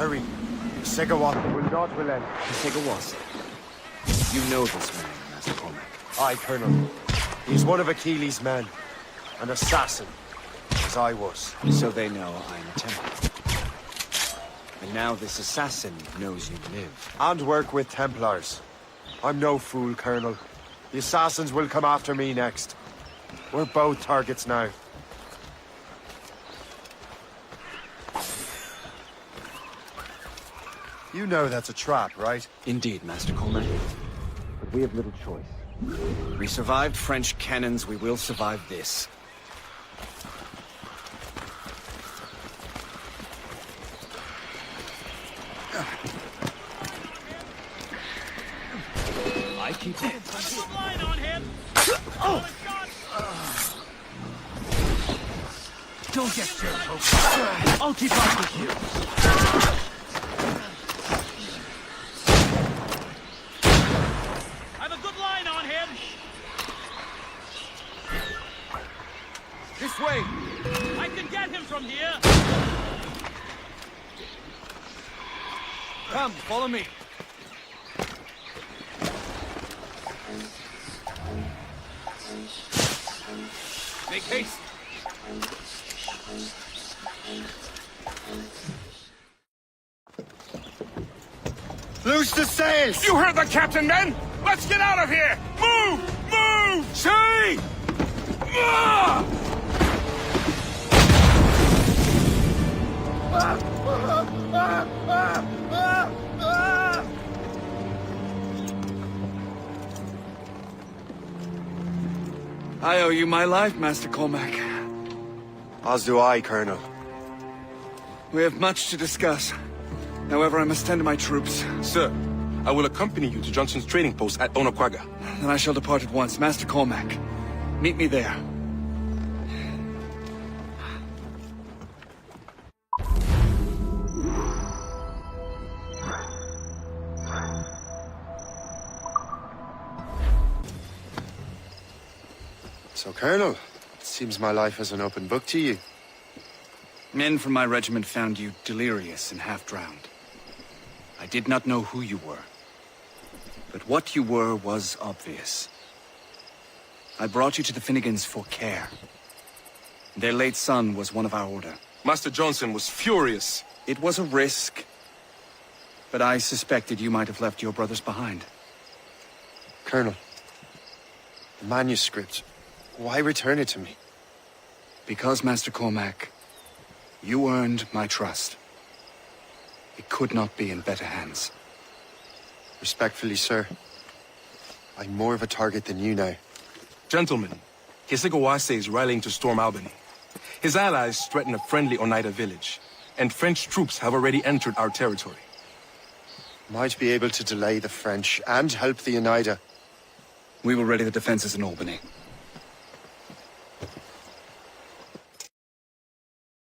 Hurry. Segawat will not relent. Segawat. You know this man, Master Cormac. Aye, Colonel. He's one of Achilles' men. An assassin, as I was. So they know I'm a Templar. And now this assassin knows you live. And work with Templars. I'm no fool, Colonel. The assassins will come after me next. We're both targets now. You know that's a trap, right? Indeed, Master Cormac. But we have little choice. We survived French cannons, we will survive this. I keep it. Line on him. Oh! Don't get scared, folks. I'll keep up with you. Have a good line on him. This way. I can get him from here. Come, follow me. Make haste. Loose the sails! You heard the captain, men! Let's get out of here! Move! Move! See! I owe you my life, Master Cormac. As do I, Colonel. We have much to discuss. However, I must tend to my troops. Sir, I will accompany you to Johnson's trading post at Onokwaga. Then I shall depart at once. Master Cormac, meet me there. So, Colonel, it seems my life is an open book to you. Men from my regiment found you delirious and half-drowned. I did not know who you were. But what you were was obvious. I brought you to the Finnegans for care. Their late son was one of our order. Master Johnson was furious. It was a risk. But I suspected you might have left your brothers behind. Colonel, the manuscript, why return it to me? Because, Master Cormac, you earned my trust. It could not be in better hands. Respectfully, sir, I'm more of a target than you now. Gentlemen, Hisegawase is rallying to storm Albany. His allies threaten a friendly Oneida village, and French troops have already entered our territory. Might be able to delay the French and help the Oneida. We will ready the defenses in Albany.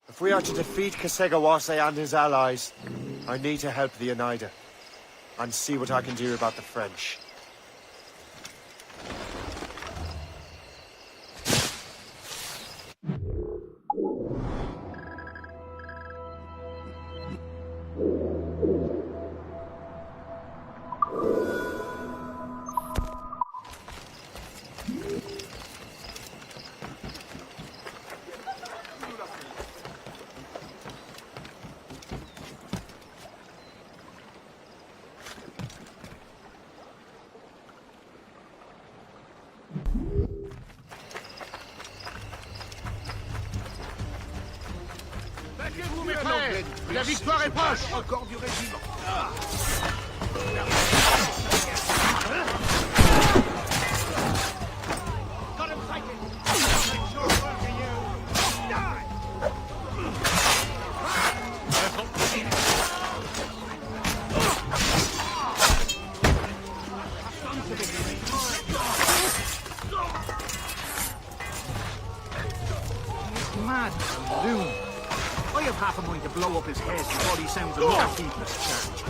If we are to defeat Hisegawase and his allies, I need to help the Oneida and see what I can do about the French. Battez-vous, mes frères! La victoire est proche! Encore du régiment! Got him fighting! Make sure work for you! Die! Mad loon. I have half a mind to blow up his head before he sounds another heedless charge.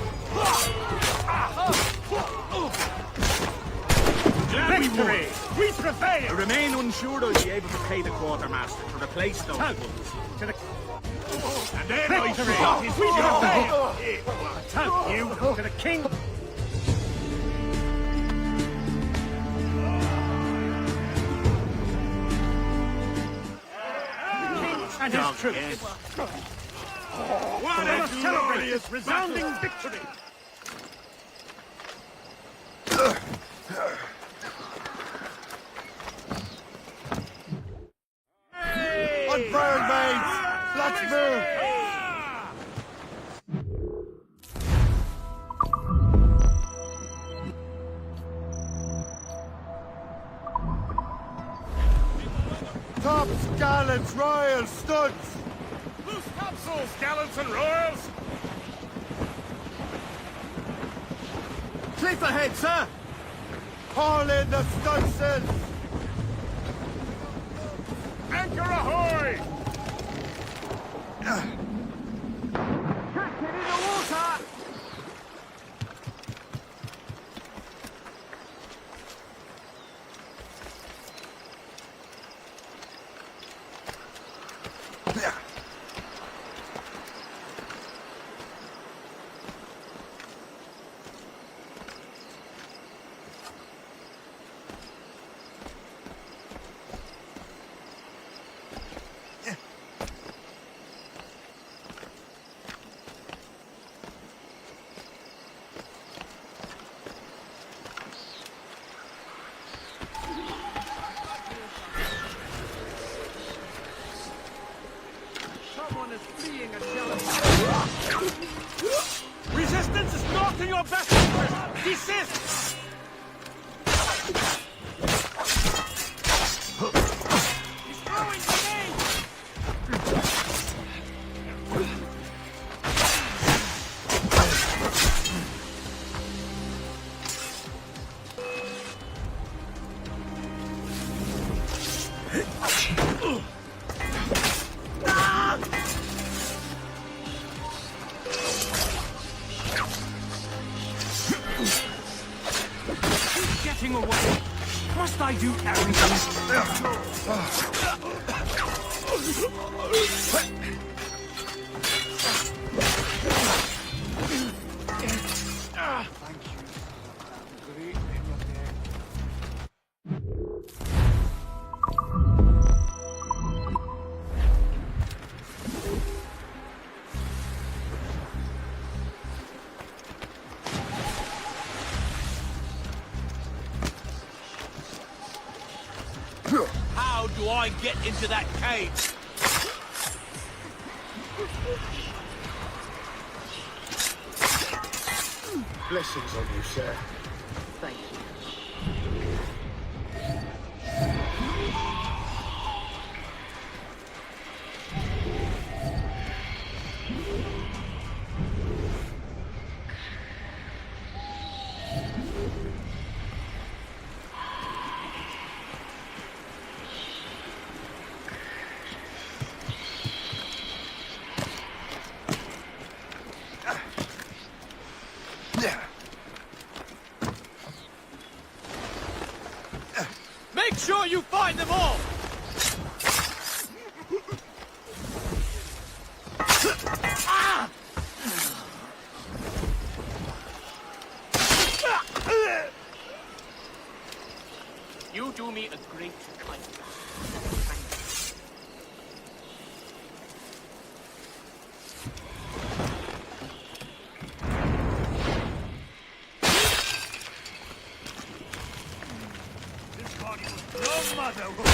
Victory! We prevail! I remain unsure I'll be able to pay the quartermaster to replace those wolves. To the... And then victory! We prevail! Thank you to the king! And his troops. Let us celebrate this resounding victory! Unfurled, mates! Let's move! Tops, gallants, royals, studs! Loose topsails, gallants and royals! cliff ahead, sir! Haul in the stunsails! Anchor ahoy! Captain, in the water! Someone is fleeing a jealous. Resistance is not in your best interest! Desist! He's throwing grenades! Getting away! Must I do How do I get into that cave? Blessings on you, sir. Thank you. Make sure you find them all! You do me a great kindness. No mother will...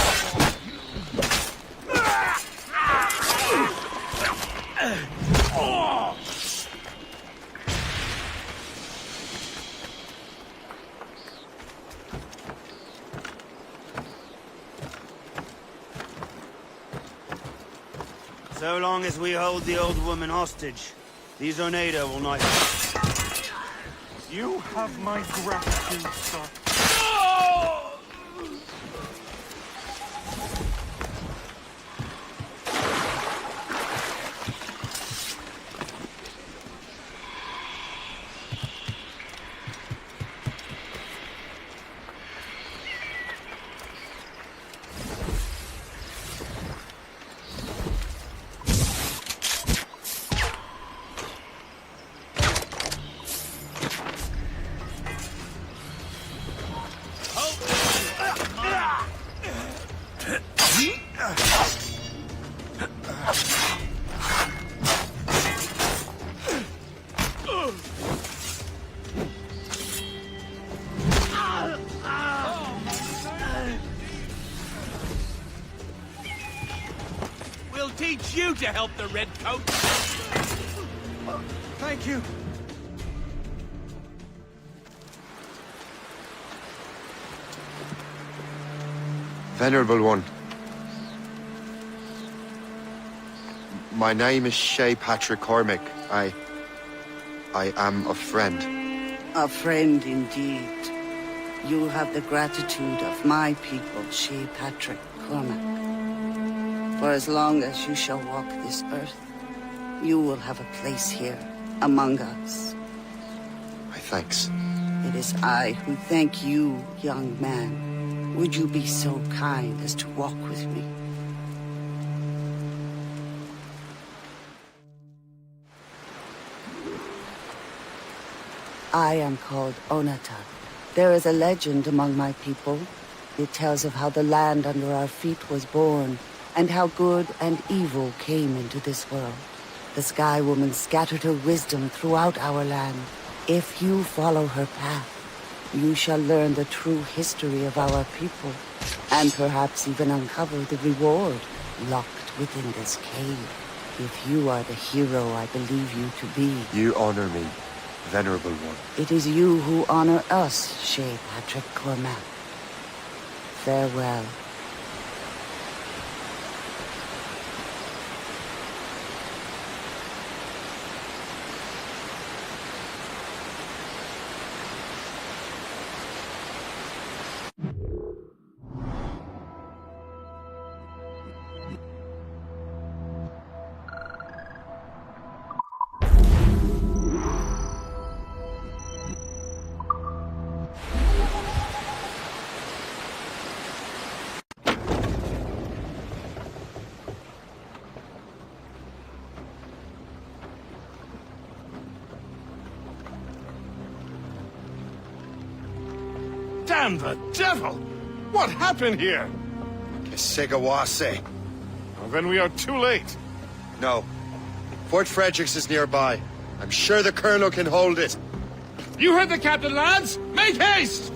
So long as we hold the old woman hostage, these Oneida will not... You have my gratitude, sir. We'll teach you to help the Redcoats! Thank you. Venerable one. My name is Shay Patrick Cormac. I am a friend. A friend indeed. You have the gratitude of my people, Shea Patrick Cormac. For as long as you shall walk this earth, you will have a place here, among us. My thanks. It is I who thank you, young man. Would you be so kind as to walk with me? I am called Onata. There is a legend among my people. It tells of how the land under our feet was born, and how good and evil came into this world. The Sky Woman scattered her wisdom throughout our land. If you follow her path, you shall learn the true history of our people, and perhaps even uncover the reward locked within this cave. If you are the hero I believe you to be. You honor me, Venerable One. It is you who honor us, Shea Patrick Cormac. Farewell. Damn the devil! What happened here? Kesegawase. Well, then we are too late. No. Fort Fredericks is nearby. I'm sure the Colonel can hold it. You heard the captain, lads! Make haste!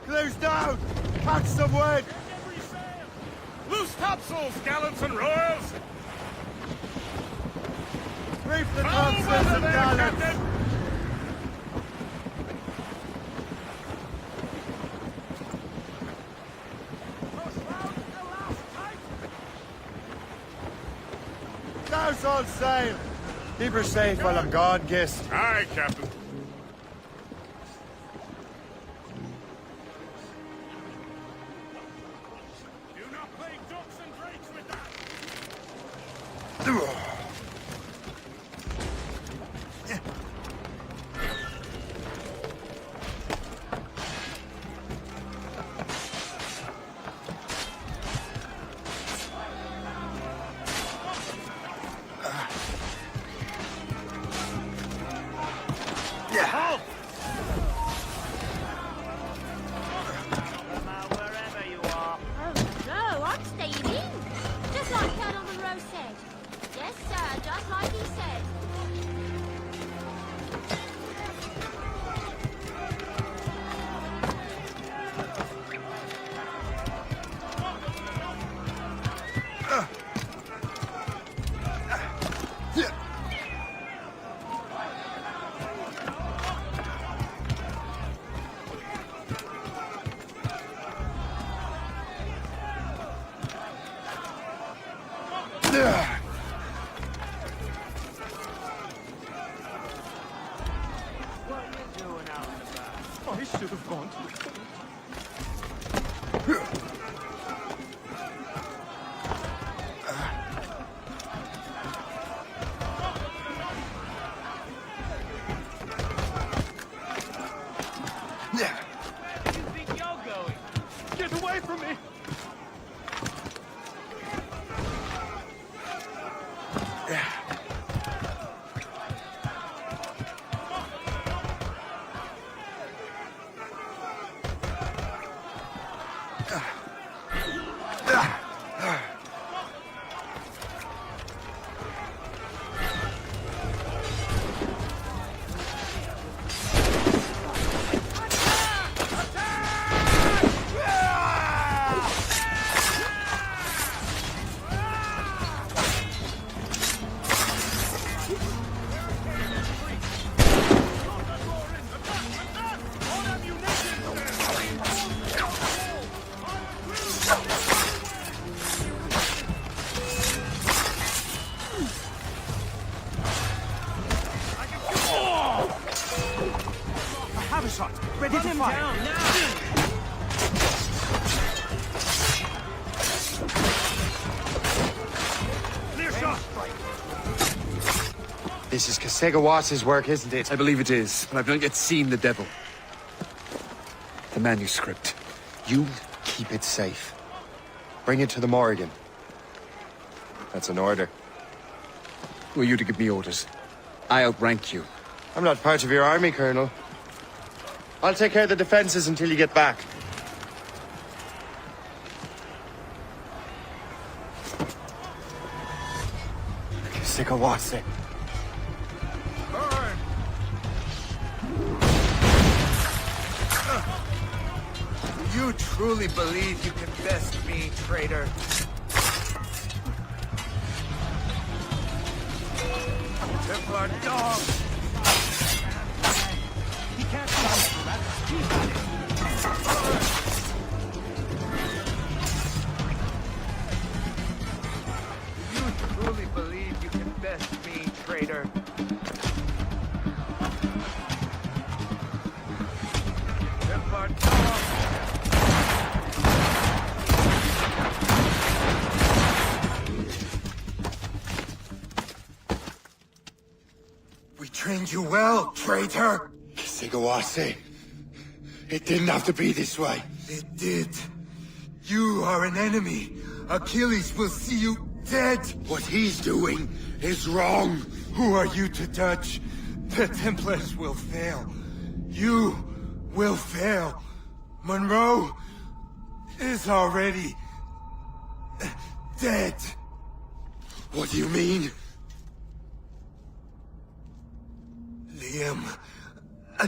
Clears down! Catch some wind! Loose topsails, gallants and royals! Reef the topsails and gallants! Douse all sail! Keep her safe while I'm gone, Gist. Aye, Captain. I should have gone to the fort. Get away from me! This is Kasega work, isn't it? I believe it is, but I've not yet seen the devil. The manuscript. You keep it safe. Bring it to the Morrigan. That's an order. Who are you to give me orders? I outrank you. I'm not part of your army, Colonel. I'll take care of the defenses until you get back. Kasega. You truly believe you can best me, traitor? Templar dog! He can't fight for that. You truly believe you can best me, traitor? Templar dog! We trained you well, traitor! Kasega. It didn't have to be this way. It did. You are an enemy. Achilles will see you dead. What he's doing is wrong. Who are you to judge? The Templars will fail. You will fail. Monroe is already dead. What do you mean? Liam. The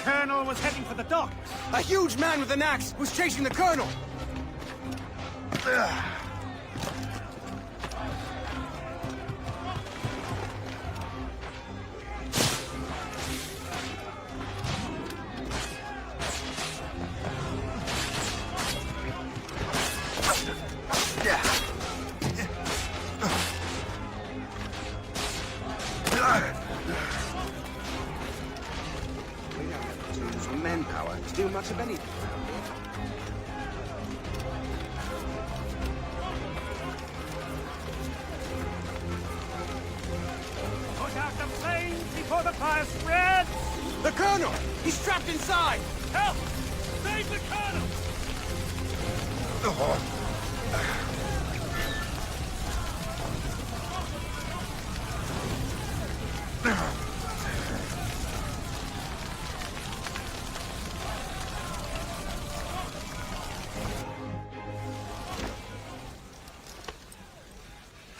colonel was heading for the dock. A huge man with an axe was chasing the colonel. Manpower to do much of anything. Put out the flames before the fire spreads! The colonel! He's trapped inside! Help! Save the colonel!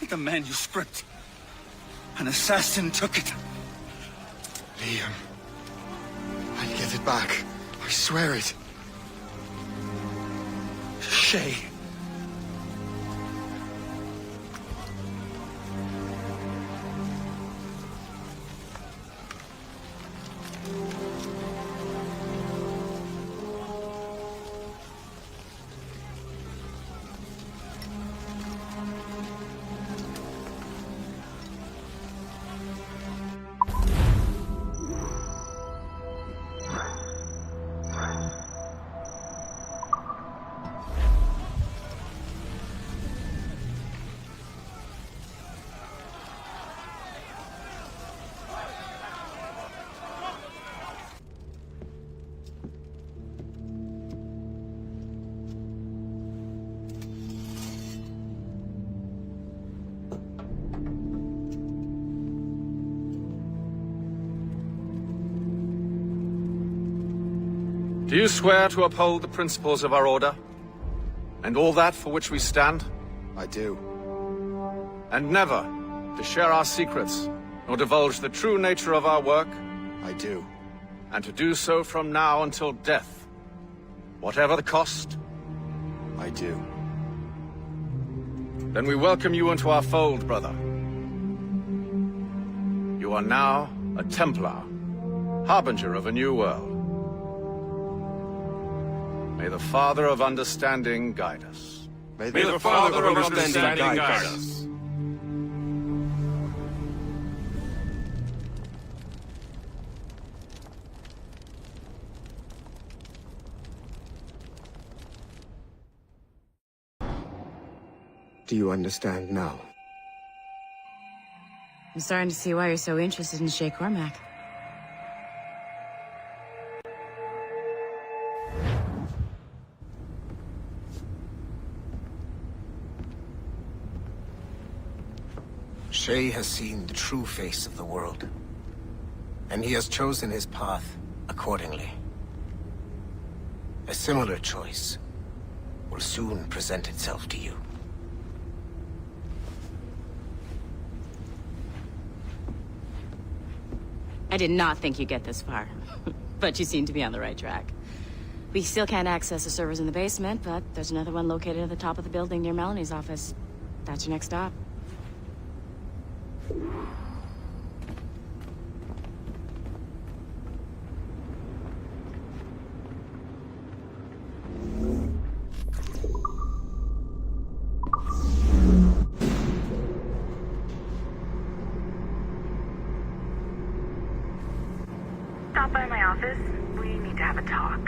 The manuscript. An assassin took it. Liam. I'll get it back. I swear it. Shay. Do you swear to uphold the principles of our order? And all that for which we stand? I do. And never to share our secrets, nor divulge the true nature of our work? I do. And to do so from now until death, whatever the cost? I do. Then we welcome you into our fold, brother. You are now a Templar, harbinger of a new world. May the Father of Understanding guide us. May the Father of Understanding guide us. Do you understand now? I'm starting to see why you're so interested in Shay Cormac. Shay has seen the true face of the world, and he has chosen his path accordingly. A similar choice will soon present itself to you. I did not think you'd get this far, but you seem to be on the right track. We still can't access the servers in the basement, but there's another one located at the top of the building near Melanie's office. That's your next stop. Stop by my office. We need to have a talk.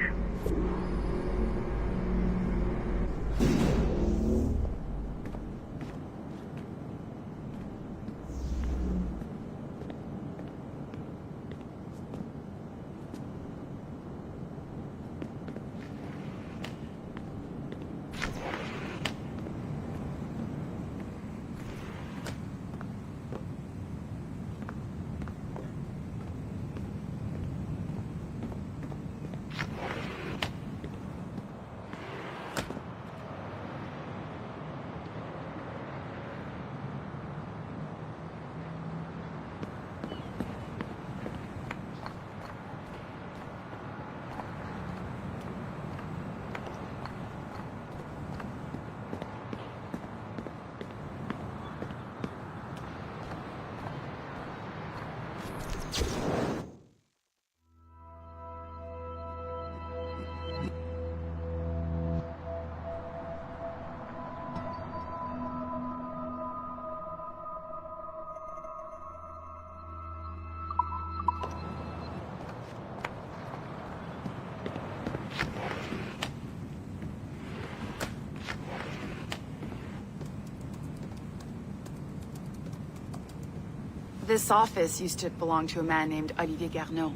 This office used to belong to a man named Olivier Garneau.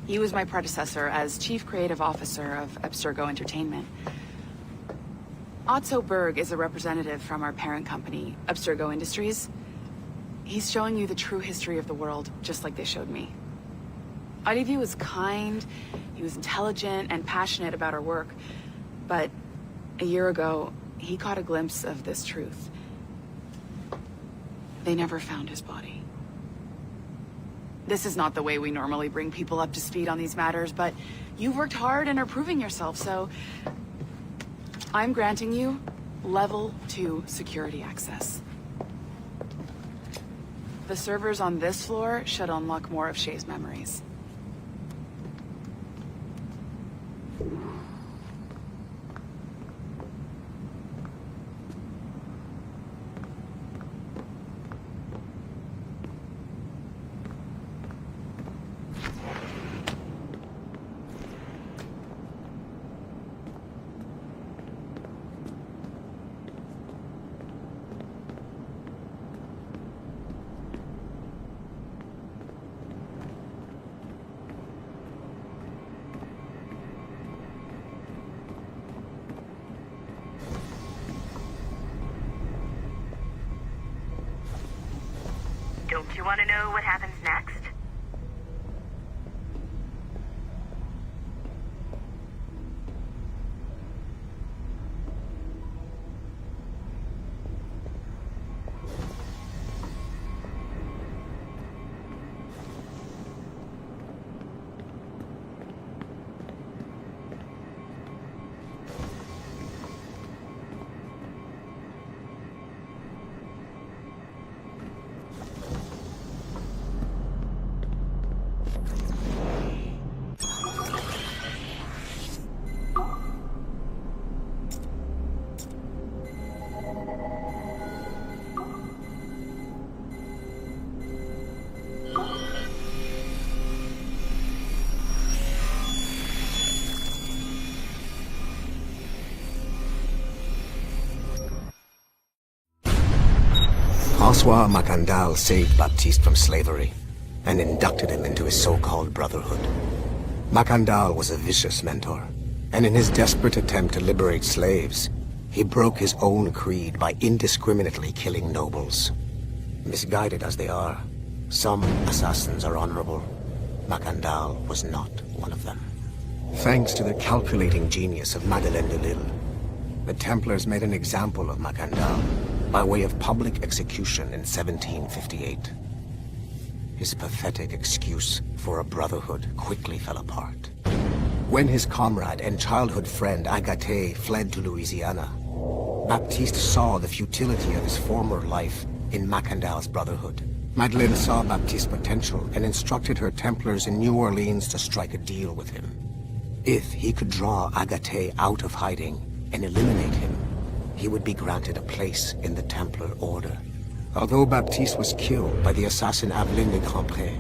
He was my predecessor as Chief Creative Officer of Abstergo Entertainment. Otto Berg is a representative from our parent company, Abstergo Industries. He's showing you the true history of the world, just like they showed me. Olivier was kind, he was intelligent and passionate about our work, but a year ago, he caught a glimpse of this truth. They never found his body. This is not the way we normally bring people up to speed on these matters, but you've worked hard and are proving yourself, so I'm granting you level 2 security access. The servers on this floor should unlock more of Shay's memories. Don't you want to know what happens next? François Macandal saved Baptiste from slavery and inducted him into his so-called brotherhood. Macandal was a vicious mentor, and in his desperate attempt to liberate slaves, he broke his own creed by indiscriminately killing nobles. Misguided as they are, some assassins are honorable. Macandal was not one of them. Thanks to the calculating genius of Madeleine de Lille, the Templars made an example of Macandal by way of public execution in 1758. His pathetic excuse for a brotherhood quickly fell apart. When his comrade and childhood friend Agathe fled to Louisiana, Baptiste saw the futility of his former life in Macandal's brotherhood. Madeleine saw Baptiste's potential and instructed her Templars in New Orleans to strike a deal with him. If he could draw Agathe out of hiding and eliminate him, he would be granted a place in the Templar Order. Although Baptiste was killed by the assassin Aveline de Grandpré,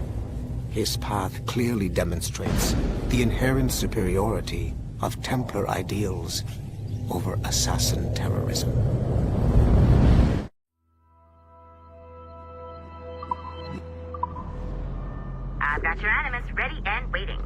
his path clearly demonstrates the inherent superiority of Templar ideals over assassin terrorism. I've got your animus ready and waiting.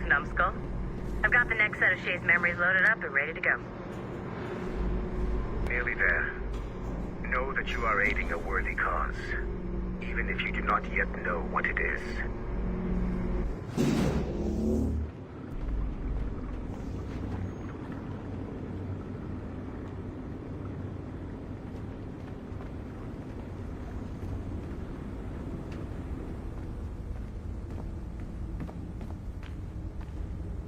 Numbskull. I've got the next set of Shay's memories loaded up and ready to go. Nearly there. Know that you are aiding a worthy cause, even if you do not yet know what it is.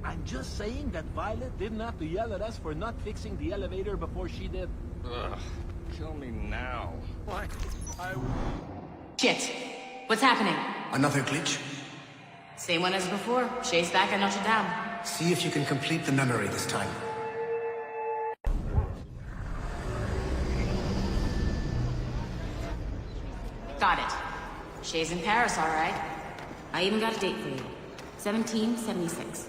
I'm just saying that Violet didn't have to yell at us for not fixing the elevator before she did. Ugh, kill me now. What? Shit. What's happening? Another glitch? Same one as before. Shay's back at Notre Dame. See if you can complete the memory this time. Got it. Shay's in Paris, all right. I even got a date for you. 1776.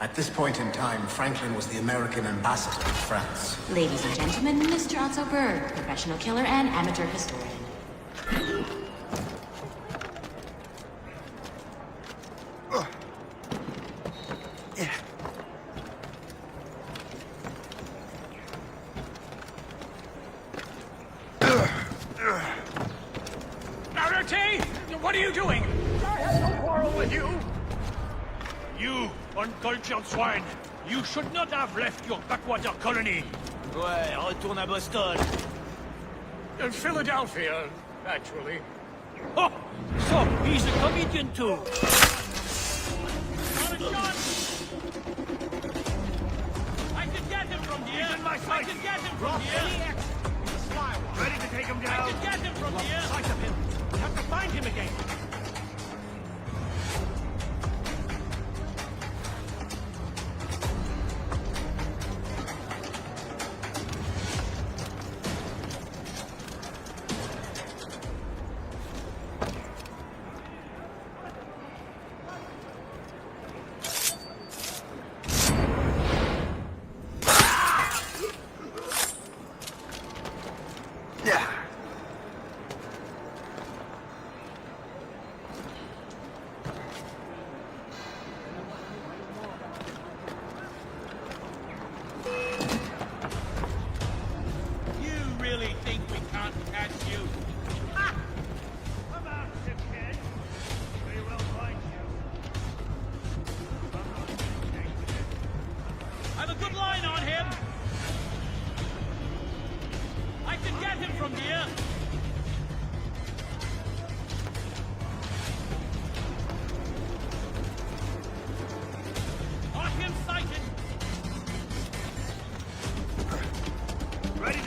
At this point in time, Franklin was the American ambassador to France. Ladies and gentlemen, Mr. Otto Berg, professional killer and amateur historian. Narate! What are you doing? I have no quarrel with you! You, uncultured swine! You should not have left your backwater colony! Ouais, retourne à Boston. Philadelphia, actually. Oh, so he's a comedian too. Not a shot! I can get him from here! He's in my sight! I can get him from here! Ready to take him down? I can get him from here! Sight of him! We have to find him again!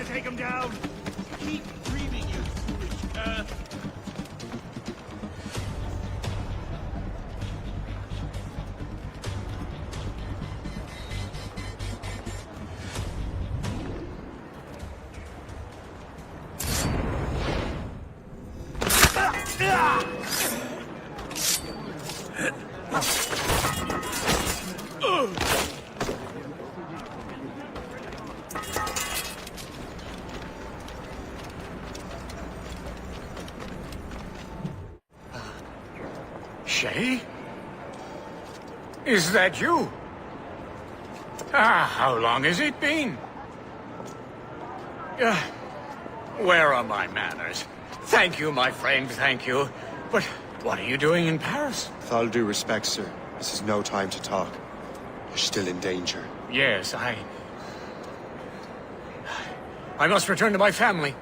Take him down! Keep dreaming, you foolish cur! Shay? Is that you? How long has it been? Where are my manners? Thank you, my friend, thank you. But what are you doing in Paris? With all due respect, sir, this is no time to talk. You're still in danger. Yes, I must return to my family.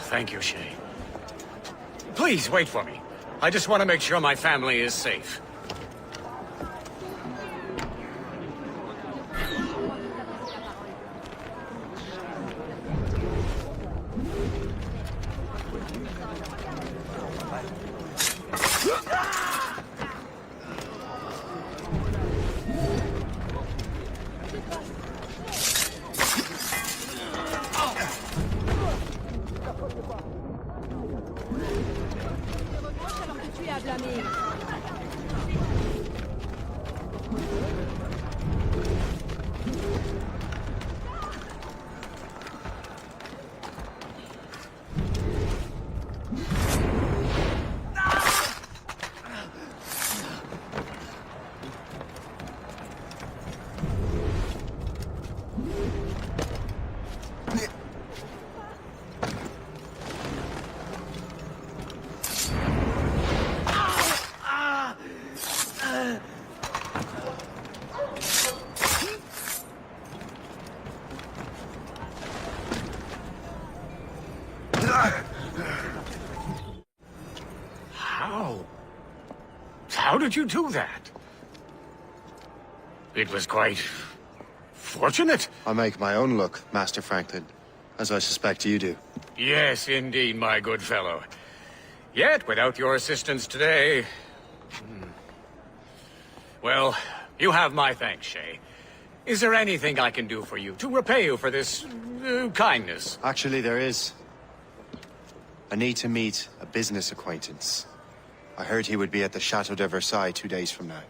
Thank you, Shay. Please, wait for me. I just want to make sure my family is safe. How did you do that? It was quite fortunate. I make my own luck, Master Franklin, as I suspect you do. Yes, indeed, my good fellow. Yet, without your assistance today... Well, you have my thanks, Shay. Is there anything I can do for you, to repay you for this kindness? Actually, there is. I need to meet a business acquaintance. I heard he would be at the Chateau de Versailles 2 days from now.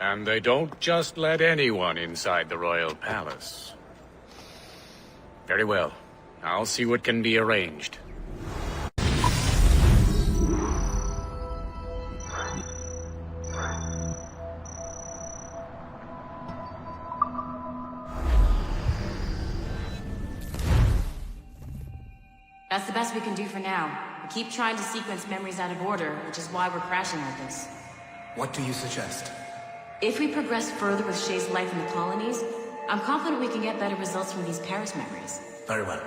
And they don't just let anyone inside the royal palace. Very well. I'll see what can be arranged. That's the best we can do for now. We keep trying to sequence memories out of order, which is why we're crashing like this. What do you suggest? If we progress further with Shay's life in the colonies, I'm confident we can get better results from these Paris memories. Very well.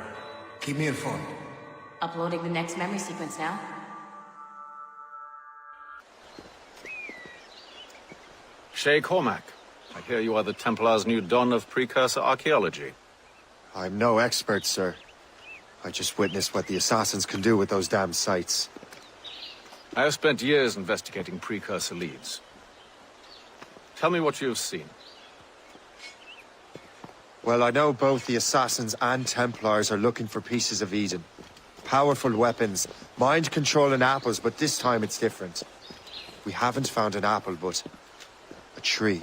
Keep me informed. Uploading the next memory sequence now. Shay Cormac, I hear you are the Templar's new don of precursor archaeology. I'm no expert, sir. I just witnessed what the assassins can do with those damn sites. I have spent years investigating precursor leads. Tell me what you have seen. Well, I know both the assassins and Templars are looking for pieces of Eden. Powerful weapons, mind-controlling apples, but this time it's different. We haven't found an apple, but a tree.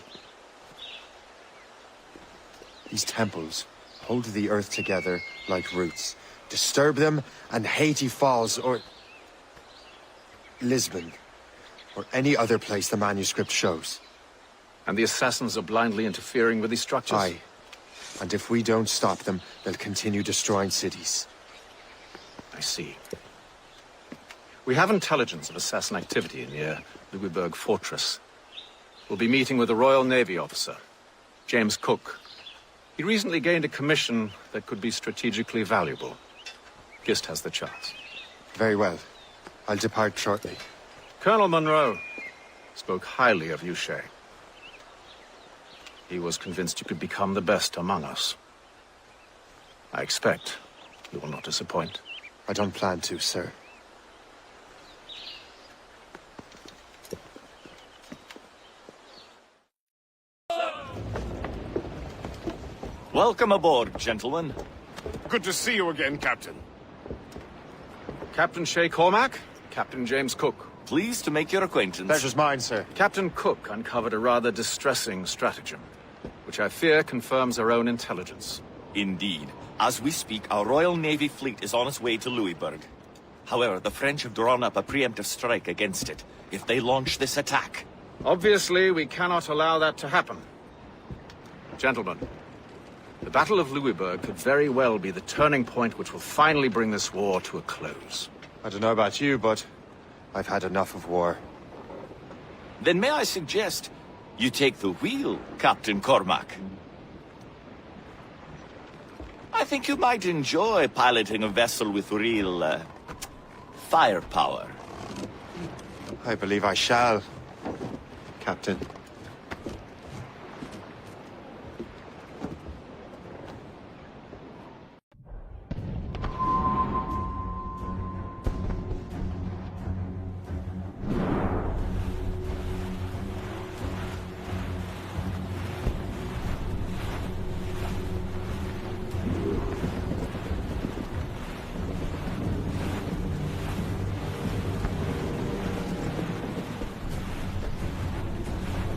These temples hold the earth together like roots. Disturb them, and Haiti falls, or Lisbon, or any other place the manuscript shows. And the assassins are blindly interfering with these structures? Aye. And if we don't stop them, they'll continue destroying cities. sea. We have intelligence of assassin activity near Louisburg Fortress. We'll be meeting with a Royal Navy officer, James Cook. He recently gained a commission that could be strategically valuable. Gist has the chance. Very well. I'll depart shortly. Colonel Monroe spoke highly of you, Shay. He was convinced you could become the best among us. I expect you will not disappoint. I don't plan to, sir. Welcome aboard, gentlemen. Good to see you again, Captain. Captain Shay Cormac, Captain James Cook. Pleased to make your acquaintance. Pleasure's mine, sir. Captain Cook uncovered a rather distressing stratagem, which I fear confirms our own intelligence. Indeed. As we speak, our Royal Navy fleet is on its way to Louisburg. However, the French have drawn up a preemptive strike against it if they launch this attack. Obviously, we cannot allow that to happen. Gentlemen, the Battle of Louisburg could very well be the turning point which will finally bring this war to a close. I don't know about you, but I've had enough of war. Then may I suggest you take the wheel, Captain Cormac? I think you might enjoy piloting a vessel with real, firepower. I believe I shall, Captain.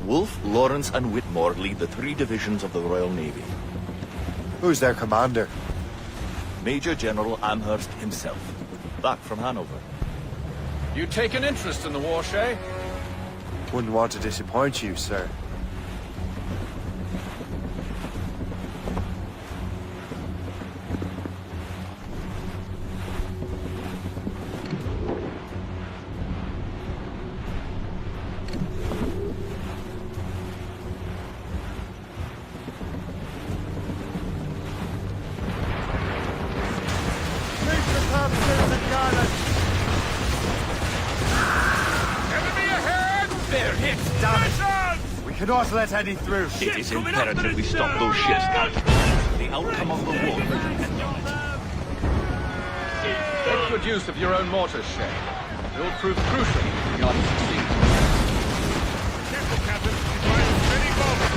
Wolfe, Lawrence, and Whitmore lead the 3 divisions of the Royal Navy. Who's their commander? Major General Amherst himself, back from Hanover. You take an interest in the war, Shay? Wouldn't want to disappoint you, sir. We cannot let any through. It is imperative we stop those ships, Captain. The outcome of the war will depend on it. Make good use of your own mortars, Shay. It will prove crucial if we are to succeed. Careful, Captain. He's firing steady bombs.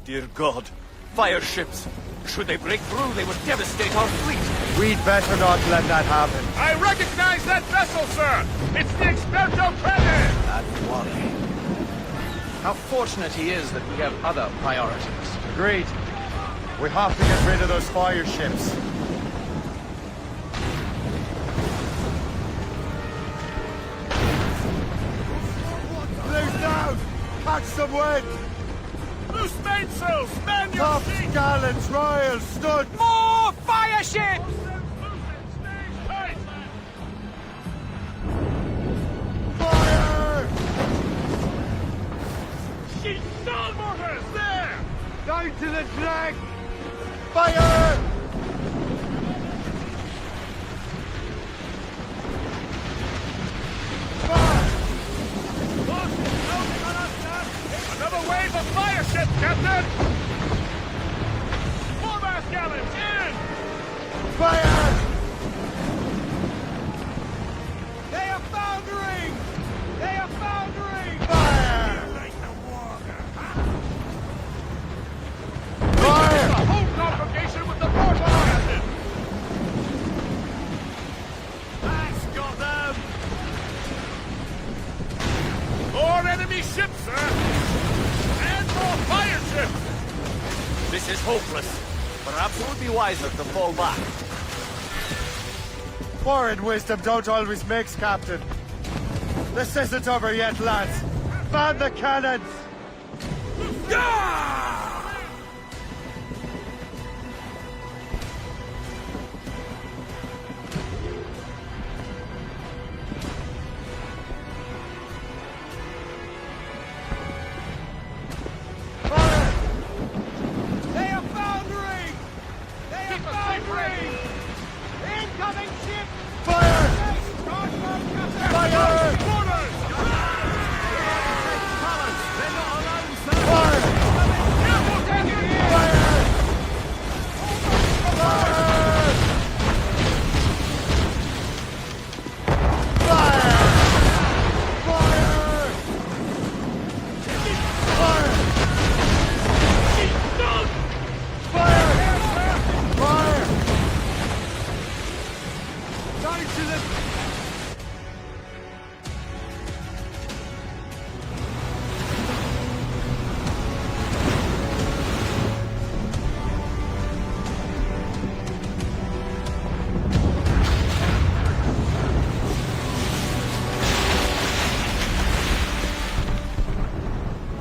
Dear God, fire ships! Should they break through, they would devastate our fleet! We'd better not let that happen. I recognize that vessel, sir! It's the Experto Crede! That Wally. How fortunate he is that we have other priorities. Agreed. We have to get rid of those fire ships. Close down! Catch some wind! Loose mainsails! Man your Top seat! gallants, royals, stood! More fire ships! Fire! Sheet sail mortars! There! Down to the drag! Fire! Boss, out on us! Captain! Foremast gallants, in! Fire! They are foundering! They are foundering! Fire! Fire! The whole congregation with the mortar, Captain! That's got them! More enemy ships, sir! And more fire ships! This is hopeless. Perhaps it would be wiser to fall back. Foreign wisdom don't always mix, Captain. This isn't over yet, lads. Man the cannons! They are foundering! They are foundering! Incoming ship! Fire! Fire!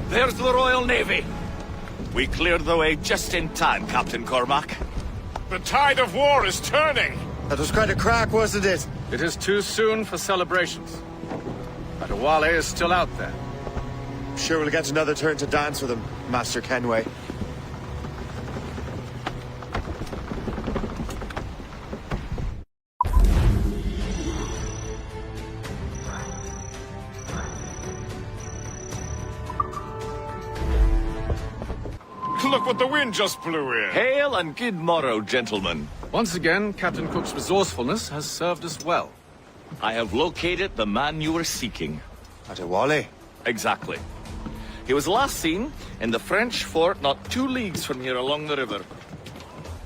There's the Royal Navy. We cleared the way just in time, Captain Cormac. The tide of war is turning. That was quite a crack, wasn't it? It is too soon for celebrations. But Awale is still out there. Sure we'll get another turn to dance with him, Master Kenway. Look what the wind just blew in. Hail and good morrow, gentlemen. Once again, Captain Cook's resourcefulness has served us well. I have located the man you were seeking. Adewale? Exactly. He was last seen in the French fort not 2 leagues from here along the river.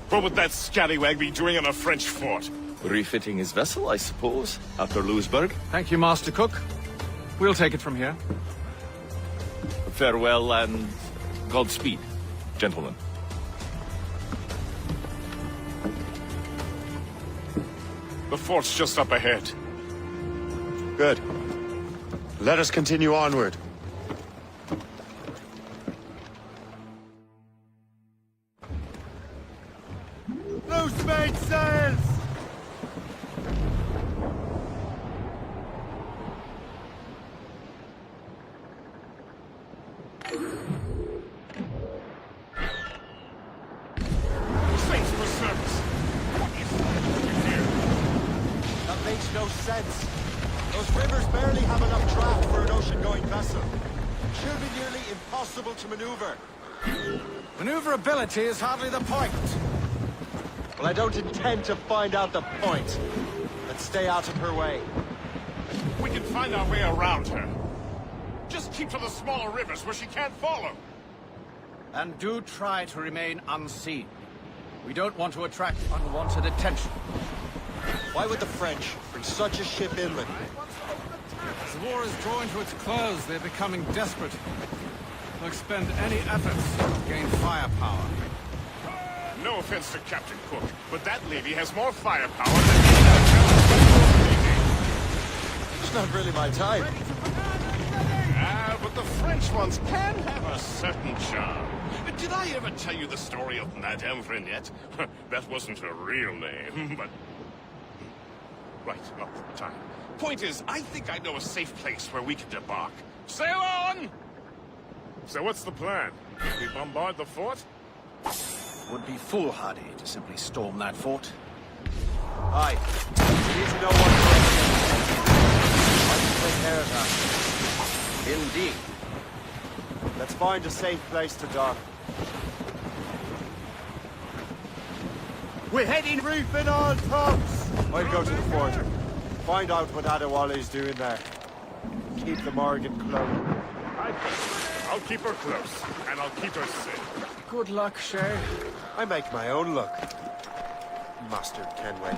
What would that scallywag be doing in a French fort? Refitting his vessel, I suppose, after Louisburg. Thank you, Master Cook. We'll take it from here. Farewell and Godspeed, gentlemen. The fort's just up ahead. Good. Let us continue onward. Loose main sails! Saints for service. What is here? That makes no sense. Those rivers barely have enough draft for an ocean-going vessel. It should be nearly impossible to maneuver. Maneuverability is hardly the point. Well, I don't intend to find out the point. Let's stay out of her way. We can find our way around her. Just keep to the smaller rivers where she can't follow. And do try to remain unseen. We don't want to attract unwanted attention. Why would the French bring such a ship inland? As the war is drawing to its close, they're becoming desperate. They'll expend any efforts to gain firepower. No offense to Captain Cook, but that lady has more firepower than any other. It's not really my type. Ah, but the French ones can have a certain charm. Did I ever tell you the story of Madame Vrenette? That wasn't her real name, but... Right, not time. Point is, I think I know a safe place where we can debark. Sail on! So what's the plan? We bombard the fort? Would be foolhardy to simply storm that fort. Aye. We need to know what to take care of that. Indeed. Let's find a safe place to dock. We're heading reefing all tops! I'll go to the fort. Find out what Adewale's doing there. Keep the Morgan close. I'll keep her close, and I'll keep her safe. Good luck, Shay. I make my own luck. Master Kenway.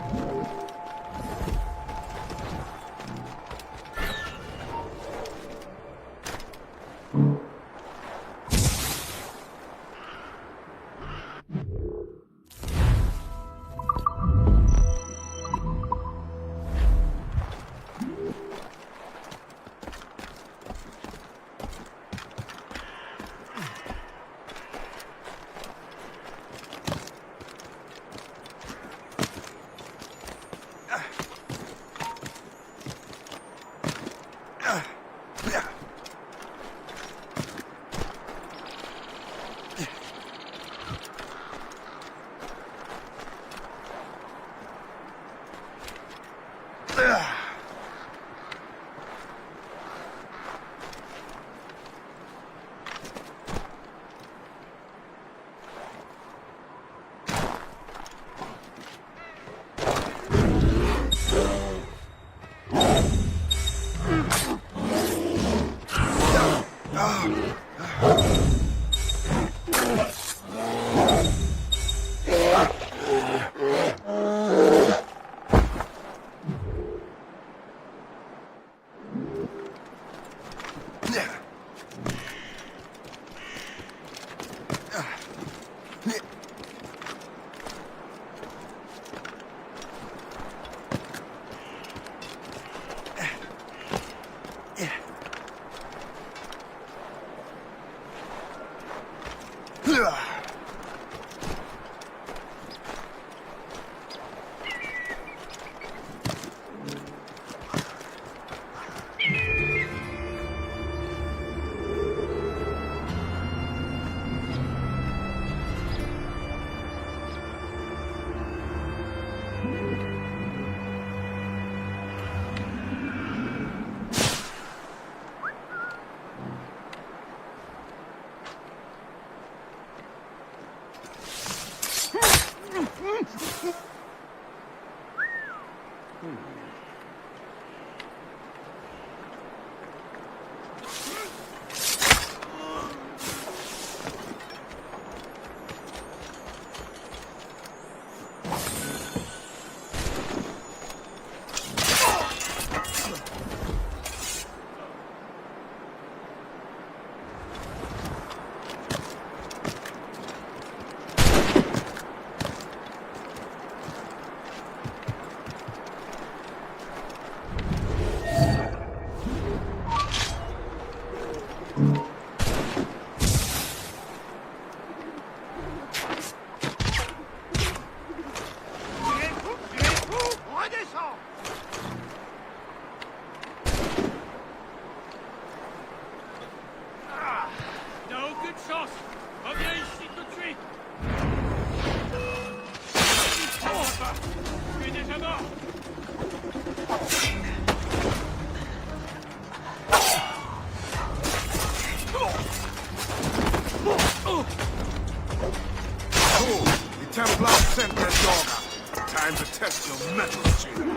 Templar sent their dog out. Time to test your metal, Jim.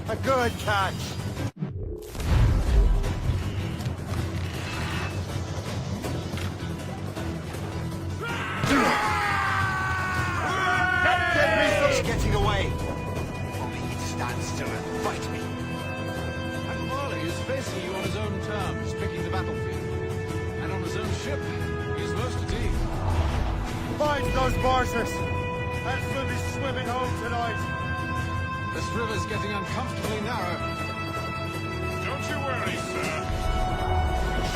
A good catch. Getting away. Only he'd stand still and fight me. And Marley is facing you on his own terms, picking the battlefield. And on his own ship, he's most at ease. Find those barges, else we'll be swimming home tonight. This river's getting uncomfortably narrow. Don't you worry, sir.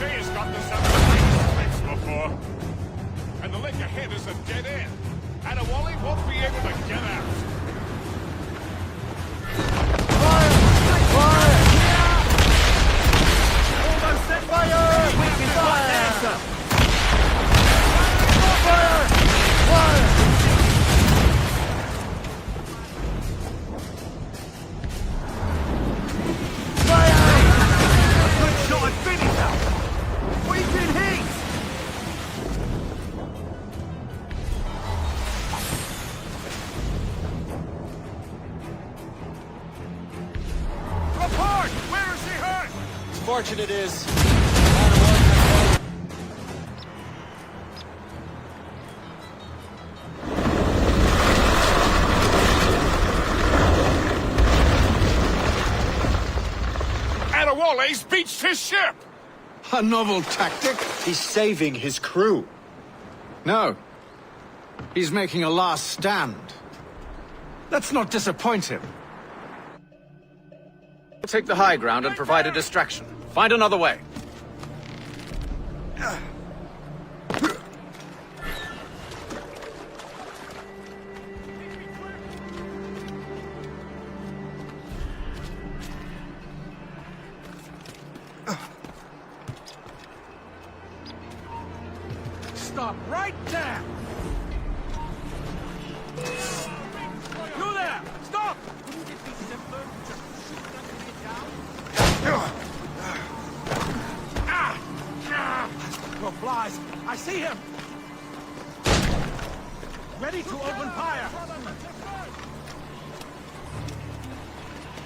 Shay's got this up the place before. And the lake ahead is a dead end. Adewale won't be able to get out. Fire! Fire! Unfortunate is... Adewale's beached his ship! A novel tactic? He's saving his crew. No. He's making a last stand. Let's not disappoint him. Take the high ground and provide a distraction. Find another way. Stop right there! You there! Stop! Wouldn't it be simpler to just shoot that idiot down? No flies! I see him! Ready to open fire!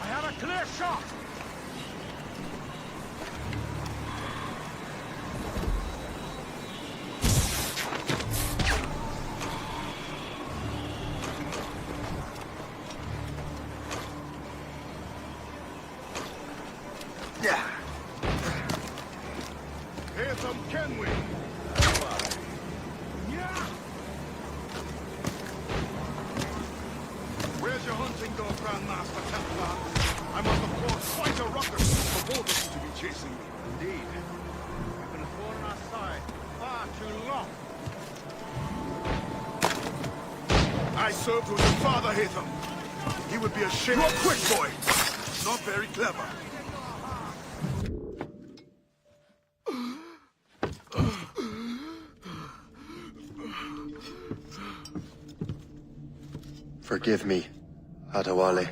I have a clear shot! Hatham, can we? Where's your hunting dog, Grandmaster Templar? I must have caused quite a ruckus for both of you to be chasing me. Indeed. I've been thorn aside far too long. I served with your father, Hatham. He would be ashamed. You're quick, boy. Not very clever. Forgive me, Adewale.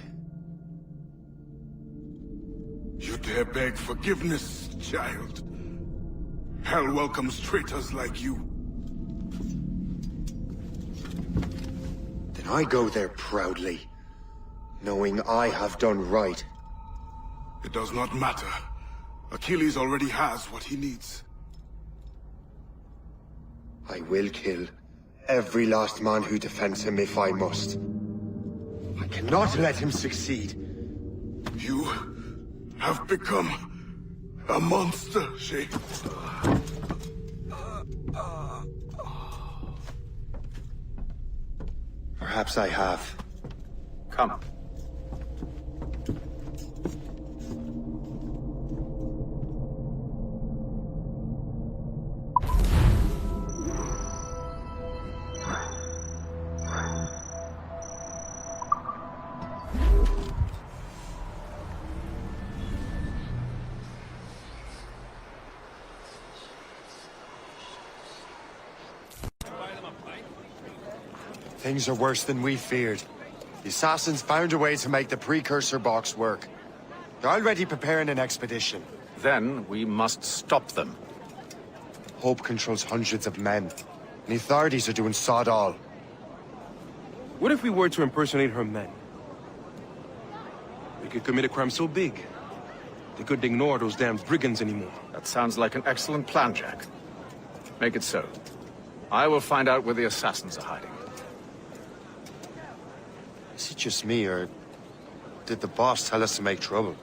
You dare beg forgiveness, child? Hell welcomes traitors like you. Then I go there proudly, knowing I have done right. It does not matter. Achilles already has what he needs. I will kill every last man who defends him if I must. I cannot let him succeed. You have become a monster, Shay. Perhaps I have. Come. Things are worse than we feared. The assassins found a way to make the precursor box work. They're already preparing an expedition. Then we must stop them. Hope controls hundreds of men. And the authorities are doing sod all. What if we were to impersonate her men? We could commit a crime so big, they couldn't ignore those damn brigands anymore. That sounds like an excellent plan, Jack. Make it so. I will find out where the assassins are hiding. Is it just me, or did the boss tell us to make trouble?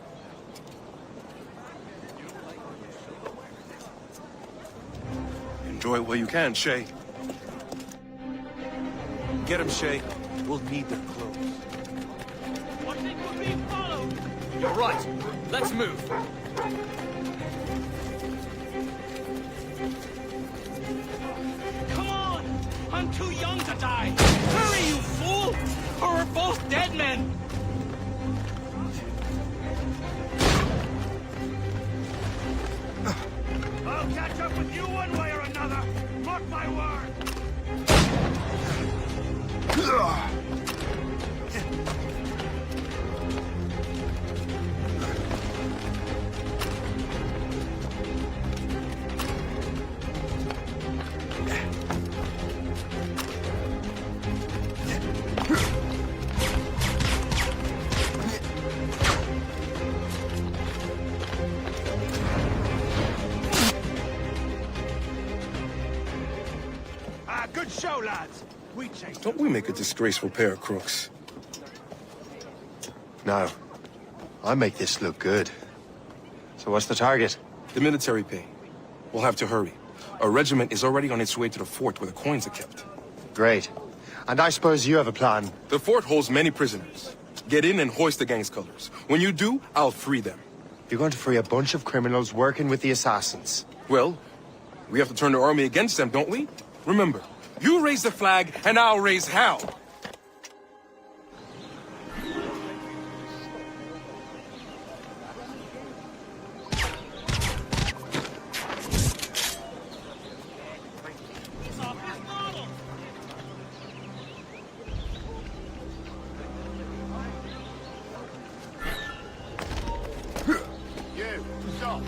Enjoy it while you can, Shay. Get him, Shay. We'll need their clothes. What thing we're being followed? You're right. Let's move. Come on! I'm too young to die! Hurry, you fool! Or we're both dead men! I'll catch up with you one way or another! Mark my word! go, lads. We chase Don't we make a disgraceful pair of crooks? No. I make this look good. So what's the target? The military pay. We'll have to hurry. A regiment is already on its way to the fort where the coins are kept. Great. And I suppose you have a plan. The fort holds many prisoners. Get in and hoist the gang's colors. When you do, I'll free them. You're going to free a bunch of criminals working with the assassins. Well, we have to turn the army against them, don't we? Remember, you raise the flag, and I'll raise hell! You, stop.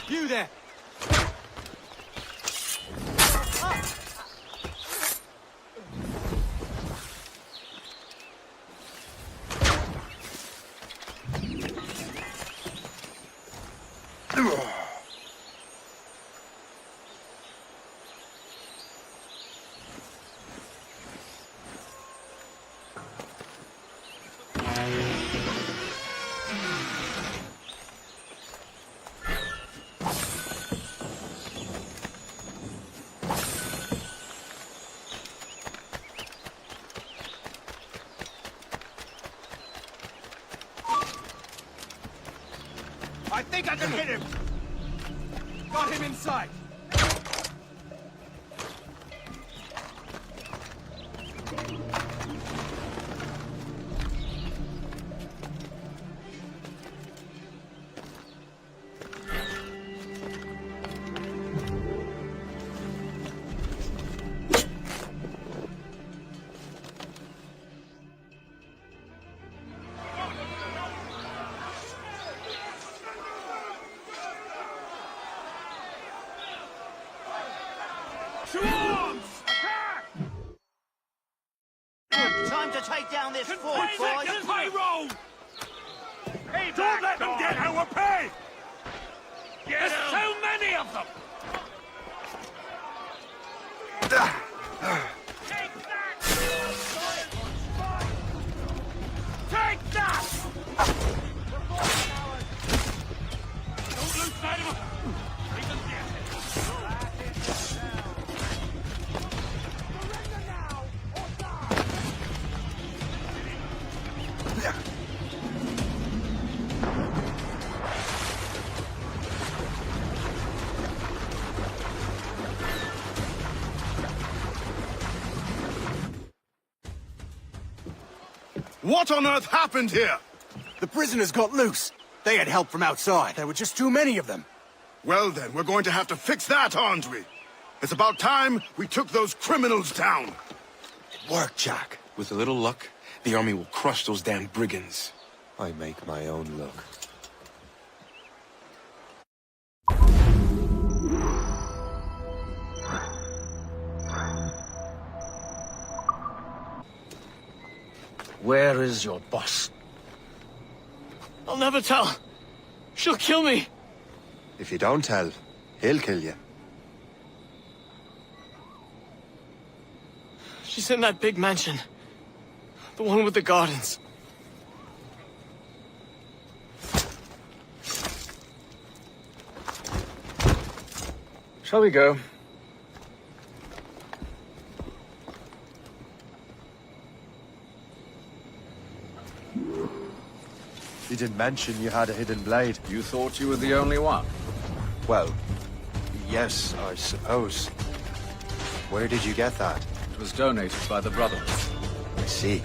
You there! I think I can hit him! Got him inside! To arms! Attack! Time to take down this fort, boys. Payroll! Don't let them get our pay! There's so many of them! Take that! Don't lose sight of them! What on earth happened here? The prisoners got loose. They had help from outside. There were just too many of them. Well then, we're going to have to fix that, aren't we? It's about time we took those criminals down. It worked, Jack. With a little luck, the army will crush those damn brigands. I make my own luck. Where is your boss? I'll never tell. She'll kill me. If you don't tell, he'll kill you. She's in that big mansion. The one with the gardens. Shall we go? You didn't mention you had a hidden blade. You thought you were the only one? Well, yes, I suppose. Where did you get that? It was donated by the Brotherhood. I see.